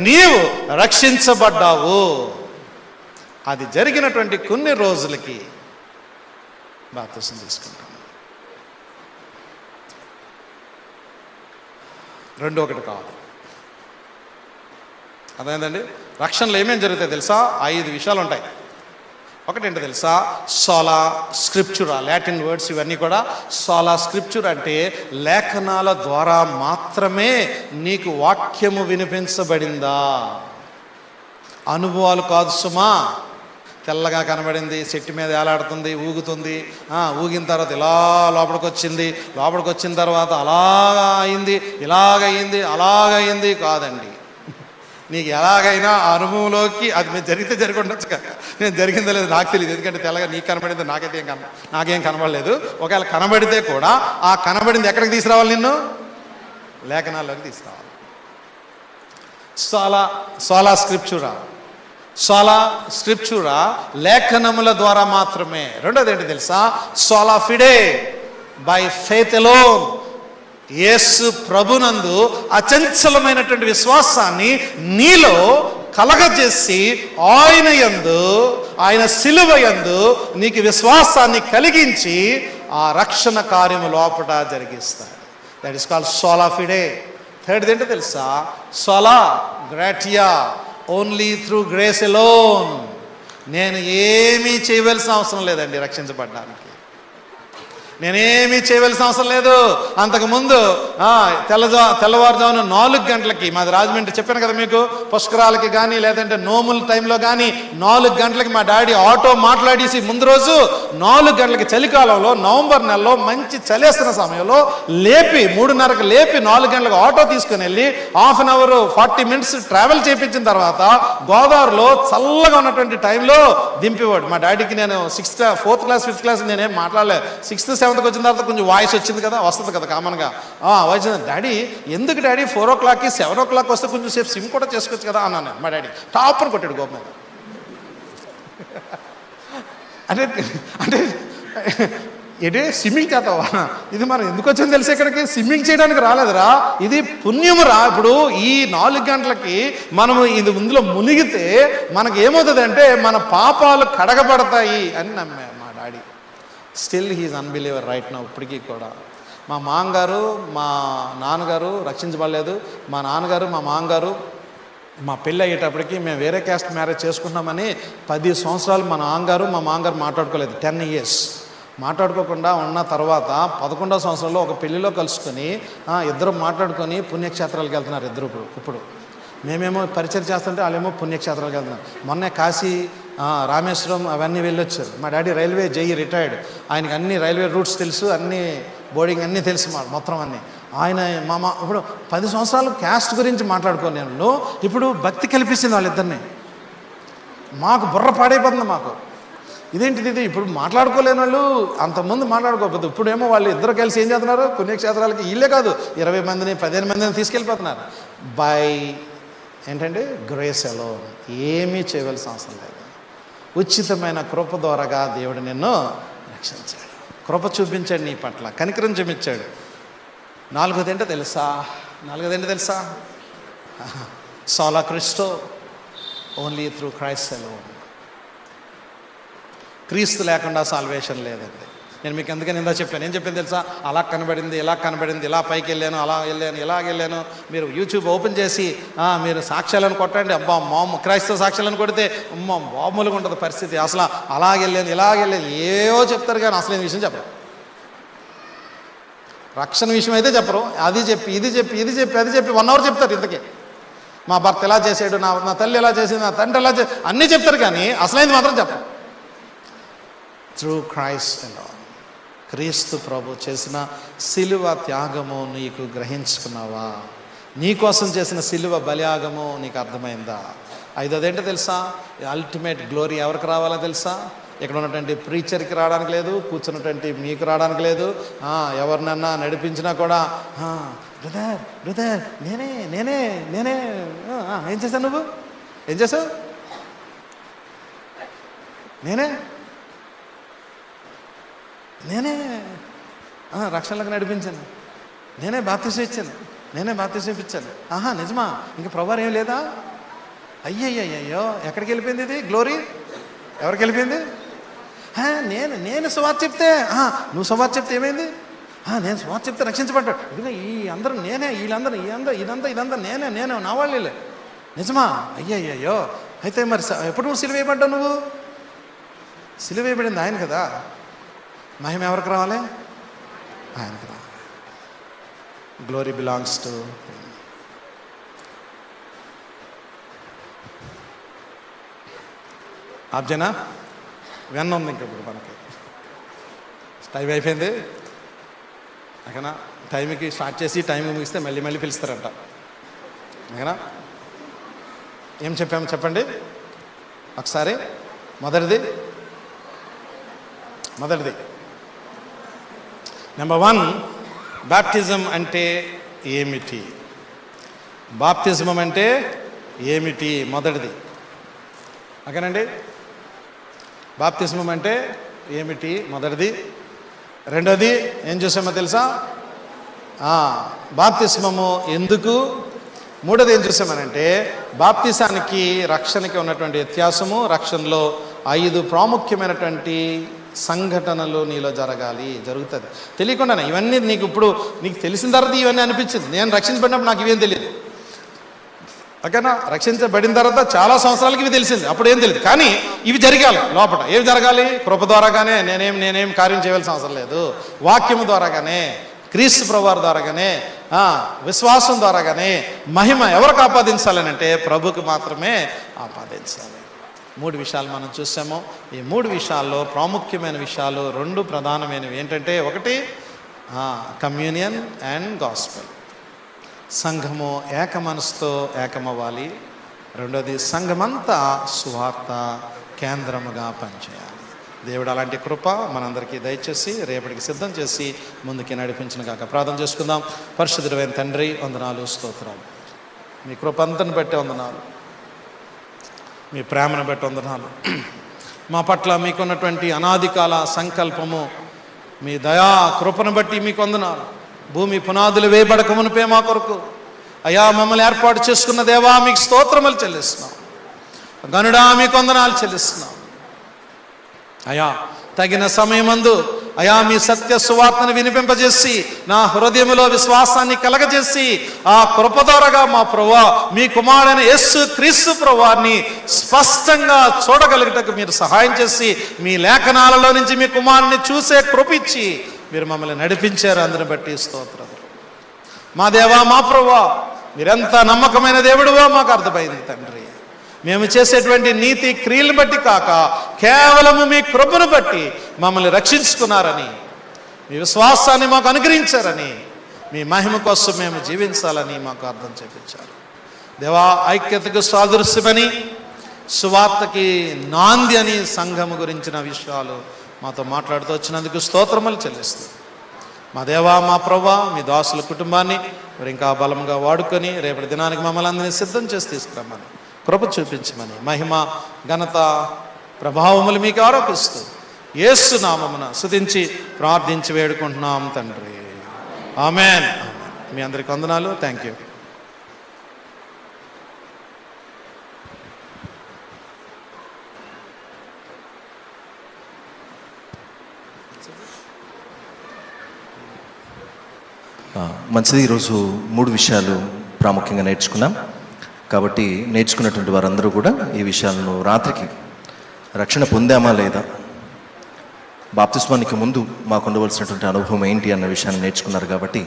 నీవు రక్షించబడ్డావు. అది జరిగినటువంటి కొన్ని రోజులకి బాప్తిసం తీసుకుంటాం. రెండు ఒకటి కాదు. అదేంటండి, రక్షణలో ఏమేమి జరుగుతాయి తెలుసా? 5 విషయాలు ఉంటాయి. ఒకటేంటో తెలుసా? సోలా స్క్రిప్చురా, లాటిన్ వర్డ్స్ ఇవన్నీ కూడా. సోలా స్క్రిప్చుర్ అంటే లేఖనాల ద్వారా మాత్రమే నీకు వాక్యము వినిపించబడిందా, అనుభవాలు కాదు సుమా. తెల్లగా కనబడింది, చెట్టు మీద ఏలాడుతుంది, ఊగుతుంది, ఊగిన తర్వాత ఇలా లోపలికి వచ్చిన తర్వాత అలాగా అయింది, ఇలాగయింది, అలాగయింది కాదండి. నీకు ఎలాగైనా అనుభవంలోకి అది మీరు జరిగితే జరిగి ఉండొచ్చు కదా. నేను జరిగిందో లేదు నాకు తెలియదు, ఎందుకంటే తెల్లగా నీకు కనబడిందో నాకైతే నాకేం కనబడలేదు. ఒకవేళ కనబడితే కూడా ఆ కనబడింది ఎక్కడికి తీసుకురావాలి? నిన్ను లేఖనాల్లోకి తీసుకురావాలి. సోలా స్క్రిప్చురా లేఖనముల ద్వారా మాత్రమే. రెండోది ఏంటి తెలుసా? సోలా ఫిడే, బై ఫెయిత్ ఎలోన్. యేసు ప్రభునందు అచంచలమైనటువంటి విశ్వాసాన్ని నీలో కలగజేసి ఆయన యందు, ఆయన సిలువ యందు నీకు విశ్వాసాన్ని కలిగించి ఆ రక్షణ కార్యము లోపట జరిగిస్తాడు. That is called sola fide. Third ఏంటో తెలుసా? Sola gratia, only through grace alone. నేను ఏమీ చేయవలసిన అవసరం లేదండి రక్షించబడ్డానికి. నేనేమీ చేయవలసిన అవసరం లేదు. అంతకుముందు తెల్లవారుజామున 4 గంటలకి, మాది రాజమండ్రి చెప్పాను కదా మీకు, పుష్కరాలకి కానీ లేదంటే నోముల టైంలో కానీ 4 గంటలకి మా డాడీ ఆటో మాట్లాడేసి ముందు రోజు 4 గంటలకి, చలికాలంలో నవంబర్ నెలలో మంచి చలేస్తున్న సమయంలో లేపి 3:30కి లేపి 4 గంటలకు ఆటో తీసుకుని వెళ్ళి half an hour 40 minutes travel చేయించిన తర్వాత గోదావరిలో చల్లగా ఉన్నటువంటి టైంలో దింపేవాడు. మా డాడీకి నేను 4th క్లాస్ 5th క్లాస్ నేనేం మాట్లాడలేదు. 6th 7th వచ్చిన తర్వాత కొంచెం వాయిస్ వచ్చింది కదా, వస్తుంది కదా కామన్గా. వచ్చింది, డాడీ ఎందుకు డాడీ 4 o'clockకి 7 o'clock వస్తే కొంచెం సేపు సిమ్ కూడా చేసుకోవచ్చు కదా అన్నాను. మా డాడీ టాపర్ కొట్టాడు గోపం. అంటే ఏంటి స్విమ్మింగ్ చేస్తావా? ఇది మనం ఎందుకు వచ్చింది తెలిసి ఇక్కడికి స్విమ్మింగ్ చేయడానికి రాలేదురా, ఇది పుణ్యమురా. ఇప్పుడు ఈ 4 గంటలకి మనము ఇది ఇందులో మునిగితే మనకి ఏమవుతుంది అంటే మన పాపాలు కడగబడతాయి అని నమ్మే మా daddy. Still he is unbeliever right now. ఇప్పటికీ కూడా మా మామగారు మా నాన్నగారు రక్షించబడలేదు. మా నాన్నగారు మా మామగారు మా పెళ్ళి అయ్యేటప్పటికి మేము వేరే క్యాస్ట్ మ్యారేజ్ చేసుకున్నామని 10 సంవత్సరాలు మా నాన్నగారు మా మామగారు మాట్లాడుకోలేదు. 10 years మాట్లాడుకోకుండా ఉన్న తర్వాత 11వ సంవత్సరంలో ఒక పెళ్లిలో కలుసుకొని ఇద్దరు మాట్లాడుకొని పుణ్యక్షేత్రాలకు వెళ్తున్నారు ఇద్దరు. ఇప్పుడు మేమేమో పరిచయం చేస్తుంటే వాళ్ళేమో పుణ్యక్షేత్రాలకు వెళ్తున్నారు. మొన్నే కాశీ రామేశ్వరం అవన్నీ వెళ్ళొచ్చారు. మా డాడీ రైల్వే జేఈ రిటైర్డ్, ఆయనకి అన్ని రైల్వే రూట్స్ తెలుసు, అన్ని బోర్డింగ్ అన్నీ తెలుసు మొత్తం అన్నీ. ఆయన ఇప్పుడు 10 సంవత్సరాలు క్యాస్ట్ గురించి మాట్లాడుకోను నేను. ఇప్పుడు భక్తి కల్పిస్తుంది వాళ్ళిద్దరిని. మాకు బుర్ర పాడైపోతుంది మాకు. ఇదేంటిది ఇది ఇప్పుడు మాట్లాడుకోలేని వాళ్ళు అంతకుముందు మాట్లాడుకోకపోతే ఇప్పుడేమో వాళ్ళు ఇద్దరు కలిసి ఏం చేస్తున్నారు? పుణ్యక్షేత్రాలకి వీళ్ళే కాదు 20 మందిని 15 మందిని తీసుకెళ్ళిపోతున్నారు. బై ఏంటంటే గ్రేస్ ఎలోన్. ఏమీ చేయవలసిన అవసరం లేదు. ఉచితమైన కృప ద్వారాగా దేవుడు నిన్ను రక్షించాడు, కృప చూపించాడు నీ పట్ల, కనికరం చూపించాడు. 4వది ఏంటో తెలుసా? Sola Christo, only through Christ alone. క్రీస్తు లేకుండా సాల్వేషన్ లేదండి. నేను మీకు అందుకని ఇందా చెప్పాను. ఏం చెప్పాను తెలుసా? అలా కనబడింది, ఇలా కనబడింది, ఇలా పైకి వెళ్ళాను, అలా వెళ్ళాను, ఇలా వెళ్ళాను. మీరు యూట్యూబ్ ఓపెన్ చేసి మీరు సాక్ష్యాలను కొట్టండి. అబ్బా క్రైస్తవ సాక్ష్యాలను కొడితే మామూలుగా ఉంటుంది పరిస్థితి. అసలు అలాగెళ్ళాను, ఇలాగెళ్ళాను, ఏవో చెప్తారు కానీ అసలు విషయం చెప్పరు. రక్షణ విషయం అయితే చెప్పరు. అది చెప్పి ఇది చెప్పి ఇది చెప్పి అది చెప్పి 1 అవర్ చెప్తారు. ఇంతకీ మా భర్త ఎలా చేసాడు, నా తల్లి ఎలా చేసింది, నా తండ్రి ఎలా చేసి అన్నీ చెప్తారు కానీ అసలైంది మాత్రం చెప్పరు. త్రూ క్రైస్ట్ అలోన్, క్రీస్తు ప్రభు చేసిన సిలువ త్యాగము నీకు గ్రహించుకున్నావా? నీ కోసం చేసిన సిలువ బలియాగము నీకు అర్థమైందా? 5వది ఏంటో తెలుసా? అల్టిమేట్ గ్లోరీ ఎవరికి రావాలో తెలుసా? ఇక్కడ ఉన్నటువంటి ప్రీచర్కి రావడానికి లేదు, కూర్చున్నటువంటి మీకు రావడానికి లేదు. ఎవరినన్నా నడిపించినా కూడా బ్రదర్ నేనే నేనే నేనే ఏం చేశావు? నువ్వు ఏం చేసావు? నేనే నేనే రక్షణలకు నడిపించాను, నేనే బాప్తిసం ఇచ్చాను, నేనే బాప్తిసం ఇప్పించాను. నిజమా? ఇంక ప్రభువారు ఏం లేదా? అయ్యయ్యో ఎక్కడికి వెళ్ళిపోయింది ఇది గ్లోరీ? ఎవరికి వెళ్ళిపోయింది? నేను సువార్త చెప్తే నువ్వు సువార్త చెప్తే ఏమైంది? నేను సువార్త చెప్తే రక్షించబడ్డాడు. ఇదిగో ఈ అందరూ నేనే, వీళ్ళందరూ ఇదంతా నేనే నా వాళ్ళే. నిజమా? అయ్యయ్యో అయితే మరి ఎప్పుడు నువ్వు సిలువ వేయబడ్డావు? నువ్వు సిలువ వేయబడింది ఆయన కదా. మహిమ ఎవరికి రావాలి? ఆయనకి రావాలి. గ్లోరీ బిలాంగ్స్ టు ఆబ్జనా. వెన్న ఉంది ఇంక ఇప్పుడు మనకి. టైం అయిపోయింది. ఓకేనా? టైంకి స్టార్ట్ చేసి టైం ముగిస్తే మళ్ళీ పిలుస్తారంట. ఓకేనా? ఏం చెప్పాము చెప్పండి ఒకసారి. మొదటిది నెంబర్ 1, బాప్టిజం అంటే ఏమిటి? బాప్తిజం అంటే ఏమిటి? మొదటిది. ఓకేనండి? బాప్తిస్మం అంటే ఏమిటి? మొదటిది. రెండోది ఏం చూసామో తెలుసా? బాప్తిస్మము ఎందుకు? మూడోది ఏం చూసామనంటే బాప్తిసానికి రక్షణకి ఉన్నటువంటి వ్యత్యాసము. రక్షణలో 5 ప్రాముఖ్యమైనటువంటి సంఘటనలు నీలో జరుగుతుంది. తెలియకుండానే ఇవన్నీ నీకు తెలిసిన తర్వాత ఇవన్నీ అనిపించింది. నేను రక్షించబడినప్పుడు నాకు ఇవేం తెలియదు. ఓకేనా? రక్షించబడిన తర్వాత చాలా సంవత్సరాలకి ఇవి తెలిసింది. అప్పుడు ఏం తెలియదు. కానీ ఇవి జరగాలి లోపల. ఏవి జరగాలి? కృప ద్వారాగానే. నేనేం కార్యం చేయవలసిన అవసరం లేదు. వాక్యము ద్వారాగానే, క్రీస్తు ప్రభువారి ద్వారాగానే, విశ్వాసం ద్వారాగానే మహిమ ఎవరికి ఆపాదించాలని అంటే ప్రభుకి మాత్రమే ఆపాదించాలి. 3 విషయాలు మనం చూసాము. ఈ 3 విషయాల్లో ప్రాముఖ్యమైన విషయాలు 2 ప్రధానమైనవి ఏంటంటే, ఒకటి కమ్యూనియన్ అండ్ గాస్పెల్. సంఘము ఏక మనసుతో ఏకమవ్వాలి. రెండోది సంఘమంతా సువార్త కేంద్రముగా పనిచేయాలి. దేవుడు అలాంటి కృప మనందరికీ దయచేసి రేపటికి సిద్ధం చేసి ముందుకి నడిపించిన కాక ప్రార్థన చేసుకుందాం. పరిశుద్ధుడైన తండ్రి, వందనాలు, స్తోత్రాలు. మీ కృప అంతని బట్టి వందనాలు, మీ ప్రేమను బట్టి వందనాలు. మా పట్ల మీకున్నటువంటి అనాదికాల సంకల్పము, మీ దయా కృపను బట్టి మీకు వందనాలు. భూమి పునాదులు వేయబడక మునిపే మా కొరకు అయ్యా మమ్మల్ని ఏర్పాటు చేసుకున్న దేవా మీకు స్తోత్రములు చెల్లిస్తున్నాం. గనుడా మీకు వందనాలు చెల్లిస్తున్నాం. అయ్యా తగిన సమయమందు అయా మీ సత్య సువార్తను వినిపింపజేసి నా హృదయంలో విశ్వాసాన్ని కలగజేసి ఆ కృప ద్వారాగా మా ప్రభువా మీ కుమారుడైన యేసు క్రీస్తు ప్రభువారిని స్పష్టంగా చూడగలుగుటకు మీరు సహాయం చేసి మీ లేఖనాలలో నుంచి మీ కుమారుని చూసే కృప ఇచ్చి మీరు మమ్మల్ని నడిపించారు. అందుని బట్టి స్తోత్రం. మా దేవా మా ప్రభువా మీరెంత నమ్మకమైన దేవుడువో మాకు అర్థమైంది తండ్రి. మేము చేసేటువంటి నీతి క్రియలను బట్టి కాక కేవలము మీ కృపను బట్టి మమ్మల్ని రక్షించుకున్నారని, మీ విశ్వాసాన్ని మాకు అనుగ్రహించారని, మీ మహిమ కోసం మేము జీవించాలని మాకు అర్థం చేపించారు. దేవా ఐక్యతకు సాదృశ్యమని, సువార్తకి నాంది అని సంఘము గురించిన విషయాలు మాతో మాట్లాడుతూ వచ్చినందుకు స్తోత్రములు చెల్లిస్తూ మా దేవా మా ప్రభువా మీ దాసుల కుటుంబాన్ని మరి ఇంకా బలంగా వాడుకొని రేపటి దినానికి మమ్మల్ని అందరినీ సిద్ధం చేసి తీసుకురమ్మని, కృప చూపించమని, మహిమ ఘనత ప్రభావములు మీకు ఆరోపిస్తూ యేసు నామమున స్తుతించి ప్రార్థించి వేడుకుంటున్నాం తండ్రి. ఆమేన్. మీ అందరికి వందనాలు. Thank you. మంచిది. ఈరోజు 3 విషయాలు ప్రాముఖ్యంగా నేర్చుకున్నాం. కాబట్టి నేర్చుకున్నటువంటి వారందరూ కూడా ఈ విషయాలను రాత్రికి రక్షణ పొందామా లేదా, బాప్తిస్మానికి ముందు మాకు ఉండవలసినటువంటి అనుభవం ఏంటి అన్న విషయాన్ని నేర్చుకున్నారు. కాబట్టి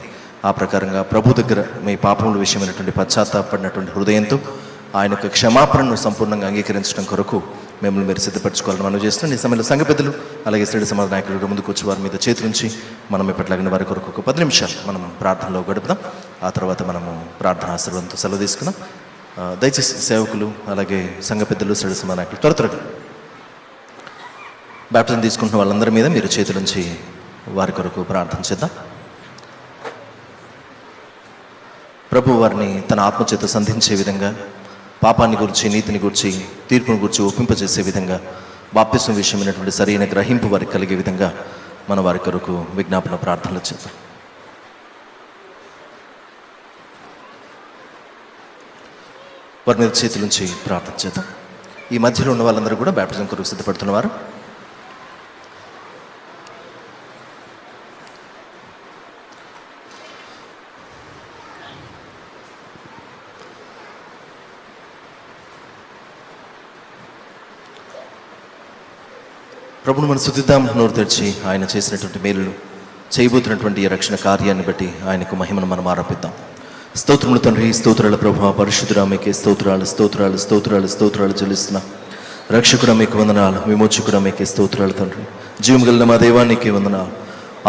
ఆ ప్రకారంగా ప్రభు దగ్గర మీ పాపముల విషయమైనటువంటి పశ్చాత్తాపడినటువంటి హృదయంతో ఆయన యొక్క క్షమాపణను సంపూర్ణంగా అంగీకరించడం కొరకు మిమ్మల్ని మీరు సిద్ధపరచుకోవాలని మనం చేస్తున్నాం. ఈ సమయంలో సంఘ పెద్దలు అలాగే శ్రేణి సమాజ నాయకులు ముందుకు వచ్చి వారి మీద చేతుల నుంచి మనం ఇప్పట్లాగిన వారి కొరకు ఒక 10 నిమిషాలు మనం ప్రార్థనలో గడుపుదాం. ఆ తర్వాత మనము ప్రార్థన ఆశీర్వాదంతో సెలవు తీసుకుందాం. దయచేసి సేవకులు అలాగే సంఘ పెద్దలు శ్రేణి సమాజ నాయకులు త్వరగా బ్యాప్టిజం తీసుకుంటున్న వాళ్ళందరి మీద మీరు చేతుల నుంచి వారి కొరకు ప్రార్థన చేద్దాం. ప్రభు వారిని తన ఆత్మచేత సంధించే విధంగా, పాపాన్ని గురించి, నీతిని గురించి, తీర్పుని గురించి ఒప్పింపజేసే విధంగా, బాప్తిస్మ విషయమైనటువంటి సరైన గ్రహింపు వారికి కలిగే విధంగా మన వారి కొరకు విజ్ఞాపన ప్రార్థనలు చేద్దాం. వారి మీద చేతుల నుంచి ప్రార్థన చేద్దాం. ఈ మధ్యలో ఉన్న వాళ్ళందరూ కూడా బ్యాప్టిజం కొరకు సిద్ధపడుతున్నవారు. ప్రభుని మనం స్తుతిద్దాం. నోరు తెరిచి ఆయన చేసినటువంటి మేలులు, చేయబోతున్నటువంటి ఈ రక్షణ కార్యాన్ని బట్టి ఆయనకు మహిమను మనం ఆరోపిద్దాం. స్తోత్రములు తండ్రి, స్తోత్రాల ప్రభువా, పరిశుద్ధుడా మీకే స్తోత్రాలు, స్తోత్రాలు, స్తోత్రాలు, స్తోత్రాలు చెల్లిస్తున్నా. రక్షకుడా మీకు వందనాలు, విమోచకుడా మీకే స్తోత్రాలు తండ్రి. జీవం కలిగిన మా దేవానికి వందనాలు.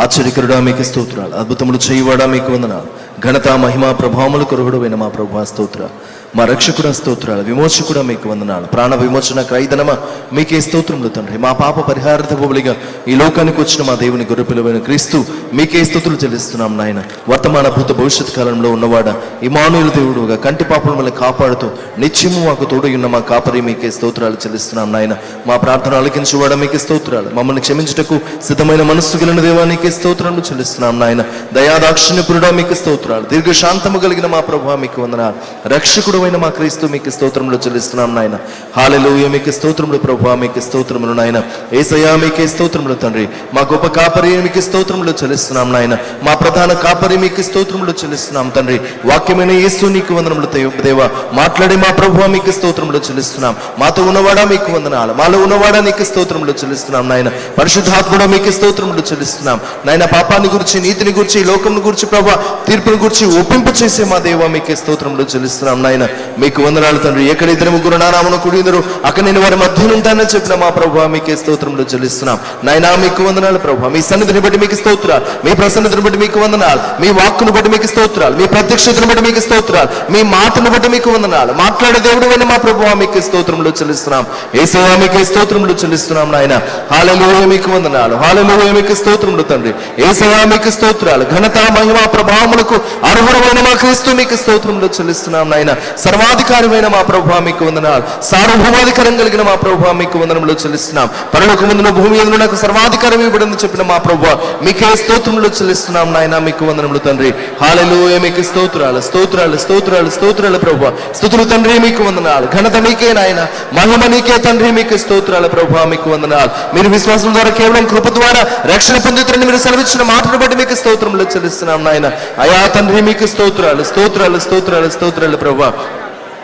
ఆశ్చర్యకరుడా మీకు స్తోత్రాలు. అద్భుతములు చేయువాడా మీకు వందనాలు. ఘనత మహిమ ప్రభావములు కొరగుడవైన మా ప్రభువా స్తోత్రాలు. మా రక్షకుడా స్తోత్రాలు. విమోచకుడా మీకు వందనాలు. ప్రాణ విమోచన క్రైదనమా మీకే స్తోత్రములు తండ్రి. మా పాప పరిహారార్థ బలిగా ఈ లోకానికి వచ్చిన మా దేవుని గొర్రెపిల్లవైన క్రీస్తు మీకే స్తుతులు చెల్లిస్తున్నాం నాయన. వర్తమాన భూత భవిష్యత్ కాలంలో ఉన్నవాడ ఇమ్మానుయేలు దేవుడుగా కంటి పాపల వల్ల కాపాడుతూ నిత్యము మాకు తోడై ఉన్న మా కాపరి మీకే స్తోత్రాలు చెల్లిస్తున్నాం నాయన. మా ప్రార్థన ఆలకించువాడ మీకే స్తోత్రాలు. మమ్మల్ని క్షమించుటకు సిద్ధమైన మనస్సు కలిగిన దేవానికి స్తోత్రాలు చెల్లిస్తున్నాం నాయన. దయాదాక్షిణ్యపురుడా మీకు స్తోత్రాలు. దీర్ఘశాంతము కలిగిన మా ప్రభువా మీకు వందనాలు. రక్షకుడు మా క్రీస్తు మీకు స్తోత్రములు చెల్లిస్తున్నాం నాయన. హల్లెలూయా మీకు స్తోత్రములు ప్రభువా, మీకు స్తోత్రములు నాయన. యేసయ్యా మీకే స్తోత్రములు తండ్రి. మా గొప్ప కాపరి మీకు స్తోత్రములు చెల్లిస్తున్నాం నాయన. మా ప్రధాన కాపరి మీకు స్తోత్రములు చెల్లిస్తున్నాం తండ్రి. వాక్యమైన యేసు నీకు వందనములు దేవా. మాట్లాడే మా ప్రభువా మీకు స్తోత్రములు చెల్లిస్తున్నాం. మాతో ఉన్నవాడా మీకు వందనాలు. మాలో ఉన్నవాడా నీకు స్తోత్రములు చెల్లిస్తున్నాం నాయన. పరిశుద్ధాత్ముడా మీకు స్తోత్రములు చెల్లిస్తున్నాం నాయన. పాపాన్ని గురించి, నీతిని గురించి, లోకం గురించి ప్రభువా, తీర్పుని గురించి ఒప్పింపు చేసే మా దేవా మీకే స్తోత్రములు చెల్లిస్తున్నాం నాయన. మీకు వందనాలు తండ్రి. ఎక్కడ 2-3 నా నామమున కూడినరు అక్కడ నేను వారి మధ్యలో ఉంటానని చెప్పిన మా ప్రభువా మీకే స్తోత్రములు చెల్లిస్తున్నాం నాయనా. మీకు వందనాలు ప్రభువా. మీ సన్నిధిని బట్టి మీకు స్తోత్రాలు. మీ ప్రసన్నతను బట్టి మీకు వందనాలు. మీ వాక్కును బట్టి మీకు స్తోత్రాలు. మీ ప్రత్యక్షతను బట్టి మీకు స్తోత్రాలు. మీ మాటను బట్టి మీకు వందనాలు. మాట్లాడే దేవుడు అయిన మా ప్రభువా మీకు స్తోత్రములు చెల్లిస్తున్నాం. యేసయ్యా మీకే స్తోత్రములు చెల్లిస్తున్నాం నాయన. హల్లెలూయా మీకు వందనాలు. హల్లెలూయా మీకు స్తోత్రములు తండ్రి. యేసయ్యా మీకు స్తోత్రాలు. ఘనత మహిమ ప్రభావములకు అర్హుడైన మా క్రీస్తు మీకు స్తోత్రములు చెల్లిస్తున్నాం నాయన. సర్వాధికారమైన మా ప్రభువా మీకు వందనాలు. సార్వభౌమాధికారం కలిగిన మా ప్రభువా మీకు వందనములు చెల్లిస్తున్నాం. పరలోకమందున భూమి యందున నాకు సర్వాధికారం ఇవ్వబడింది చెప్పిన మా ప్రభువా మీకే స్తోత్రములు చెల్లిస్తున్నాం నాయన. మీకు వందనములు తండ్రి. హల్లెలూయా మీకు స్తోత్రాలు, స్తోత్రాలు, స్తోత్రాలు, స్తోత్రాలు ప్రభువా. స్తుతులు తండ్రి మీకు వందనాలు. ఘనత మీకే నాయన. మహిమ నీకే తండ్రి. మీకు స్తోత్రాలు ప్రభువా మీకు వందనాలు. మీరు విశ్వాసం ద్వారా కేవలం కృప ద్వారా రక్షణ పొందుతారని మీరు సెలవిచ్చిన మాటను బట్టి మీకు స్తోత్రములు చెల్లిస్తున్నాం నాయన. అయా తండ్రి మీకు స్తోత్రాలు, స్తోత్రాలు, స్తోత్రాలు, స్తోత్రాలు ప్రభువా.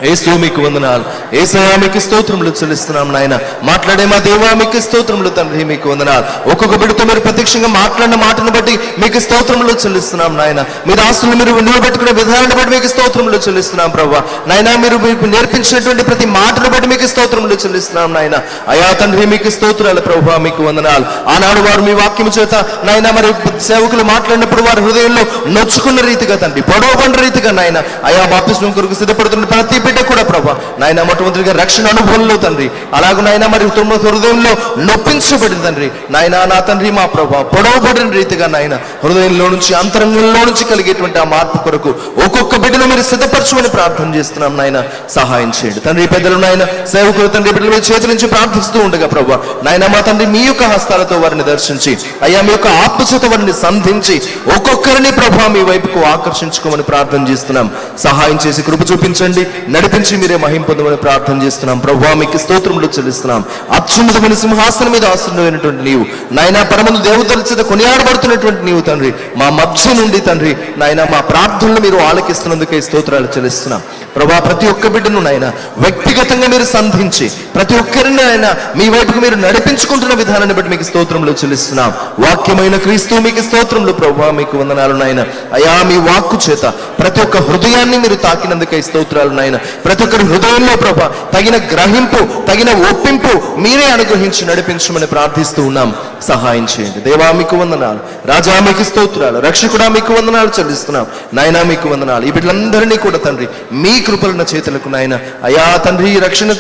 యేసు మీకు వందనాలు. యేసయ్యా మీకు స్తోత్రములు చెల్లిస్తున్నాం నాయన. మాట్లాడే మా దేవా మీకు స్తోత్రములు తండ్రి. మీకు వందనాలు. ఒక్కొక్క బిడ్డతో మీరు ప్రత్యక్షంగా మాట్లాడిన మాటను బట్టి మీకు స్తోత్రములు చెల్లిస్తున్నాం నాయన. మీ దాసులు మీరు నిలబెట్టుకునే విధానాన్ని బట్టి మీకు స్తోత్రములు చెల్లిస్తున్నాం ప్రభువా నాయన. మీరు మీకు నేర్పించినటువంటి ప్రతి మాటను బట్టి మీకు స్తోత్రములు చెల్లిస్తున్నాం నాయన. అయా తండ్రి మీకు స్తోత్రాలు ప్రభువా మీకు వందనాలు. ఆనాడు వారు మీ వాక్యము చేత నాయన మరి సేవకులు మాట్లాడినప్పుడు వారి హృదయంలో నొచ్చుకున్న రీతిగా తండ్రి, పొడవబడిన రీతిగా నాయన అయా బాప్తిస్మం కొరకు సిద్ధపడుతున్న ప్రతి బిడ్డ కూడా ప్రభా నాయన మొట్టమొదటిగా రక్షణ అనుభవంలో తండ్రి, అలాగే నాయన మరి హృదయంలో నొప్పించబడింది తండ్రి నాయన. నా తండ్రి మా ప్రభా పొడవబడిన రీతిగా నాయన హృదయంలో నుంచి, అంతరంగంలో నుంచి కలిగేటువంటి ఆ మార్పు కొరకు ఒక్కొక్క బిడ్డను మీరు సిద్ధపరచుమని ప్రార్థన చేస్తున్నాం నాయన. సహాయం చేయండి తండ్రి. పెద్దలు నాయన సేవకులు తండ్రి బిడ్డల మీద చేతి నుంచి ప్రార్థిస్తూ ఉండగా ప్రభా నాయన మా తండ్రి మీ యొక్క హస్తాలతో వారిని దర్శించి అయ్యా మీ యొక్క ఆత్మచేత వారిని సంధించి ఒక్కొక్కరిని ప్రభా మీ వైపుకు ఆకర్షించుకోమని ప్రార్థన చేస్తున్నాం. సహాయం చేసి కృప చూపించండి, నడిపించి మీరే మీరే మహిమ పొందమని ప్రార్థన చేస్తున్నాం. ప్రభువా మీకు స్తోత్రములు చెల్లిస్తున్నాం. అత్యున్నతమైన సింహాసనం మీద ఆసీనుడైనటువంటి నీవు నాయన, పరమందు దేవతల చేత కొనియాడబడుతున్నటువంటి నీవు తండ్రి, మా మధ్య నుండి తండ్రి నాయన మా ప్రార్థనలు మీరు ఆలకిస్తున్నందుకే స్తోత్రాలు చెల్లిస్తున్నాం. ప్రభా ప్రతి ఒక్క బిడ్డను నాయన వ్యక్తిగతంగా మీరు సంధించి ప్రతి ఒక్కరిని ఆయన మీ వైపుకు మీరు నడిపించుకుంటున్న విధానాన్ని బట్టి మీకు స్తోత్రములు చెల్లిస్తున్నాం. వాక్యమైన క్రీస్తు మీకు స్తోత్రములు ప్రభువా, మీకు వందనాలు నాయన. అయా మీ వాక్కు చేత ప్రతి ఒక్క హృదయాన్ని మీరు తాకినందుకై స్తోత్రాలు నాయన. ప్రతి ఒక్కరి హృదయంలో ప్రభా తగిన గ్రహింపు, తగిన ఒప్పింపు మీరే అనుగ్రహించి నడిపించమని ప్రార్థిస్తూ ఉన్నాం. సహాయం చేయండి దేవా, మీకు వందనాలు. రాజా మీకు స్తోత్రాలు. రక్షకుడా మీకు వందనాలు చెల్లిస్తున్నాం. నాయనా మీకు వందనాలు. ఈ బిడ్డలందరినీ కూడా తండ్రి మీ కృపలున్న చేతులకు నాయన అయా తండ్రి రక్షణ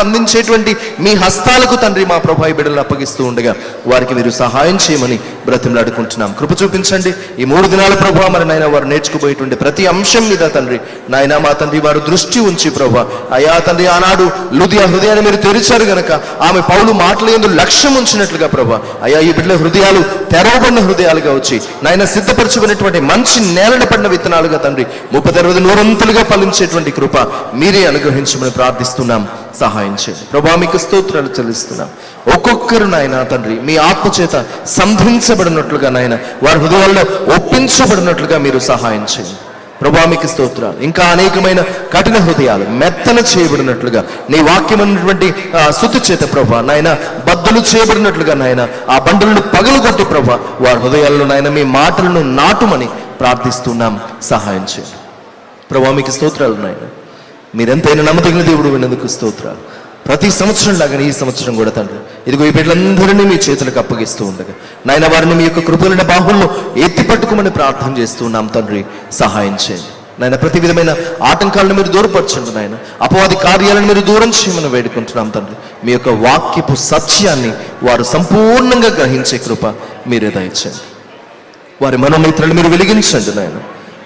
అందించేటువంటి మీ హస్తాలకు తండ్రి మా ప్రభా ఈ బిడ్డలను అప్పగిస్తూ ఉండగా వారికి మీరు సహాయం చేయమని బ్రతిమలాడుకుంటున్నాం. కృప చూపించండి. ఈ 3 దినాల ప్రభా మరి నాయన వారు నేర్చుకుపోయేటువంటి ప్రతి అంశం మీద తండ్రి నాయన మా తండ్రి వారు దృష్టి ఉంచి ప్రభా అయా తండ్రి ఆనాడు లుదియా హృదయాన్ని మీరు తెరిచారు గనక ఆమె పౌలు మాటలందు లక్ష్యం ఉంచినట్లుగా ప్రభా అయా ఈ బిడ్డల హృదయాలు తెరవబడిన హృదయాలుగా వచ్చి నాయన సిద్ధపరచుకునేటువంటి మంచి నేలన పడిన విత్తనాలుగా తండ్రి 30-60 నూరంతులుగా ఫలించేటువంటి కృప మీరే అనుగ్రహించమని ప్రార్థిస్తున్నాం. సహాయం చేయండి ప్రభా, మీకు స్తోత్రాలు చెల్లిస్తున్నాం. ఒక్కొక్కరు నాయన తండ్రి మీ ఆత్మ చేత సంధించబడినట్లుగా నాయన వారి హృదయాల్లో ఒప్పించబడినట్లుగా మీరు సహాయం చేయండి ప్రభా, మీకు స్తోత్రాలు. ఇంకా అనేకమైన కఠిన హృదయాలు మెత్తన చేయబడినట్లుగా నీ వాక్యం అన్నటువంటి శుద్ధి చేత ప్రభా నాయన బద్దలు చేయబడినట్లుగా నాయన ఆ బండలను పగలగొట్టి ప్రభా వారి హృదయాల్లో నాయన మీ మాటలను నాటుమని ప్రార్థిస్తున్నాం. సహాయం చేయండి ప్రభా, మీకు స్తోత్రాలు నాయన. మీరెంతైనా నమ్మదగిన దేవుడు విన్నందుకు స్తోత్రాలు. ప్రతి సంవత్సరం లాగానే ఈ సంవత్సరం కూడా తండ్రి ఇదిగో ఈ బిడ్డలందరినీ మీ చేతులకు అప్పగిస్తూ ఉండగా నాయన వారిని మీ యొక్క కృపలైన బాహుల్లో ఎత్తి పట్టుకోమని ప్రార్థన చేస్తూ ఉన్నాం తండ్రి. సహాయం చేయండి నాయన. ప్రతి విధమైన ఆటంకాలను మీరు దూరపరచండి నాయన. అపవాది కార్యాలను మీరు దూరం చేయమని వేడుకుంటున్నాం తండ్రి. మీ యొక్క వాక్యపు సత్యాన్ని వారు సంపూర్ణంగా గ్రహించే కృప మీరే దయచేయండి. వారి మనోనేత్రాలను మీరు వెలిగించండి నాయన.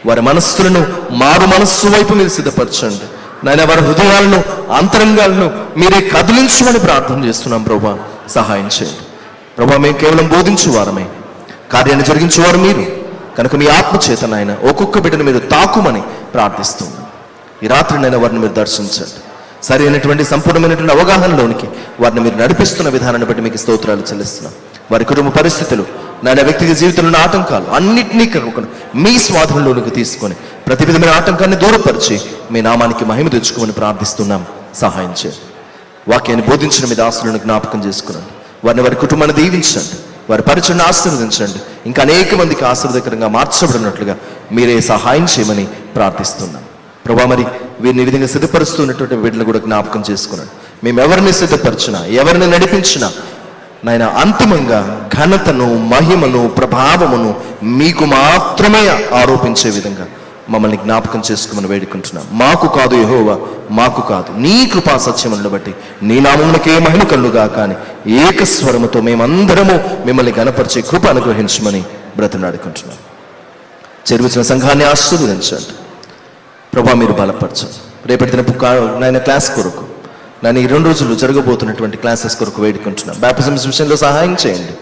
వారి మనస్సులను మారు మనస్సు వైపు మీరు సిద్ధపరచండి నాయన. వారి హృదయాలను అంతరంగాలను మీరే కదిలించమని ప్రార్థన చేస్తున్నాం ప్రభా. సహాయం చేయండి ప్రభా. మేము కేవలం బోధించు వారమే, కార్యాన్ని జరిగించేవారు మీరు కనుక మీ ఆత్మ చేత నాయన ఒక్కొక్క బిడ్డను మీరు తాకుమని ప్రార్థిస్తున్నాం. ఈ రాత్రి నైనా వారిని మీరు దర్శించండి. సరైనటువంటి సంపూర్ణమైనటువంటి అవగాహనలోనికి వారిని మీరు నడిపిస్తున్న విధానాన్ని బట్టి మీకు స్తోత్రాలు చెల్లిస్తున్నాం. వారి కుటుంబ పరిస్థితులు నాయన వ్యక్తిగత జీవితంలో ఆటంకాలు అన్నింటినీ కనుక్కొని మీ స్వాధీనంలోనికి తీసుకొని ప్రతి విధమైన ఆటంకాన్ని దూరపరిచి మీ నామానికి మహిమ తెచ్చుకోమని ప్రార్థిస్తున్నాం. సహాయం చేయండి. వాక్యాన్ని బోధించిన మీ దాసులను జ్ఞాపకం చేసుకునండి. వారిని వారి కుటుంబాన్ని దీవించండి. వారి పరిచయను ఆశీర్వదించండి. ఇంకా అనేక మందికి ఆశీర్వదకరంగా మార్చబడినట్లుగా మీరే సహాయం చేయమని ప్రార్థిస్తున్నాం ప్రభా. మరి వీరిని ఈ విధంగా సిద్ధపరుస్తున్నటువంటి వీటిని కూడా జ్ఞాపకం చేసుకున్నాడు. మేము ఎవరిని సిద్ధపరిచినా ఎవరిని నడిపించినా నాయన అంతిమంగా ఘనతను మహిమను ప్రభావమును మీకు మాత్రమే ఆరోపించే విధంగా మమ్మల్ని జ్ఞాపకం చేసుకోమని వేడుకుంటున్నాం. మాకు కాదు యెహోవా, మాకు కాదు నీ కృపా సత్యములను బట్టి నీ నామమునకే మహిమ కలుగుగా కానీ ఏకస్వరముతో మేమందరము మిమ్మల్ని గణపరిచే కృప అనుగ్రహించమని బ్రతిమలాడుకుంటున్నాం. చేరువచ్చిన సంఘాన్ని ఆశీర్వదించండి ప్రభా. మీరు బలపరచండి. రేపటి దినపు నాయన క్లాస్ కొరకు నేను ఈ 2 రోజులు జరగబోతున్నటువంటి క్లాసెస్ కొరకు వేడుకుంటున్నాం. బ్యాప్టిజమ్స్ విషయంలో సహాయం చేయండి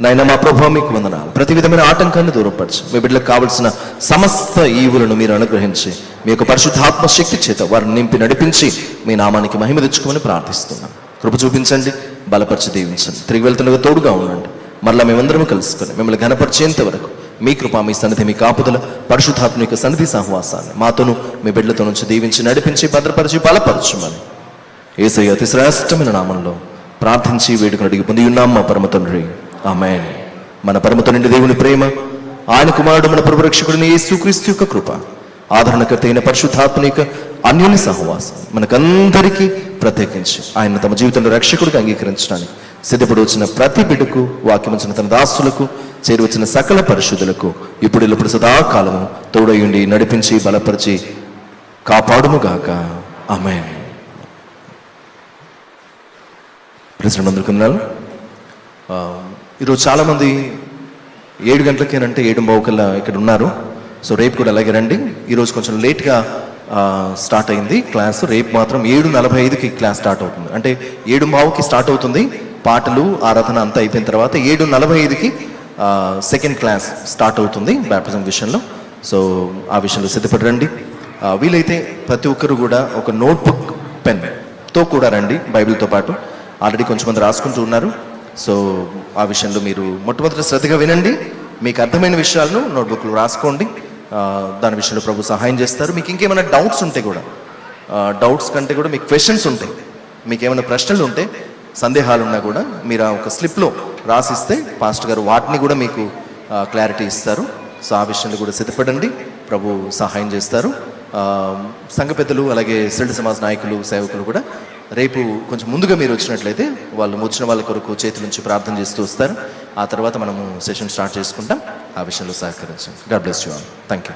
నాయన. మా ప్రభావ మీకు వందనాలు. ప్రతి విధమైన ఆటంకాన్ని దూరపరచు. మీ బిడ్డలకు కావలసిన సమస్త ఈవులను మీరు అనుగ్రహించి మీ యొక్క పరిశుద్ధాత్మ శక్తి చేత వారిని నింపి నడిపించి మీ నామానికి మహిమ తెచ్చుకోమని ప్రార్థిస్తున్నాం. కృప చూపించండి, బలపరిచి దీవించండి. తిరిగి వెళ్తుండగా తోడుగా ఉండండి. మరలా మేమందరం కలుసుకొని మిమ్మల్ని ఘనపరిచేంత వరకు మీ కృప, మీ సన్నిధి, మీ కాపుదల, పరిశుద్ధాత్మ యొక్క సన్నిధి సహవాసాన్ని మాతోను మీ బిడ్డలతో నుంచి దీవించి నడిపించి భద్రపరిచి బలపరచుమని యేసయ్య అతి శ్రేష్టమైన నామంలో ప్రార్థించి వేడుకను అడిగి పొంది ఉన్నాం మా పరమ తండ్రి. ఆమేన్. మన పరమ తండ్రి దేవుని ప్రేమ, ఆయన కుమారుడు మన ప్రభు రక్షకుడిని యేసుక్రీస్తు యొక్క కృప, ఆదరణకర్త అయిన పరిశుద్ధాత్మ యొక్క అన్యోన్య సహవాసం మనకందరికీ ప్రత్యేకించి ఆయన తమ జీవితంలో రక్షకుడిగా అంగీకరించడానికి సిద్ధపడి వచ్చిన ప్రతి బిడ్డకు, వాక్యం వచ్చిన తన దాసులకు, చేరి వచ్చిన సకల పరిశుద్ధులకు ఇప్పుడు ఎల్లప్పుడు సదాకాలము తోడయుండి నడిపించి బలపరిచి కాపాడుముగాక. ఆమేన్. ప్రెసిడెంట్ అందుకున్నాను. ఈరోజు చాలామంది 7 గంటలకేనంటే 7:15 కల్లా ఇక్కడ ఉన్నారు. సో రేపు కూడా అలాగే రండి. ఈరోజు కొంచెం లేట్గా స్టార్ట్ అయింది క్లాస్. రేపు మాత్రం 7:45కి క్లాస్ స్టార్ట్ అవుతుంది. అంటే 7:15కి స్టార్ట్ అవుతుంది. పాటలు ఆరాధన అంతా అయిపోయిన తర్వాత 7:45కి సెకండ్ క్లాస్ స్టార్ట్ అవుతుంది బ్యాప్టిజం విషయంలో. సో ఆ విషయంలో సిద్ధపడి రండి. వీలైతే ప్రతి ఒక్కరు కూడా ఒక నోట్బుక్ పెన్తో కూడా రండి, బైబిల్తో పాటు. ఆల్రెడీ కొంచెం మంది రాసుకుంటూ ఉన్నారు. సో ఆ విషయంలో మీరు మొట్టమొదటి శ్రద్ధగా వినండి. మీకు అర్థమైన విషయాలను నోట్బుక్లో రాసుకోండి. దాని విషయంలో ప్రభు సహాయం చేస్తారు. మీకు ఇంకేమైనా డౌట్స్ ఉంటే కూడా, డౌట్స్ కంటే కూడా మీకు క్వశ్చన్స్ ఉంటాయి, మీకు ఏమైనా ప్రశ్నలు ఉంటే, సందేహాలు ఉన్నా కూడా మీరు ఆ ఒక స్లిప్లో రాసిస్తే పాస్టర్ గారు వాటిని కూడా మీకు క్లారిటీ ఇస్తారు. సో ఆ విషయంలో కూడా సిద్ధపడండి, ప్రభు సహాయం చేస్తారు. సంఘ పెద్దలు అలాగే సిల్డ్ సమాజ్ నాయకులు, సేవకులు కూడా రేపు కొంచెం ముందుగా మీరు వచ్చినట్లయితే వాళ్ళు వచ్చిన వాళ్ళ కొరకు చేతుల నుంచి ప్రార్థన చేస్తూ వస్తారు. ఆ తర్వాత మనము సెషన్ స్టార్ట్ చేసుకుంటాం. ఆ విషయంలో సహకరించండి. God bless you all. Thank you.